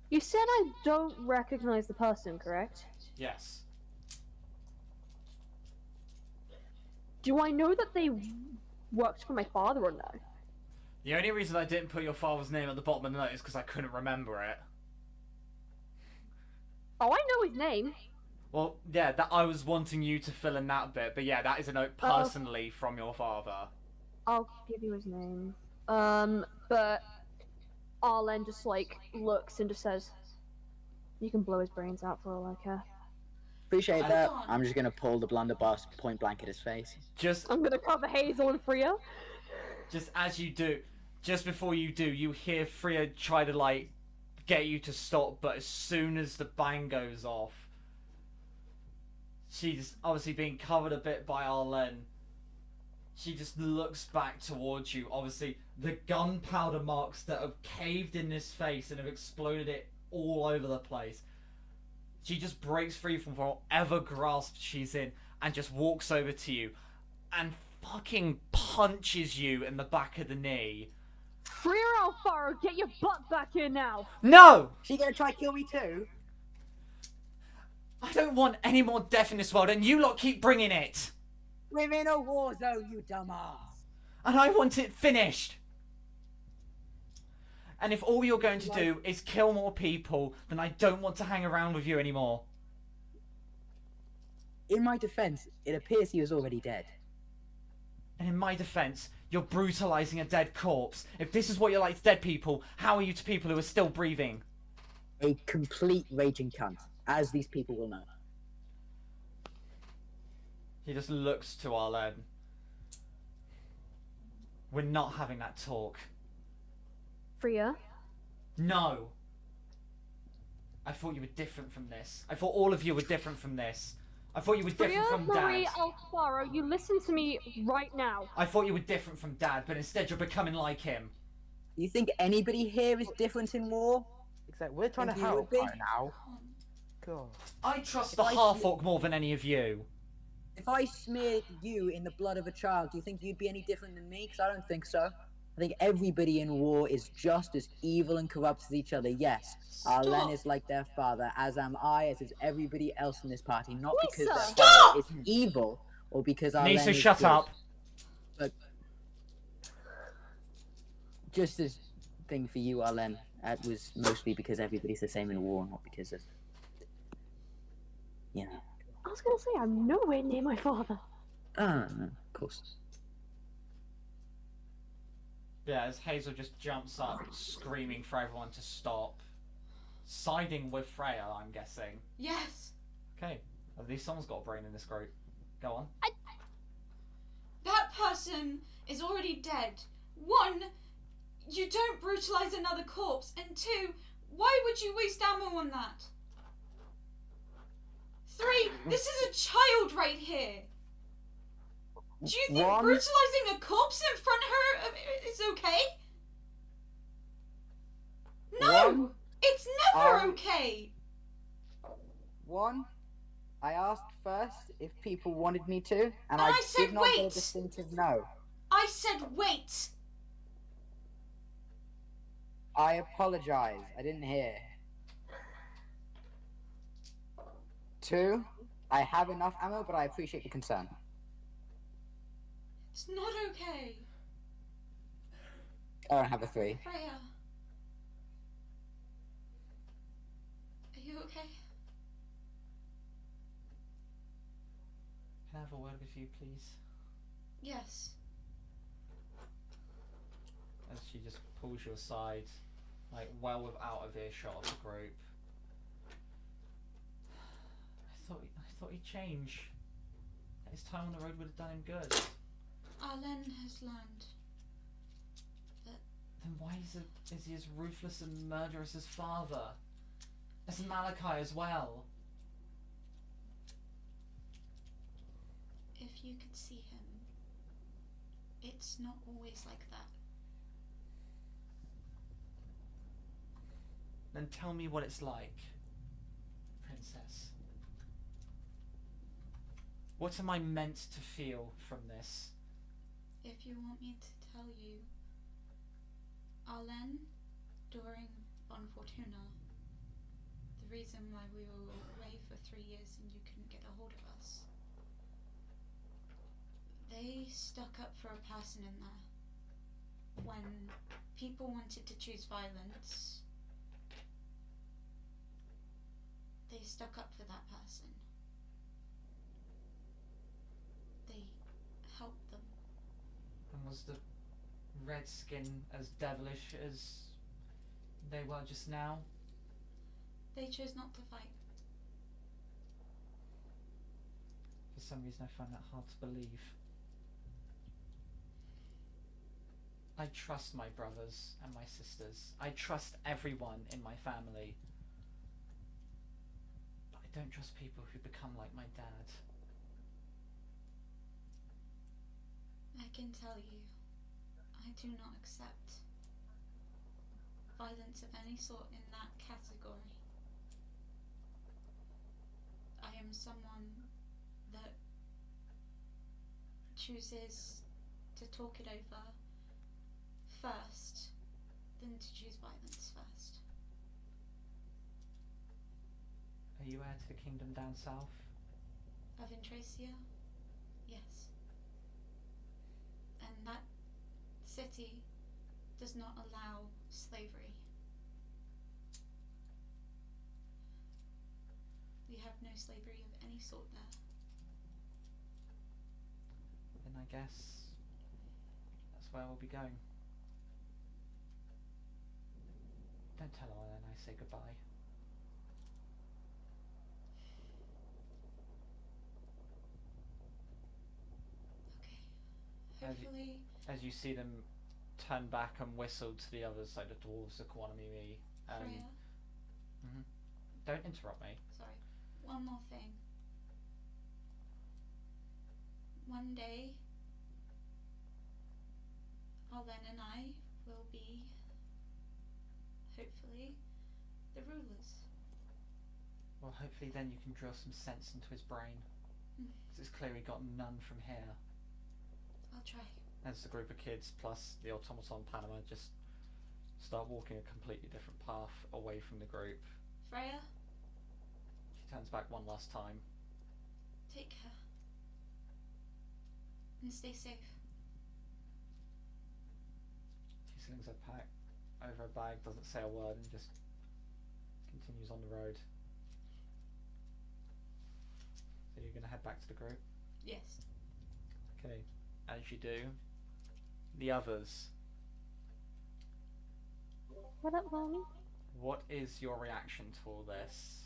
You said I don't recognize the person, correct? Yes. Do I know that they worked for my father or no? The only reason I didn't put your father's name at the bottom of the note is because I couldn't remember it. Oh, I know his name. Well, yeah, that I was wanting you to fill in that bit, but yeah, that is a note personally from your father. I'll give you his name. But Arlen just like looks and just says, "You can blow his brains out for all I care." appreciate that. on. I'm just gonna pull the blunderbuss point blank at his face. Just I'm gonna cover Hazel and Freya. as you do, just before you do, you hear Freya try to like get you to stop, but as soon as the bang goes off, she's obviously being covered a bit by Arlen. She just looks back towards you. Obviously, the gunpowder marks that have caved in this face and have exploded it all over the place. She just breaks free from whatever grasp she's in and just walks over to you and fucking punches you in the back of the knee. Freya Alfaro, get your butt back here now! No! She gonna try kill me too? I don't want any more death in this world, and you lot keep bringing it! We're in a war zone, you dumbass! And I want it finished! And if all you're going to do is kill more people, then I don't want to hang around with you anymore. In my defense, it appears he was already dead. And in my defense, you're brutalizing a dead corpse. If this is what you're like to dead people, how are you to people who are still breathing? A complete raging cunt, as these people will know. He just looks to Arlen. We're not having that talk. Freya? No. I thought you were different from this. I thought all of you were different from this. I thought you were Freya different from Marie Dad. Alfaro, you listen to me right now. I thought you were different from Dad, but instead you're becoming like him. You think anybody here is different in war? Except we're trying to Think you help would be? right now. God. I trust If the I- half-orc more than any of you. If I smeared you in the blood of a child, do you think you'd be any different than me? Because I don't think so. I think everybody in war is just as evil and corrupt as each other. Yes, Arlen Stop! is like their father, as am I, as is everybody else in this party. Not because their Lisa! father Stop! is evil or because Arlen Nisa, is shut good. up. But just this thing for you, Arlen, that was mostly because everybody's the same in war, not because of, you know. I was gonna say, I'm nowhere near my father. Ah, no, of course. Yeah, as Hazel just jumps up, screaming for everyone to stop. Siding with Freya, I'm guessing. Yes! Okay, at least someone's got a brain in this group. Go on. That person is already dead. 1, you don't brutalize another corpse. And 2, why would you waste ammo on that? 3, this is a child right here. Do you think 1, brutalizing a corpse in front of her is okay? No! 1, It's never I- okay! 1, I asked first if people wanted me to, and I I said did not get a wait. distinctive no. I said wait! I apologize. I didn't hear. 2, I have enough ammo, but I appreciate the concern. It's not okay. I don't have a 3. Freya. Are you okay? Can I have a word with you, please? Yes. As she just pulls you aside, like well without of earshot of the group. I thought he'd change. His time on the road would have done him good. Arlen has learned. Then why is he as ruthless and murderous as father? As Malachi as well? If you could see him, it's not always like that. Then tell me what it's like, Princess. What am I meant to feel from this? If you want me to tell you, Arlen, during Bon Fortuna, the reason why we were away for 3 years and you couldn't get a hold of us, they stuck up for a person in there. When people wanted to choose violence, they stuck up for that person. They helped them. And was the red skin as devilish as they were just now? They chose not to fight. For some reason I find that hard to believe. I trust my brothers and my sisters. I trust everyone in my family. But I don't trust people who become like my dad. I can tell you, I do not accept violence of any sort in that category. I am someone that chooses to talk it over first, than to choose violence first. Are you heir to the kingdom down south? Of Intracia? Yes. And that city does not allow slavery. We have no slavery of any sort there. Then I guess that's where we'll be going. Don't tell Arlen I say goodbye. Okay. Hopefully. As you see them turn back and whistle to the others, like the dwarves, the Kwanami. Freya, Don't interrupt me. sorry. One more thing. One day, Arlen and I will be, hopefully, the rulers. Well, hopefully then you can drill some sense into his brain. Because it's clearly got none from here. I'll try. as the group of kids plus the automaton Panama just start walking a completely different path away from the group. Freya, She turns back one last time. take care. And stay safe. She slings her pack over her bag, doesn't say a word, and just continues on the road. So you're going to head back to the group? Yes. Okay. As you do, the others. What up, mommy? What is your reaction to all this?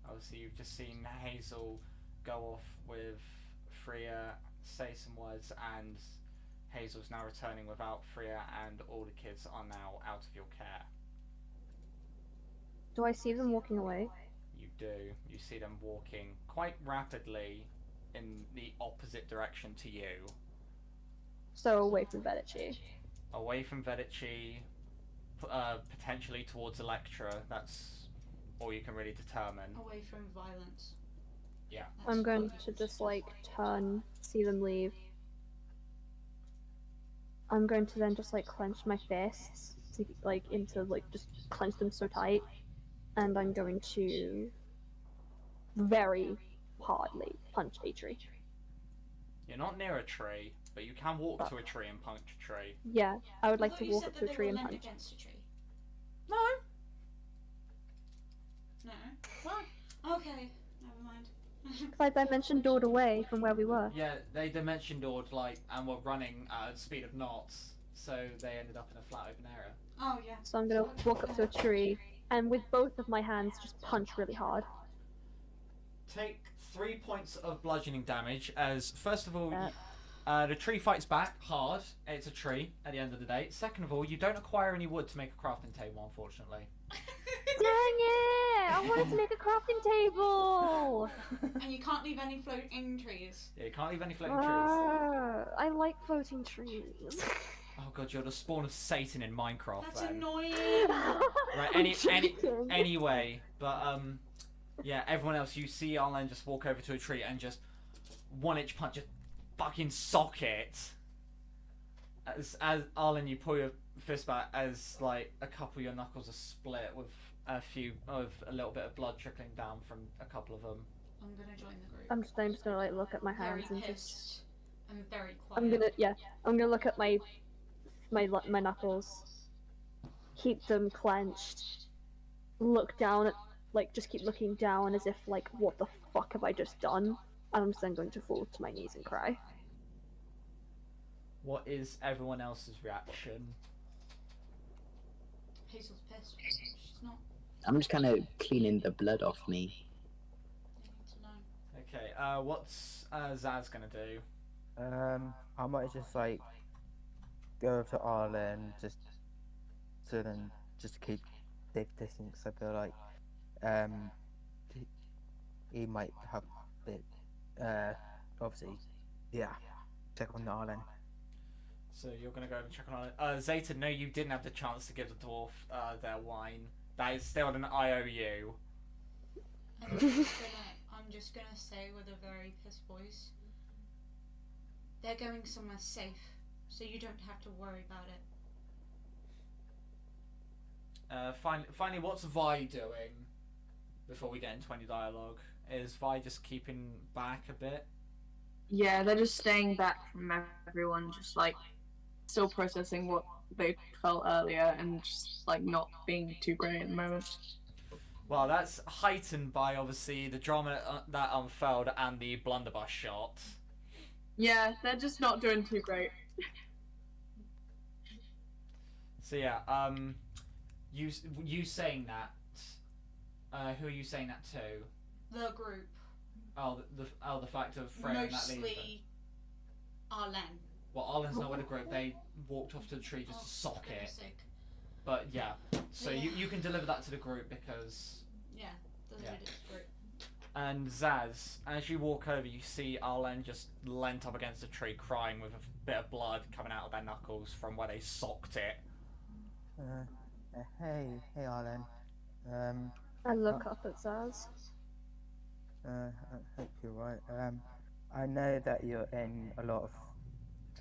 Obviously, you've just seen Hazel go off with Freeya, say some words, and Hazel's now returning without Freeya, and all the kids are now out of your care. Do I see them walking away? You do. You see them walking quite rapidly in the opposite direction to you. So away from Vedici. Away from Vedici, potentially towards Electra. That's all you can really determine. Away from violence. Yeah. I'm going to just like turn, see them leave. I'm going to then just like clench my fists, to, like into like just clench them so tight, and I'm going to very hardly punch a tree. You're not near a tree, but you can walk to a tree and punch a tree. Yeah, I would like Although to you walk said up that to a they tree were and leaned punch. against a tree. No. No. No. Okay. Never mind. Like I mentioned, doored away from where we were. Yeah, they dimension doored and were running at a speed of knots, so they ended up in a flat open area. Oh yeah. So I'm gonna walk up to a tree, and with both of my hands, just punch really hard. Take 3 points of bludgeoning damage as, first of all, Yeah. the tree fights back hard. It's a tree at the end of the day. Second of all, you don't acquire any wood to make a crafting table, unfortunately. Dang it! I wanted to make a crafting table! And you can't leave any floating trees. Yeah, you can't leave any floating trees. I like floating trees. Oh god, you're the spawn of Satan in Minecraft, That's then. annoying. Right, anyway, but yeah, everyone else, you see Arlen just walk over to a tree and just 1-inch punch a fucking socket. As Arlen, you pull your fist back as like a couple of your knuckles are split with a little bit of blood trickling down from a couple of them. I'm gonna join the group. I'm just gonna like look at my Very hands and pissed. just. I'm very quiet. I'm gonna look at my knuckles, keep them clenched, look down at, like, just keep looking down as if like, what the fuck have I just done? And I'm just then going to fall to my knees and cry. What is everyone else's reaction? Hazel's pissed. She's not. I'm just kind of cleaning the blood off me. They need to know. Okay, what's Zaz gonna do? I might just like go over to Arlen just so then just to keep safe distance. I feel like he might have a bit obviously check on Arlen. So you're gonna go and check on it. Zeta, no, you didn't have the chance to give the dwarf their wine. That is still an IOU. I'm just gonna say with a very pissed voice, they're going somewhere safe, so you don't have to worry about it. Finally, what's Vi doing? Before we get into any dialogue, is Vi just keeping back a bit? Yeah, they're just staying back from everyone, just like still processing what they felt earlier and just like not being too great at the moment. Well, that's heightened by obviously the drama that unfurled and the blunderbuss shot. Yeah, they're just not doing too great. So yeah, you saying that? Who are you saying that to? The group, Oh, the fact of Freya and that leaving. mostly Arlen. Well, Arlen's not with the group. They walked off to the tree just to sock for it. goodness sake. But yeah, so Yeah. you can deliver that to the group because. Yeah, the Yeah. leader's group. And Zaz, as you walk over, you see Arlen just leant up against a tree, crying with a bit of blood coming out of their knuckles from where they socked it. Hey Arlen. I look up at Zaz. I hope you're right. I know that you're in a lot of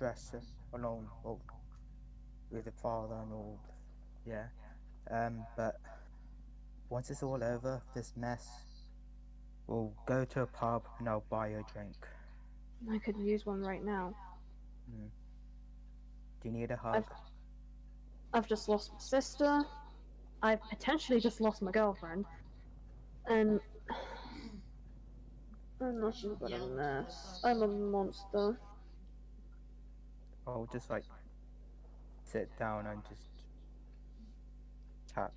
stress along with the father and all. Yeah. But once it's all over, this mess, we'll go to a pub and I'll buy you a drink. I could use one right now. Do you need a hug? I've just lost my sister. I've potentially just lost my girlfriend. And I'm nothing but a mess. I'm a monster. I'll just like sit down and just tap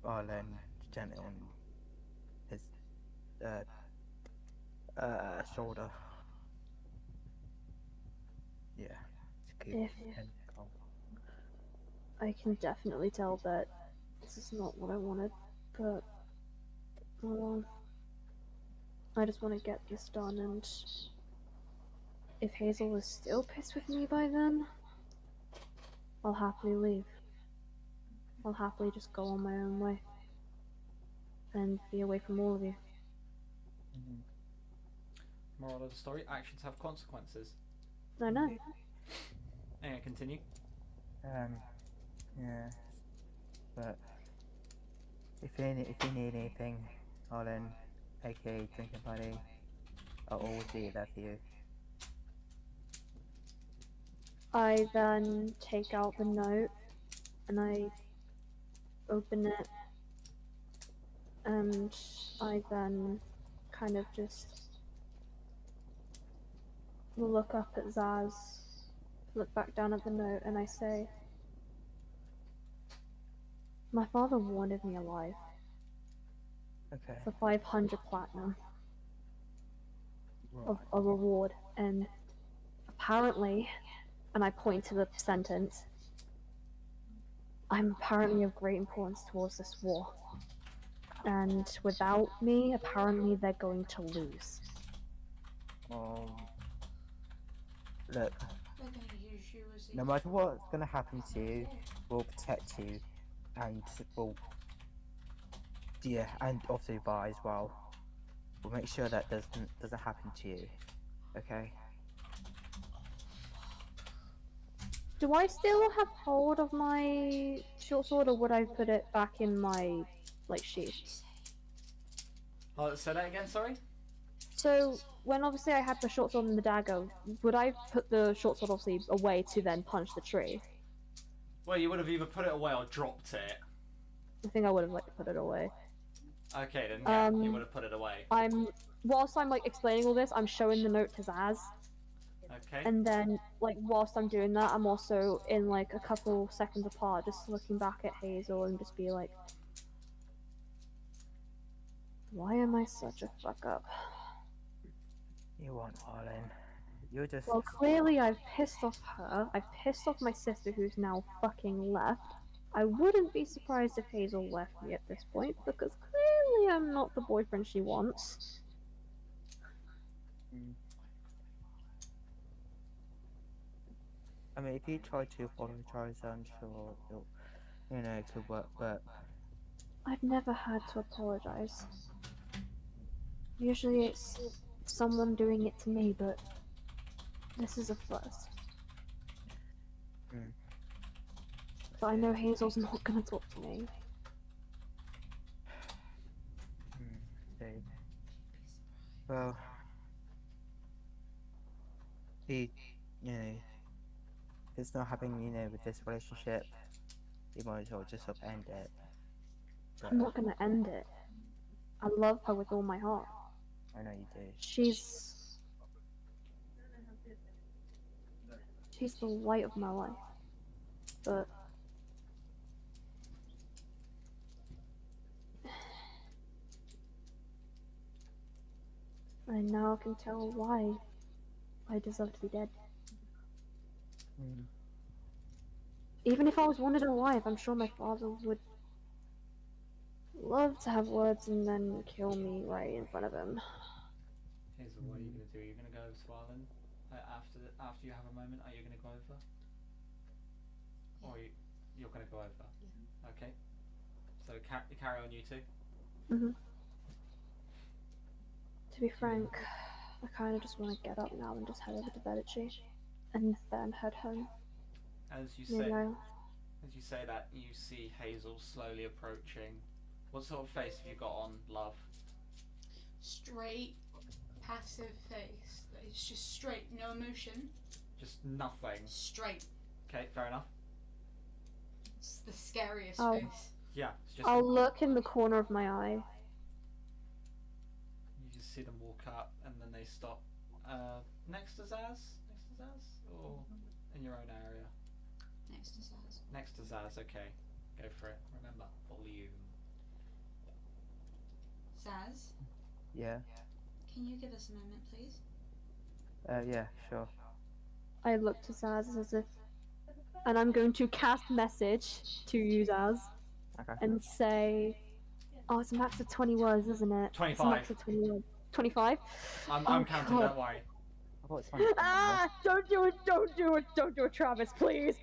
Arlen gently on his shoulder. Yeah. To keep If him calm. I can definitely tell that this is not what I wanted, but well, I just want to get this done, and if Hazel is still pissed with me by then, I'll happily leave. I'll happily just go on my own way and be away from all of you. Moral of the story: actions have consequences. I know. Anyway, continue. Yeah. But if you need anything, Arlen, aka drinking buddy, I'll always be there for you. I then take out the note and I open it, and I then kind of just look up at Zaz, look back down at the note, and I say, my father wanted me alive Okay. for 500 platinum Right. of a reward, and apparently, and I point to the sentence, I'm apparently of great importance towards this war. And without me, apparently they're going to lose. Look, They're gonna use you as a no matter what's gonna happen to you, we'll protect you, and we'll, yeah, and obviously Vi as well. We'll make sure that doesn't happen to you. Okay. Do I still have hold of my short sword, or would I put it back in my, like, sheath? Oh, say that again. Sorry. So, when obviously I had the short sword and the dagger, would I put the short sword obviously away to then punch the tree? Well, you would have either put it away or dropped it. I think I would have, like, put it away. Okay, then yeah, you would have put it away. Whilst I'm, like, explaining all this, I'm showing the note to Zaz. Okay. And then, like, whilst I'm doing that, I'm also in, like, a couple seconds apart, just looking back at Hazel and just be like, why am I such a fuck up? You won't, Arlen. You're just. Well, clearly I've pissed off her, I've pissed off my sister who's now fucking left. I wouldn't be surprised if Hazel left me at this point, because clearly I'm not the boyfriend she wants. I mean, if you try to apologize, I'm sure it could work, but I've never had to apologize. Usually it's someone doing it to me, but this is a first. But I know Hazel's not gonna talk to me. Okay. Well, if it's not happening, with this relationship, you might as well just sort of end it. I'm not gonna end it. I love her with all my heart. I know you do. She's the light of my life. But I now can tell why I deserve to be dead. Even if I was wanted alive, I'm sure my father would love to have words and then kill me right in front of him. Hazel, what are you gonna do? Are you gonna go over to Arlen after you have a moment? Are you gonna go over? Or you're gonna go over? Yeah. Okay. So carry on, you two. To be frank, I kind of just want to get up now and just head over to bed, actually. and then head home. As you Maybe say, I'll... as you say that, you see Hazel slowly approaching. What sort of face have you got on, love? Straight, passive face. It's just straight, no emotion. Just nothing. Straight. Okay, fair enough. It's the scariest Oh. face. Yeah, it's just I'll look in the corner of my eye. you just see them walk up and then they stop. Next to Zaz? Next to Zaz? Or in your own area? Next to Zaz. Next to Zaz, okay. Go for it. Remember, volume. Zaz, Yeah. can you give us a moment, please? Yeah, sure. I look to Zaz as if... And I'm going to cast message to you, Zaz, Okay. and say... Oh, it's a max of 20 words, isn't it? It's a 25. max of 20 words. 25? I'm Oh, counting, God. don't worry. I thought it's fine. Ah! Don't do it! Don't do it! Don't do it, Travis, please!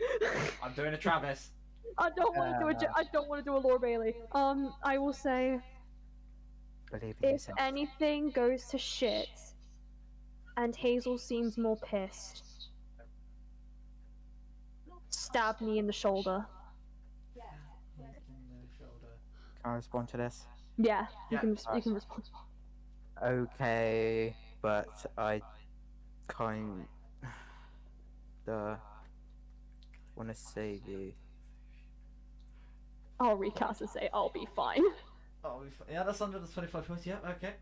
I'm doing a Travis. I don't want to do it. I don't want to do a Lord Bailey. I will say, Believe in if yourself. anything goes to shit, and Hazel seems more pissed, stab me in the shoulder. Can I respond to this? Yeah, Yeah. you can respond. Okay, but I kind want to save you. I'll recast and say I'll be fine. Oh, yeah, that's under the 25 points. Yeah, okay.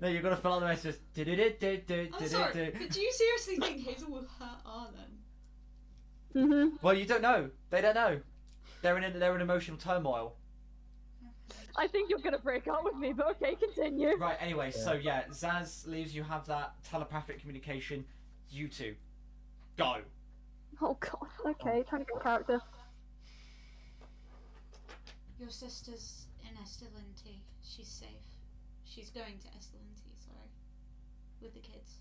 No, you've got to fill out the message. I'm sorry, but do you seriously think Hazel will hurt R then? Mhm. Well, you don't know. They don't know. They're in emotional turmoil. I think you're gonna break up with me, but okay, continue. Right. Anyway, so yeah, Zaz leaves. You have that telepathic communication. You two, go. Oh god. Okay, trying to get character. Your sister's in Esalinti. She's safe. She's going to Esalinti, sorry. With the kids.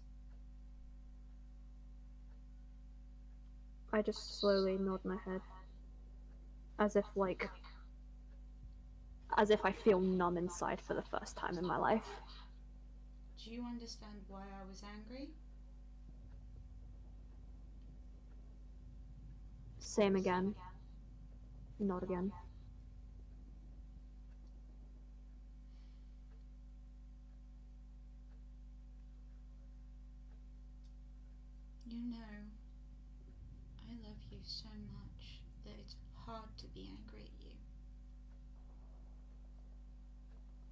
I just slowly nod my head, as if I feel numb inside for the first time in my life. Do you understand why I was angry? Same again. Not again. You know, I love you so much that it's hard to be angry at you.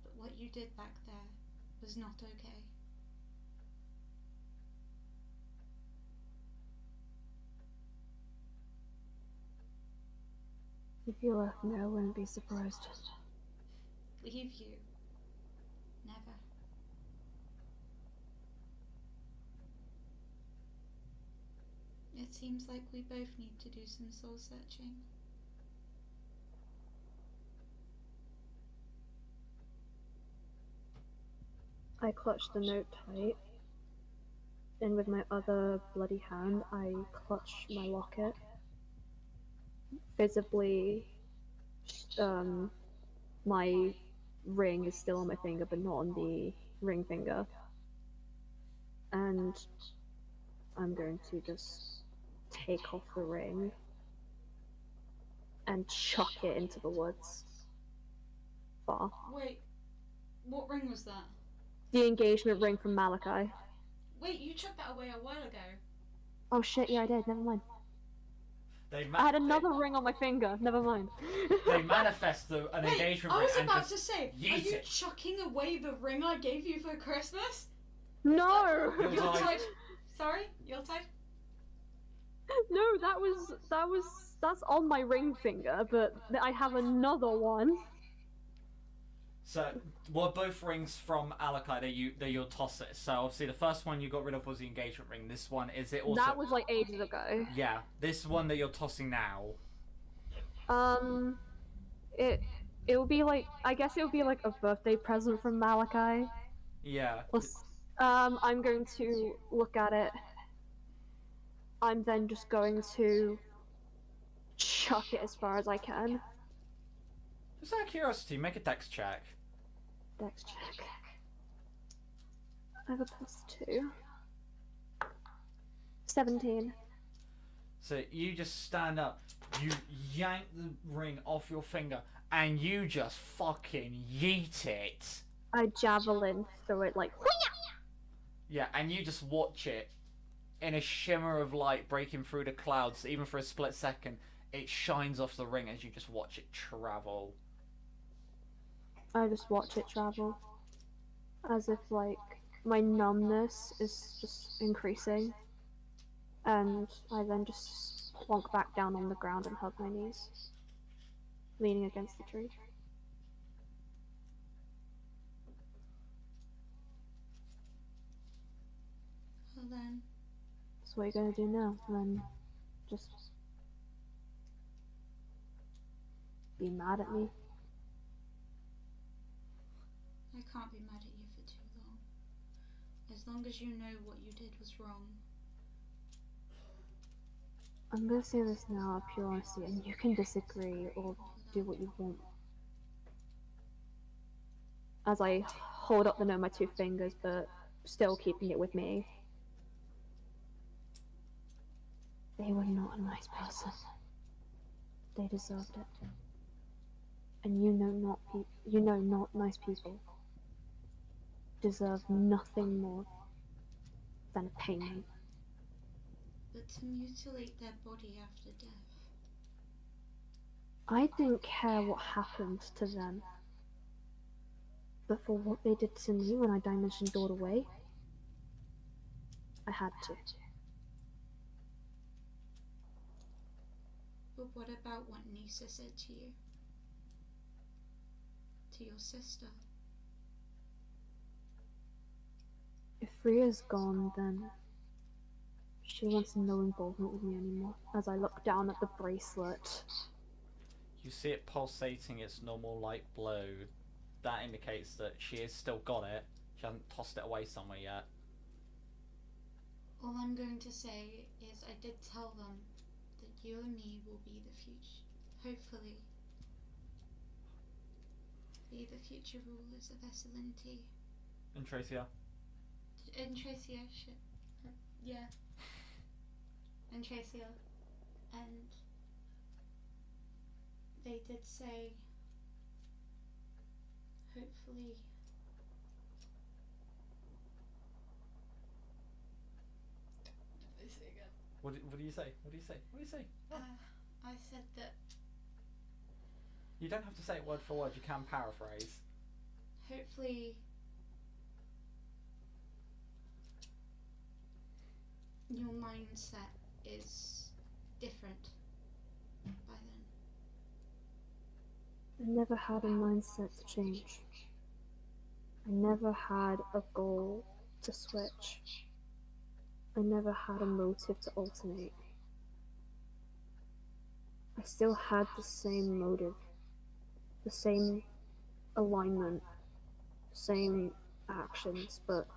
But what you did back there was not okay. If you left me, I wouldn't be surprised. Leave you. Never. It seems like we both need to do some soul searching. I clutch the note tight, and with my other bloody hand, I clutch my locket. Visibly, my ring is still on my finger, but not on the ring finger. And I'm going to just take off the ring and chuck it into the woods. Far. Wait, what ring was that? The engagement ring from Malachi. Wait, you chucked that away a while ago. Oh shit, yeah I did, never mind. They I had another ring on my finger, never mind. They manifest an Wait, engagement I ring was and about just to say, are yeet you it. chucking away the ring I gave you for Christmas? No! You're Yuletide. tied. Sorry, Yuletide? No, that's on my ring finger, but I have another one. So, well, both rings from Alakai, they're your tosses. So obviously the first one you got rid of was the engagement ring. This one, is it also... That was like ages ago. Yeah, this one that you're tossing now. It'll be like, I guess it'll be like a birthday present from Malachi. Yeah. I'm going to look at it. I'm then just going to chuck it as far as I can. Just out of curiosity, make a dex check. Dex check. I have a +2. 17. So you just stand up, you yank the ring off your finger, and you just fucking yeet it. I javelin through it like. Yeah, and you just watch it in a shimmer of light breaking through the clouds, even for a split second. It shines off the ring as you just watch it travel. I just watch it travel. As if, like, my numbness is just increasing. And I then just plonk back down on the ground and hug my knees, leaning against the tree. Well then, So what are you gonna do now? Then just be mad at me? I can't be mad at you for too long. As long as you know what you did was wrong. I'm gonna say this now, out of pure honesty, and you can disagree or do what you want. As I hold up the note with my 2 fingers, but still keeping it with me. They were not a nice person. They deserved it. And not nice people deserve nothing more than a payment. But to mutilate their body after death. I didn't care what happened to them. But for what they did to me when I dimension doored away, I had to. But what about what Nisa said to you? To your sister? If Freya's gone, then she wants no involvement with me anymore. As I look down at the bracelet. You see it pulsating its normal light blue. That indicates that she has still got it. She hasn't tossed it away somewhere yet. All I'm going to say is I did tell them that you and me will be the future, hopefully, be the future rulers of Esalinti. And Tracia? And Tracia, yeah. And Tracia. And they did say, hopefully, What do you say? What do you say? What do you say? I said that You don't have to say it word for word, you can paraphrase. hopefully your mindset is different by then. I never had a mindset to change. I never had a goal to switch. I never had a motive to alternate. I still had the same motive, the same alignment, the same actions, but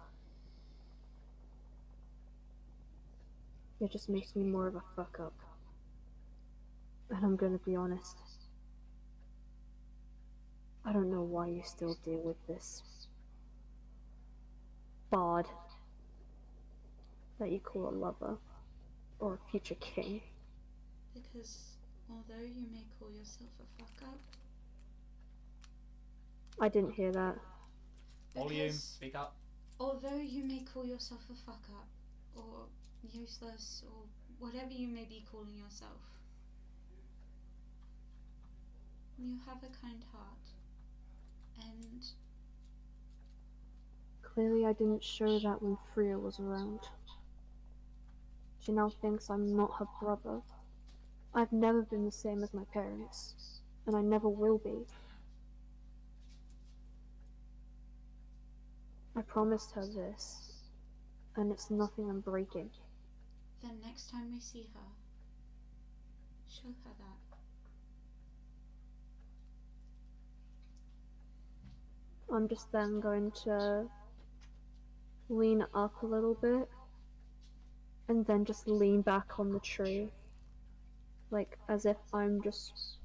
it just makes me more of a fuck up. And I'm gonna be honest. I don't know why you still deal with this bard that you call a lover or a future king. Because although you may call yourself a fuck up, I didn't hear that. Volume, speak up. although you may call yourself a fuck up or useless or whatever you may be calling yourself, you have a kind heart. And Clearly I didn't show that when Freya was around. She now thinks I'm not her brother. I've never been the same as my parents, and I never will be. I promised her this, and it's nothing I'm breaking. then next time we see her, show her that. I'm just then going to lean up a little bit, and then just lean back on the tree. Like, as if I'm just...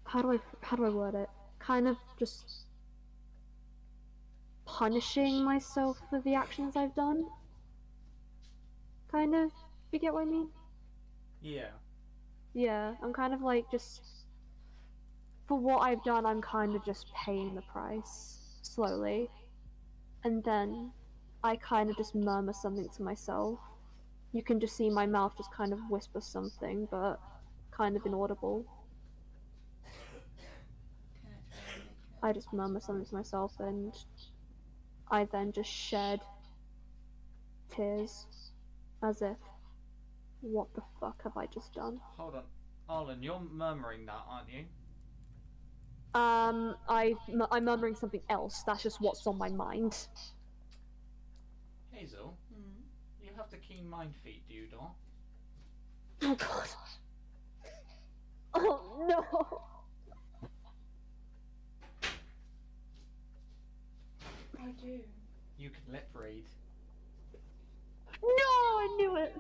How do I word it? Kind of just punishing myself for the actions I've done. kind of. You get what I mean? Yeah. Yeah, I'm kind of like just. For what I've done, I'm kind of just paying the price slowly. And then I kind of just murmur something to myself. You can just see my mouth just kind of whisper something, but kind of inaudible. Can I try and make I just murmur something to myself, and I then just shed tears as if, what the fuck have I just done? Hold on. Arlen, you're murmuring that, aren't you? I'm murmuring something else. That's just what's on my mind. Hazel, Hmm. you have the keen mind feat, do you not? Oh god. Oh no. I do. You can lip read. No, I knew it.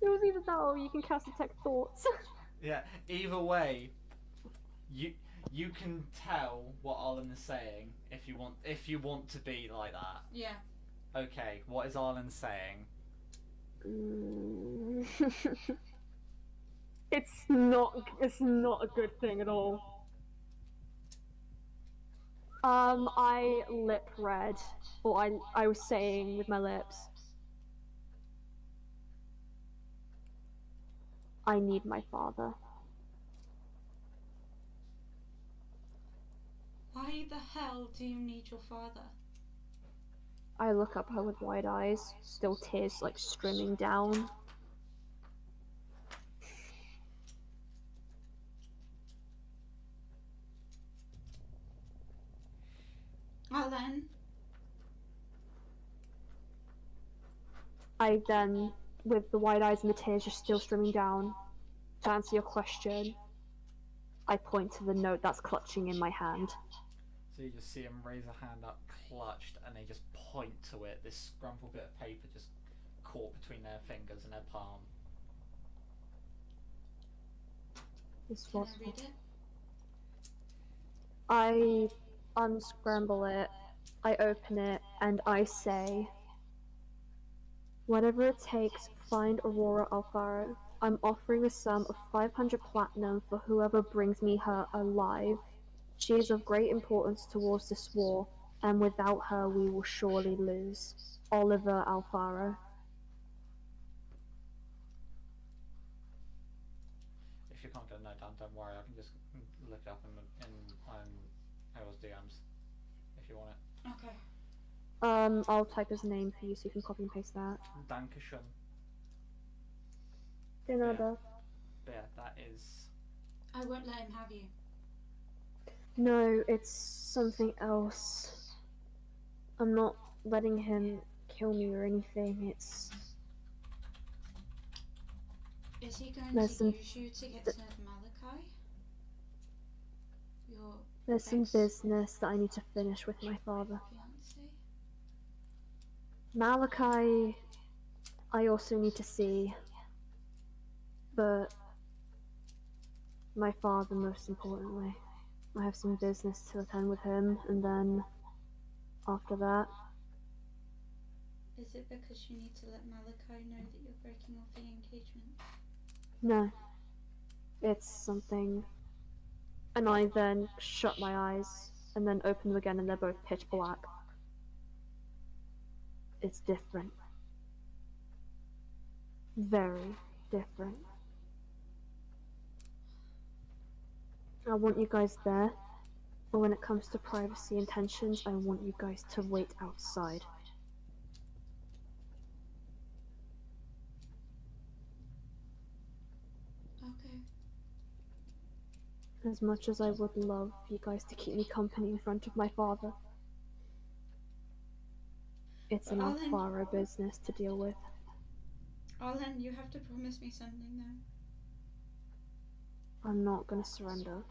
It was either that or you can cast detect thoughts. Yeah. Either way, you can tell what Arlen is saying if you want to be like that. Yeah. Okay. What is Arlen saying? It's not a good thing at all. I lip read, or I was saying with my lips, I need my father. Why the hell do you need your father? I look up her with wide eyes, still tears like streaming down. Alan. I then, with the wide eyes and the tears just still streaming down, to answer your question, I point to the note that's clutching in my hand. So you just see him raise a hand up, clutched, and they just point to it. This scrumpled bit of paper just caught between their fingers and their palm. This Can was. I read it? I unscramble it, I open it, and I say, whatever it takes, find Aurora Alfaro. I'm offering a sum of 500 platinum for whoever brings me her alive. She is of great importance towards this war, and without her we will surely lose. Oliver Alfaro. If you can't get a note down, don't worry. I can just look it up in Harold's DMs if you want it. Okay. I'll type his name for you so you can copy and paste that. Dankeschön. De nada. But yeah, that is. I won't let him have you. No, it's something else. I'm not letting him kill me or anything. Is he going There's to some- use you to get to Malachi? Your There's some ex business that I need to finish with my father. fiance? Malachi, I also need to see. But my father, most importantly. I have some business to attend with him, and then after that, Is it because you need to let Malachi know that you're breaking off the engagement? no. It's something. And I then shut my eyes and then open them again, and they're both pitch black. It's different. Very different. I want you guys there, but when it comes to privacy intentions, I want you guys to wait outside. Okay. As much as I would love you guys to keep me company in front of my father, it's an But Alan- Alfaro business to deal with. Arlen, you have to promise me something though. I'm not gonna surrender.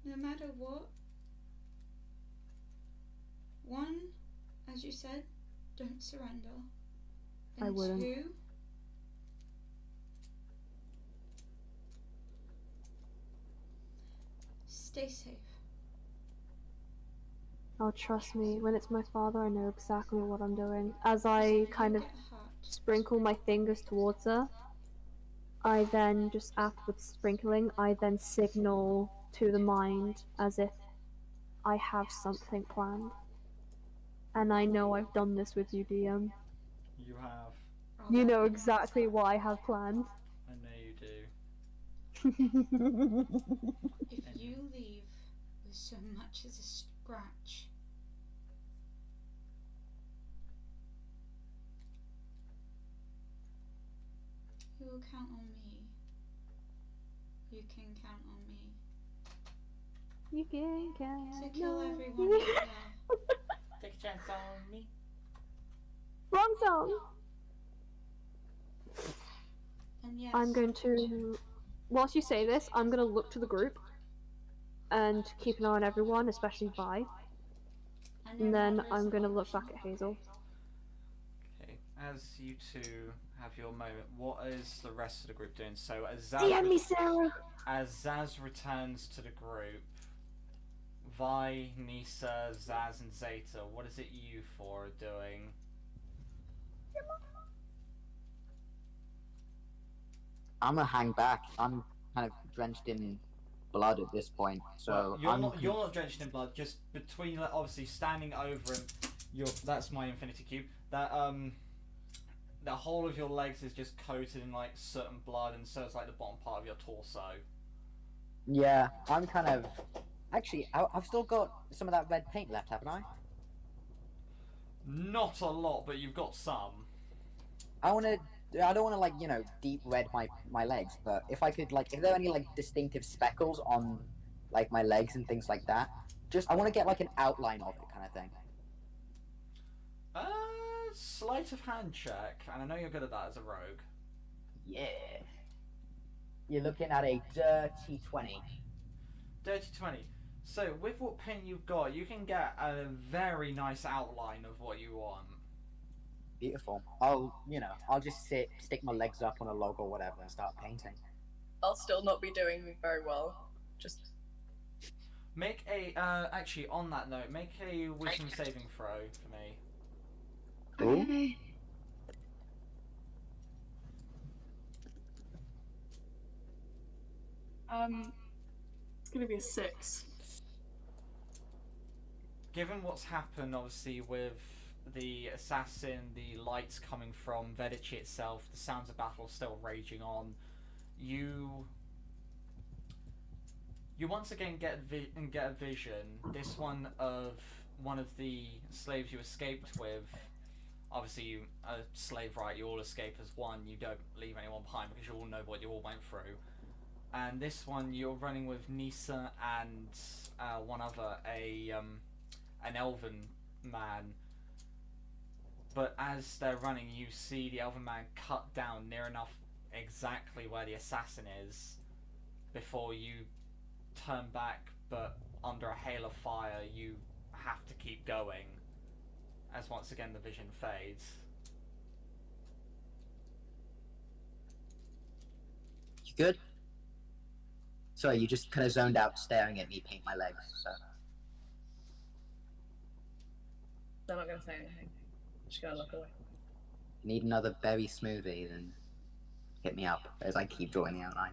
No matter what. One, as you said, don't surrender. And I wouldn't. two, stay safe. Oh, trust me, when it's my father, I know exactly what I'm doing. As So I you kind of get hurt. sprinkle my fingers towards her, I then, just afterwards sprinkling, I then signal to the mind as if I have something planned. And I know I've done this with you, DM. You have. Oh, You that know means- exactly what I have planned. I know you do. If you leave with so much as a scratch, you will count on me. You can count on me. You can count. So kill everyone you kill. Take a chance on me. Wrong song. And yes, I'm going to, whilst you say this, I'm going to look to the group and keep an eye on everyone, especially Vi. And then I'm going to look back at Hazel. Okay, as you two have your moment, what is the rest of the group doing? So DM me, Sarah! as Zaz returns to the group, Vi, Nisa, Zaz, and Zeta, what is it you four are doing? I'm gonna hang back. I'm kind of drenched in blood at this point, so Well, you're not drenched in blood. Just between, like, obviously standing over him, that's my infinity cube. That the whole of your legs is just coated in like certain blood, and so it's like the bottom part of your torso. Yeah, I'm kind of. Actually, I've still got some of that red paint left, haven't I? Not a lot, but you've got some. I don't want to like deep red my legs, but if I could like, if there are any like distinctive speckles on like my legs and things like that, just I want to get like an outline of it, kind of thing. Sleight of hand check, and I know you're good at that as a rogue. Yeah. You're looking at a dirty 20. Dirty 20. So with what paint you've got, you can get a very nice outline of what you want. Beautiful. I'll just stick my legs up on a log or whatever and start painting. I'll still not be doing very well. Just Make a actually on that note, make a wisdom saving throw for me. Okay. It's gonna be a 6. Given what's happened, obviously, with the assassin, the lights coming from Vedici itself, the sounds of battle still raging on, you once again get a vision. This one of the slaves you escaped with. Obviously, you a slave, right? You all escape as one. You don't leave anyone behind because you all know what you all went through. And this one, you're running with Nisa and one other, an elven man. But as they're running, you see the elven man cut down near enough exactly where the assassin is before you turn back, but under a hail of fire, you have to keep going as once again the vision fades. You good? Sorry, you just kind of zoned out staring at me paint my legs, so. I'm not gonna say anything. Just gonna look away. Need another berry smoothie, then hit me up as I keep drawing the outline.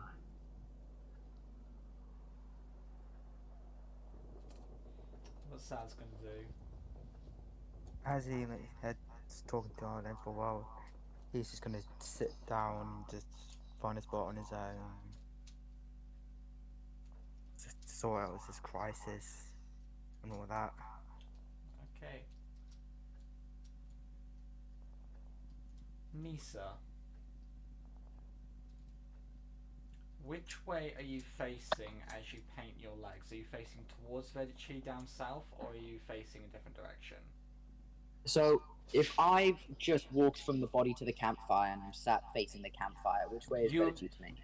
What's Sad's gonna do? As he had talking to Arlen for a while, he's just gonna sit down, just find a spot on his own, just sort out this crisis and all that. Okay. Nisa, which way are you facing as you paint your legs? Are you facing towards Vedici down south, or are you facing a different direction? So, if I've just walked from the body to the campfire and I'm sat facing the campfire, which way is Vedici to me?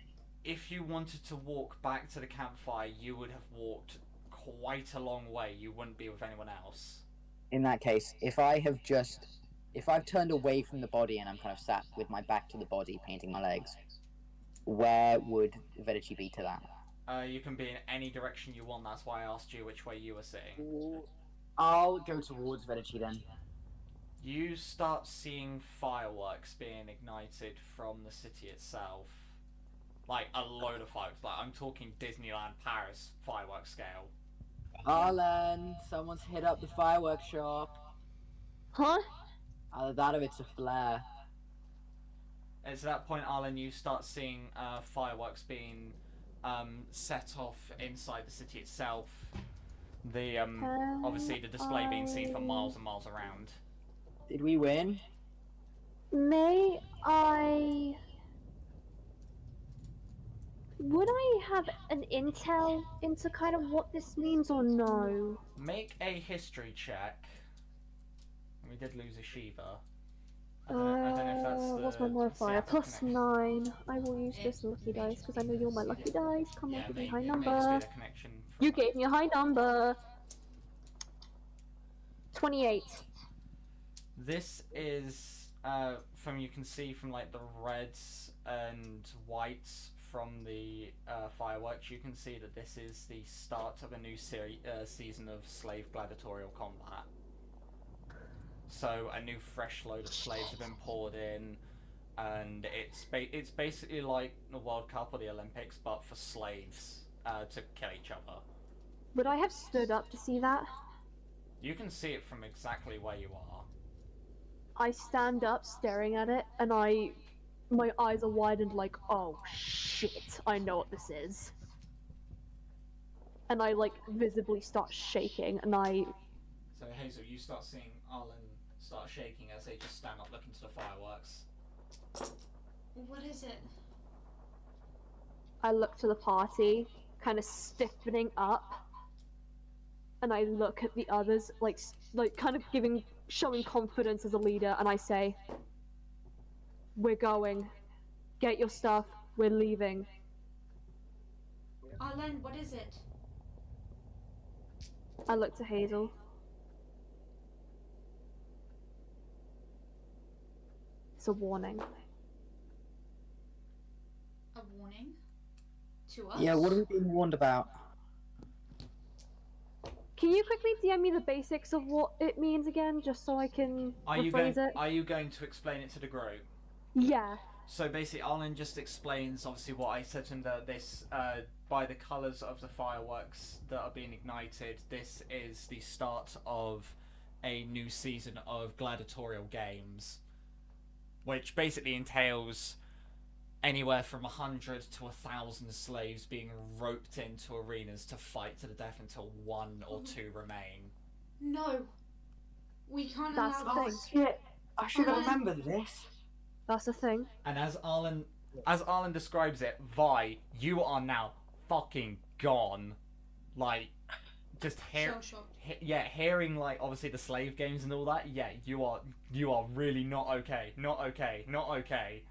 If you wanted to walk back to the campfire, you would have walked quite a long way. You wouldn't be with anyone else. In that case, if I've turned away from the body and I'm kind of sat with my back to the body painting my legs, where would Vedici be to that? You can be in any direction you want. That's why I asked you which way you were sitting. I'll go towards Vedici then. You start seeing fireworks being ignited from the city itself. Like, a load of fireworks. Like, I'm talking Disneyland Paris fireworks scale. Arlen, someone's hit up the fireworks shop. Huh? Either that or it's a flare. It's at that point, Arlen, you start seeing fireworks being set off inside the city itself. The obviously the display being seen for miles and miles around. Did we win? May I... Would I have an intel into kind of what this means or no? Make a history check. We did lose a Shiva. I don't know if that's the... What's my modifier? Seattle Plus connection. 9. I will use this lucky dice because I know you're my lucky dice. Come on, give me a high It may just number. be the connection from... You gave me a high number. 28. This is from, you can see from like the reds and whites from the fireworks, you can see that this is the start of a new season of slave gladiatorial combat. So a new fresh load of slaves have been poured in, and it's basically like the World Cup or the Olympics, but for slaves to kill each other. Would I have stood up to see that? You can see it from exactly where you are. I stand up staring at it, and my eyes are widened like, oh shit, I know what this is. And I like visibly start shaking, and So Hazel, you start seeing Arlen start shaking as they just stand up looking to the fireworks. What is it? I look to the party, kind of stiffening up, and I look at the others, like kind of showing confidence as a leader, and I say, we're going. Get your stuff. We're leaving. Arlen, what is it? I look to Hazel. It's a warning. A warning? To us? Yeah, what are we being warned about? Can you quickly DM me the basics of what it means again, just so I can rephrase it? Are you going to explain it to the group? Yeah. So basically, Arlen just explains obviously what I said to him, that this, by the colours of the fireworks that are being ignited, this is the start of a new season of gladiatorial games, which basically entails anywhere from 100 to 1,000 slaves being roped into arenas to fight to the death until one or two remain. No. We can't That's allow the this. thing. Shit, I should have remembered this. That's the thing. And as Arlen describes it, Vi, you are now fucking gone. Like, just Shell-shocked. hearing like obviously the slave games and all that. Yeah, you are really not okay. Not okay. Not okay.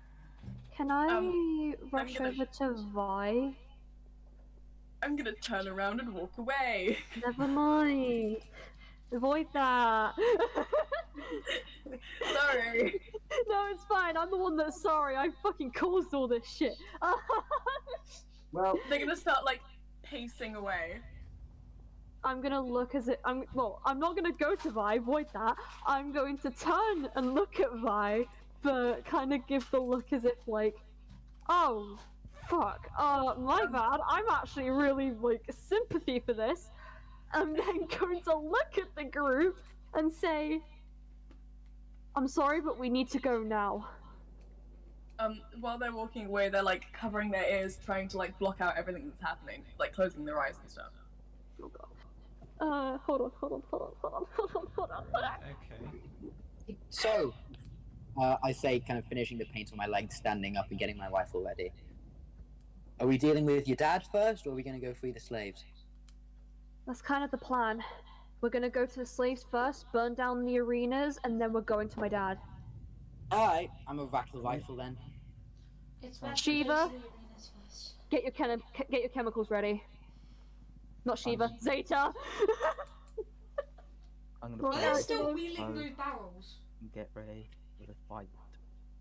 Can I rush gonna- over to Vi? I'm gonna turn around and walk away. Never mind. Avoid that. Sorry. No, it's fine. I'm the one that's sorry. I fucking caused all this shit. Well, They're gonna start like pacing away. I'm gonna look as it. I'm not gonna go to Vi. Avoid that. I'm going to turn and look at Vi, but kind of give the look as if like, oh, fuck. My bad. I'm actually really like sympathy for this. I'm then going to look at the group and say, I'm sorry, but we need to go now. While they're walking away, they're like covering their ears, trying to like block out everything that's happening, like closing their eyes and stuff. Oh god. Hold on. Okay. so, I say, kind of finishing the paint on my legs, standing up and getting my rifle ready. Are we dealing with your dad first, or are we going to go free the slaves? That's kind of the plan. We're gonna go to the slaves first, burn down the arenas, and then we're going to my dad. Alright, I'm gonna rattle the rifle then. It's best Shiva? to go to the arenas first. Get your chemicals ready. Not Shiva, Zeta. I'm Well, gonna Are they yeah, still pause wheeling and those barrels? get ready for the fight.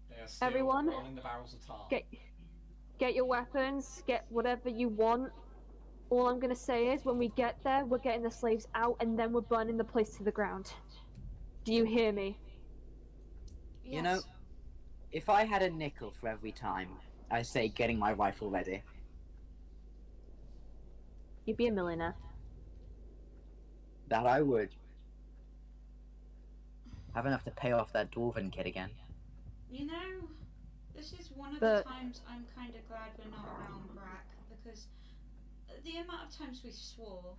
They are still Everyone, rolling the barrels of tar. Get your weapons. Get whatever you want. All I'm gonna say is, when we get there, we're getting the slaves out, and then we're burning the place to the ground. Do you hear me? Yes. You know, if I had a nickel for every time I say getting my rifle ready, You'd be a millionaire. that I would. Have enough to pay off that dwarven kid again. You know, this is one of But- the times I'm kind of glad we're not around Brack, because the amount of times we swore.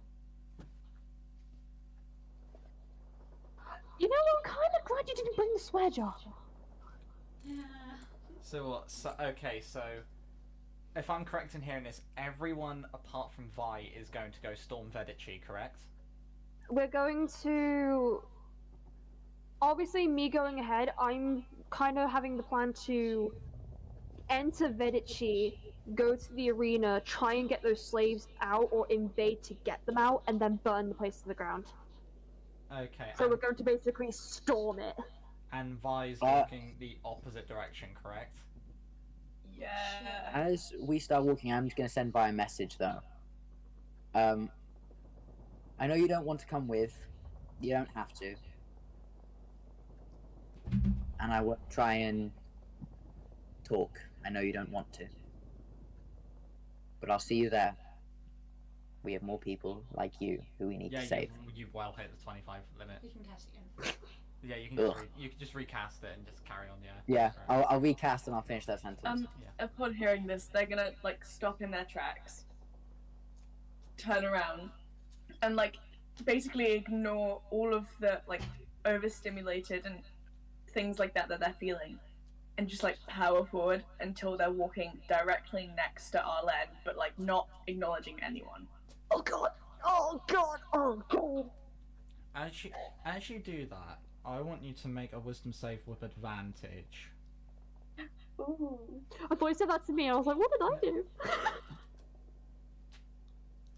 You know, I'm kind of glad you didn't bring the swear jar. Yeah. So what? So, okay, so if I'm correct in hearing this, everyone apart from Vi is going to go storm Vedici, correct? We're going to... Obviously, me going ahead, I'm kind of having the plan to enter Vedici, go to the arena, try and get those slaves out, or invade to get them out, and then burn the place to the ground. Okay. So we're going to basically storm it. And Vi's walking the opposite direction, correct? Yeah. As we start walking, I'm just going to send by a message, though. I know you don't want to come with. You don't have to. And I won't try and talk. I know you don't want to. But I'll see you there. We have more people like you who we need Yeah, to save. you've well hit the 25 limit. You can cast again. Yeah, you can Ugh. you can just recast it and just carry on. Yeah. Yeah, Right. I'll recast and I'll finish that sentence. Upon hearing this, they're gonna like stop in their tracks, turn around, and like basically ignore all of the like overstimulated and things like that they're feeling, and just like power forward until they're walking directly next to Arlen, but like not acknowledging anyone. Oh god! Oh god! Oh god! As you do that, I want you to make a wisdom save with advantage. Ooh. I thought you said that to me, and I was like, what did I do?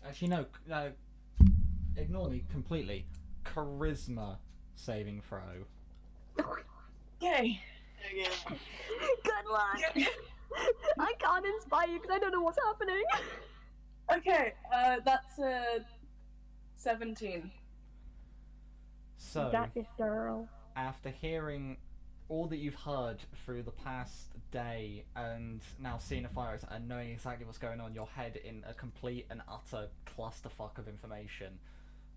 Actually, no. Ignore me completely. Charisma saving throw. Okay. Good luck! I can't inspire you because I don't know what's happening. Okay. That's a 17. So, That is girl. after hearing all that you've heard through the past day and now seeing the fires and knowing exactly what's going on, your head in a complete and utter clusterfuck of information,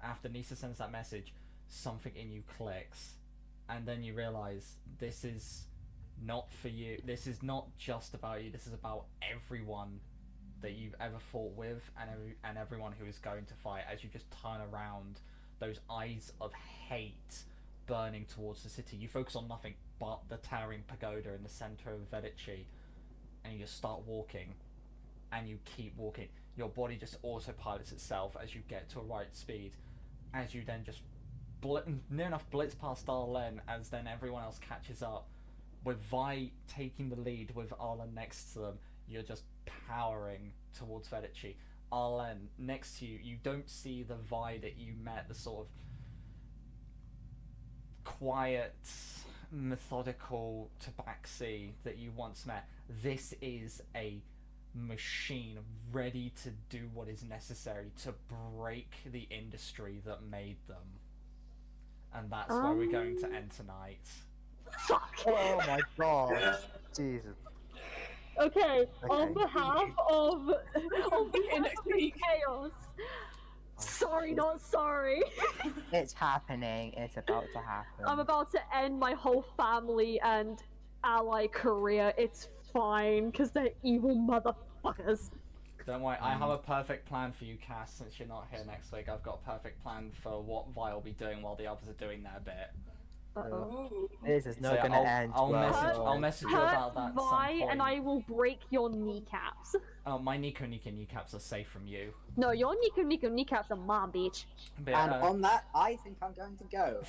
after Nisa sends that message, something in you clicks. And then you realise this is not for you. This is not just about you. This is about everyone that you've ever fought with and everyone who is going to fight. As you just turn around, those eyes of hate burning towards the city. You focus on nothing but the towering pagoda in the centre of Vedici, and you just start walking, and you keep walking. Your body just autopilots itself as you get to a right speed, as you then just near enough blitz past Arlen, as then everyone else catches up. With Vi taking the lead with Arlen next to them, you're just powering towards Vedici. Arlen, next to you, you don't see the Vi that you met, the sort of quiet, methodical tabaxi that you once met. This is a machine ready to do what is necessary to break the industry that made them. And that's where we're going to end tonight. Fuck! Oh my god. Jesus. Okay, on Okay. behalf of the chaos. Sorry, not sorry. It's happening. It's about to happen. I'm about to end my whole family and ally career. It's fine, because they're evil motherfuckers. Don't worry, I have a perfect plan for you, Cass, since you're not here next week. I've got a perfect plan for what Vi will be doing while the others are doing their bit. Uh-oh. This is not So gonna end I'll well. message you about that at some Vi, point. and I will break your kneecaps. Oh, my Nico kneecaps are safe from you. No, your Nico kneecaps are mom, bitch. But, And on that, I think I'm going to go.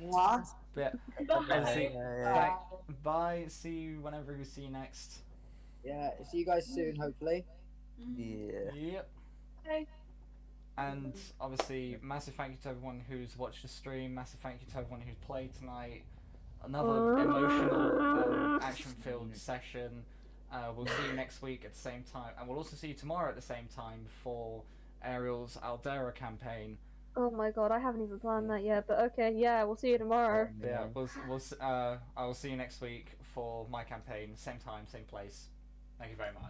Mwah. but, Bye. bye. See you whenever we see you next. Yeah, see you guys soon, hopefully. Yeah. Yep. Bye. And obviously, massive thank you to everyone who's watched the stream. Massive thank you to everyone who's played tonight. Another emotional, action-filled session. We'll see you next week at the same time, and we'll also see you tomorrow at the same time for Ariel's Aldera campaign. Oh my god, I haven't even planned that yet, but okay, yeah, we'll see you tomorrow. But yeah, I will see you next week for my campaign. Same time, same place. Thank you very much.